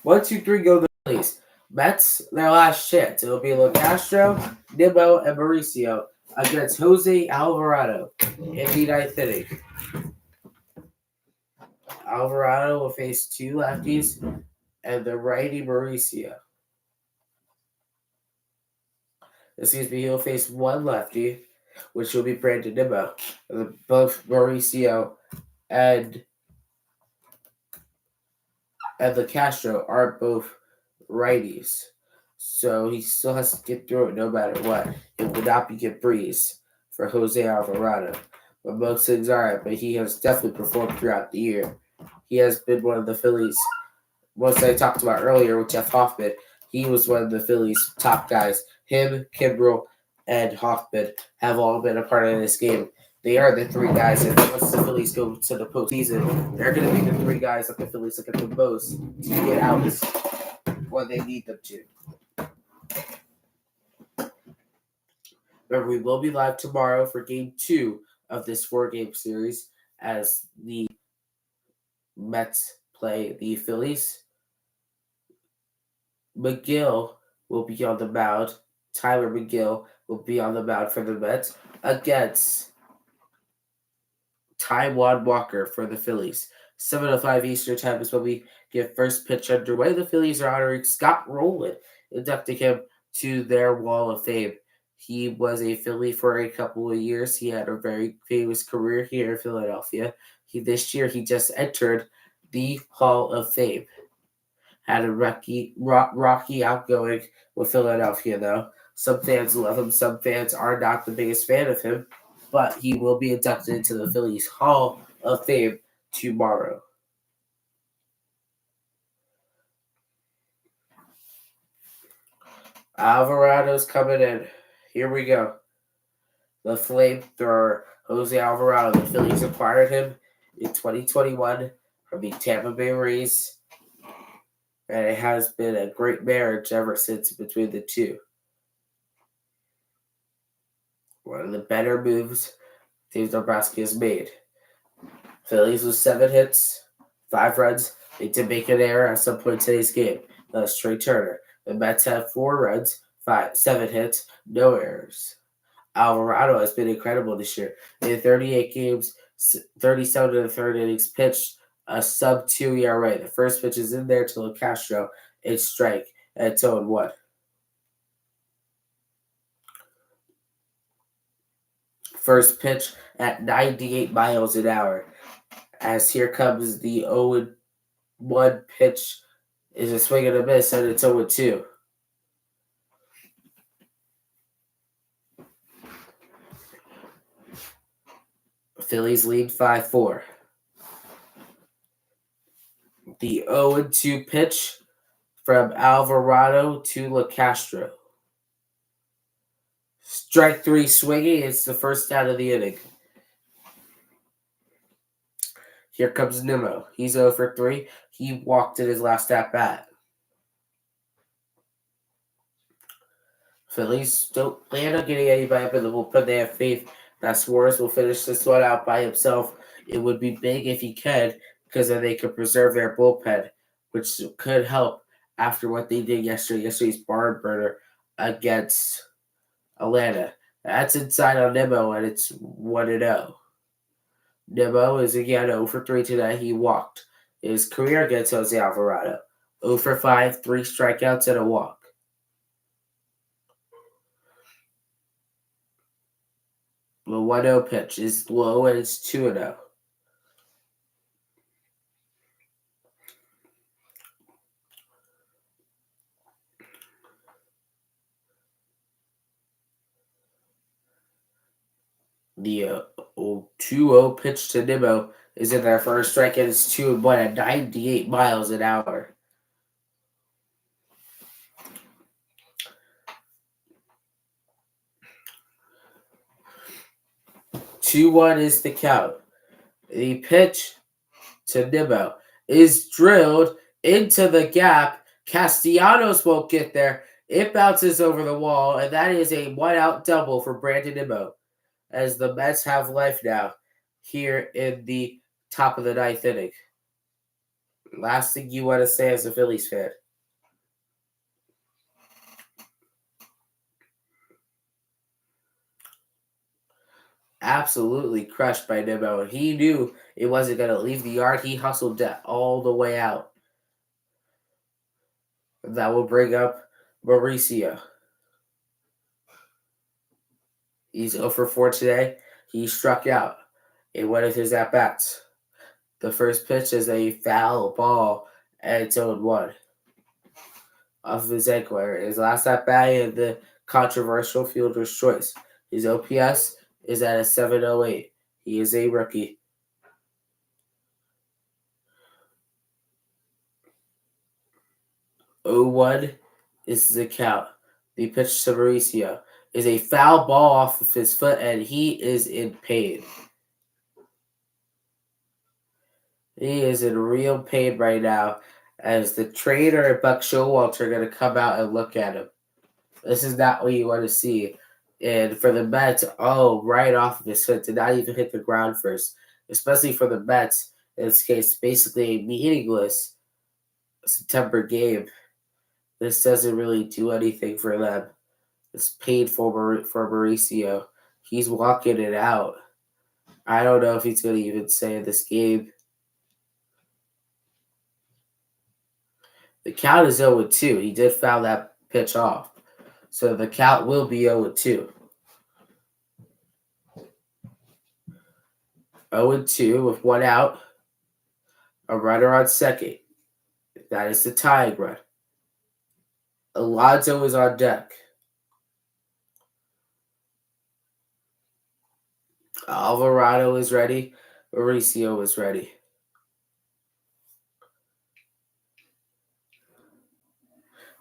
1-2-3 go the Phillies. Mets, their last chance. It'll be LaCastro, Nimmo, and Mauricio against Jose Alvarado in the 9th inning. Alvarado will face 2 lefties and the righty Mauricio. He'll face 1 lefty, which will be Brandon Nimmo. Both Mauricio and the Castro are both righties. So he still has to get through it no matter what. It will not be a breeze for Jose Alvarado. But most things are, but he has definitely performed throughout the year. He has been one of the Phillies, once I talked about earlier with Jeff Hoffman, he was one of the Phillies' top guys. Him, Kimbrel, and Hoffman have all been a part of this game. They are the 3 guys, and once the Phillies go to the postseason, they're going to be the 3 guys that the Phillies look at the most to get out when they need them to. But we will be live tomorrow for Game 2 of this 4-game series as the Mets play the Phillies. McGill will be on the mound. Tyler McGill will be on the mound for the Mets against Taijuan Walker for the Phillies. 7:05 Eastern Time is when we get first pitch underway. The Phillies are honoring Scott Rowland, inducting him to their Wall of Fame. He was a Philly for a couple of years. He had a very famous career here in Philadelphia. This year, he just entered the Hall of Fame. Had a rocky outgoing with Philadelphia, though. Some fans love him. Some fans are not the biggest fan of him. But he will be inducted into the Phillies Hall of Fame tomorrow. Alvarado's coming in. Here we go. The flamethrower, Jose Alvarado. The Phillies acquired him in 2021 from the Tampa Bay Rays. And it has been a great marriage ever since between the two. One of the better moves Dave Dombrowski has made. Phillies with 7 hits, 5 runs. They did make an error at some point in today's game. That's Trey Turner. The Mets have 4 runs, 7 hits, no errors. Alvarado has been incredible this year. In 38 games, 37 and a third innings pitched, a sub-2 ERA. The first pitch is in there to LaCastro. It's strike at 0-1. First pitch at 98 miles an hour. As here comes the 0-1 pitch. Is a swing and a miss, and it's 0-2. Phillies lead 5-4. The 0-2 pitch from Alvarado to LaCastro. Strike 3 swinging. It's the first out of the inning. Here comes Nimmo. He's 0 for 3. He walked in his last at-bat. Phillies don't plan on getting anybody up in the bullpen. They have faith that Suarez will finish this one out by himself. It would be big if he can, because then they could preserve their bullpen, which could help after what they did yesterday. Yesterday's barn burner against Atlanta. That's inside on Nimmo, and it's 1-0. Nimmo is again 0 for 3 today. He walked. His career against Jose Alvarado. 0 for 5, 3 strikeouts, and a walk. The 1-0 pitch is low and it's 2-0. The 2-0 pitch to Nimmo is in there for a strike, and it's 2-1 at 98 miles an hour. 2-1 is the count. The pitch to Nimmo is drilled into the gap. Castellanos won't get there. It bounces over the wall, and that is a one-out double for Brandon Nimmo, as the Mets have life now here in the top of the ninth inning. Last thing you want to say as a Phillies fan? Absolutely crushed by Nimmo. He knew it wasn't going to leave the yard. He hustled that all the way out. That will bring up Mauricio. He's 0 for 4 today. He struck out in one of his at-bats. The first pitch is a foul ball, and it's 0-1 off of his ankle. His last at-bat in the controversial fielder's choice. His OPS is at a 708. He is a rookie. "0-1 is the count. The pitch to Mauricio is a foul ball off of his foot, and he is in pain. He is in real pain right now, as the trainer and Buck Showalter are going to come out and look at him. This is not what you want to see. And for the Mets, right off of his foot, to not even hit the ground first, especially for the Mets, in this case, basically a meaningless September game. This doesn't really do anything for them. It's painful for Mauricio. He's walking it out. I don't know if he's going to even stay in this game. The count is 0-2. He did foul that pitch off. So the count will be 0-2. 0-2 with one out. A runner on second. That is the tying run. Alonso is on deck. Alvarado is ready. Mauricio is ready.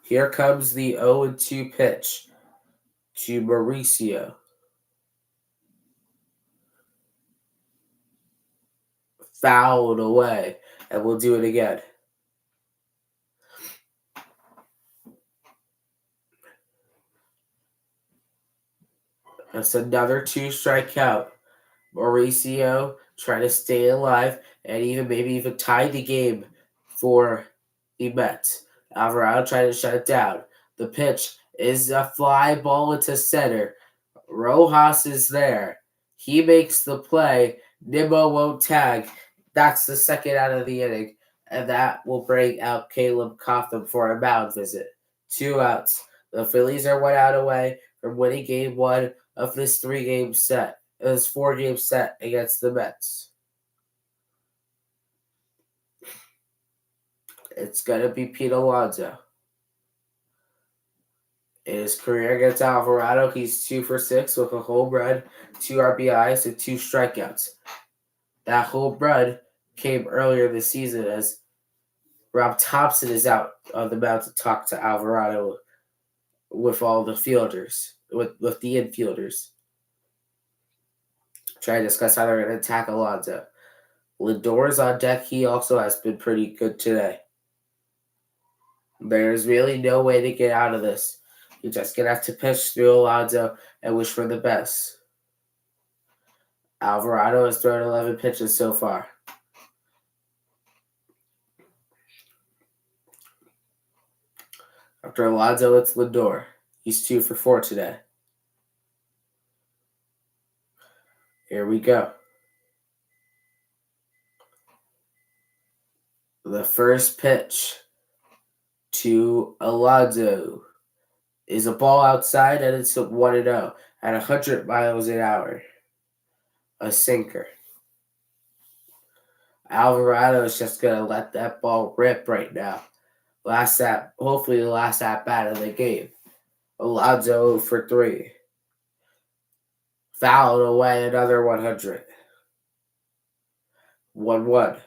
Here comes the 0-2 pitch to Mauricio. Fouled away. And we'll do it again. That's another 2-strike count. Mauricio trying to stay alive and even tie the game for the Mets. Alvarado trying to shut it down. The pitch is a fly ball into center. Rojas is there. He makes the play. Nimmo won't tag. That's the second out of the inning. And that will bring out Caleb Cotham for a mound visit. 2 outs. The Phillies are 1 out away from winning game 1 of this 3-game set. This 4-game set against the Mets. It's going to be Pete Alonso. In his career against Alvarado, he's 2 for 6 with a home run, 2 RBIs, and 2 strikeouts. That home run came earlier this season as Rob Thompson is out on the mound to talk to Alvarado with all the fielders, with the infielders. Try to discuss how they're going to attack Alonso. Lindor is on deck. He also has been pretty good today. There's really no way to get out of this. You're just going to have to pitch through Alonso and wish for the best. Alvarado has thrown 11 pitches so far. After Alonso, it's Lindor. He's 2 for 4 today. Here we go. The first pitch to Alonso is a ball outside, and it's a 1-0 at 100 miles an hour. a sinker. Alvarado's just going to let that ball rip right now. Hopefully the last at bat of the game. Alonso for 3. Fouled away another 100. 1-1.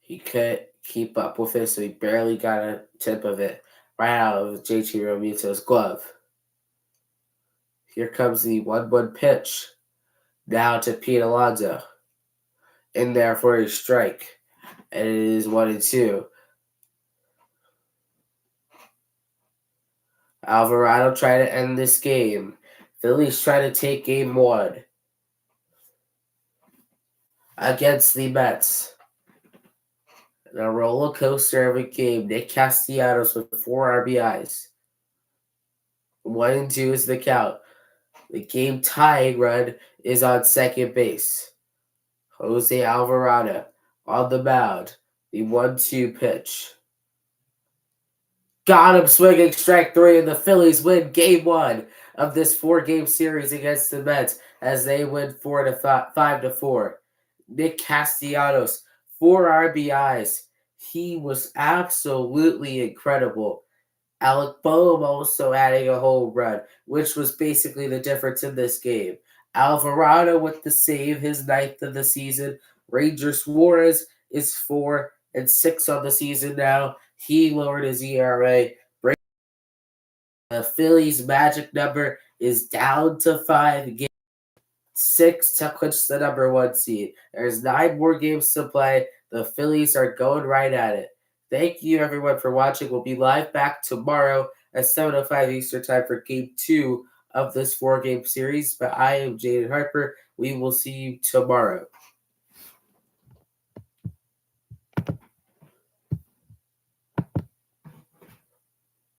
He couldn't keep up with it, so he barely got a tip of it right out of JT Realmuto's glove. Here comes the 1-1 pitch. Now to Pete Alonso. In there for a strike. And it is 1-2. Alvarado trying to end this game. Phillies trying to take game 1 against the Mets. And a roller coaster of a game. Nick Castellanos with 4 RBIs. 1-2 is the count. The game tying run is on second base. Jose Alvarado on the mound. The 1-2 pitch. Got him swinging strike 3, and the Phillies win game 1 of this 4-game series against the Mets as they win 5-4. Nick Castellanos, 4 RBIs. He was absolutely incredible. Alec Boehm also adding a home run, which was basically the difference in this game. Alvarado with the save, his 9th of the season. Ranger Suarez is 4-6 on the season now. He lowered his ERA. The Phillies' magic number is down to 5. Game 6 to clinch the number 1 seed. There's 9 more games to play. The Phillies are going right at it. Thank you, everyone, for watching. We'll be live back tomorrow at 7:05 Eastern Time for Game 2 of this 4-game series. But I am Jaden Harper. We will see you tomorrow.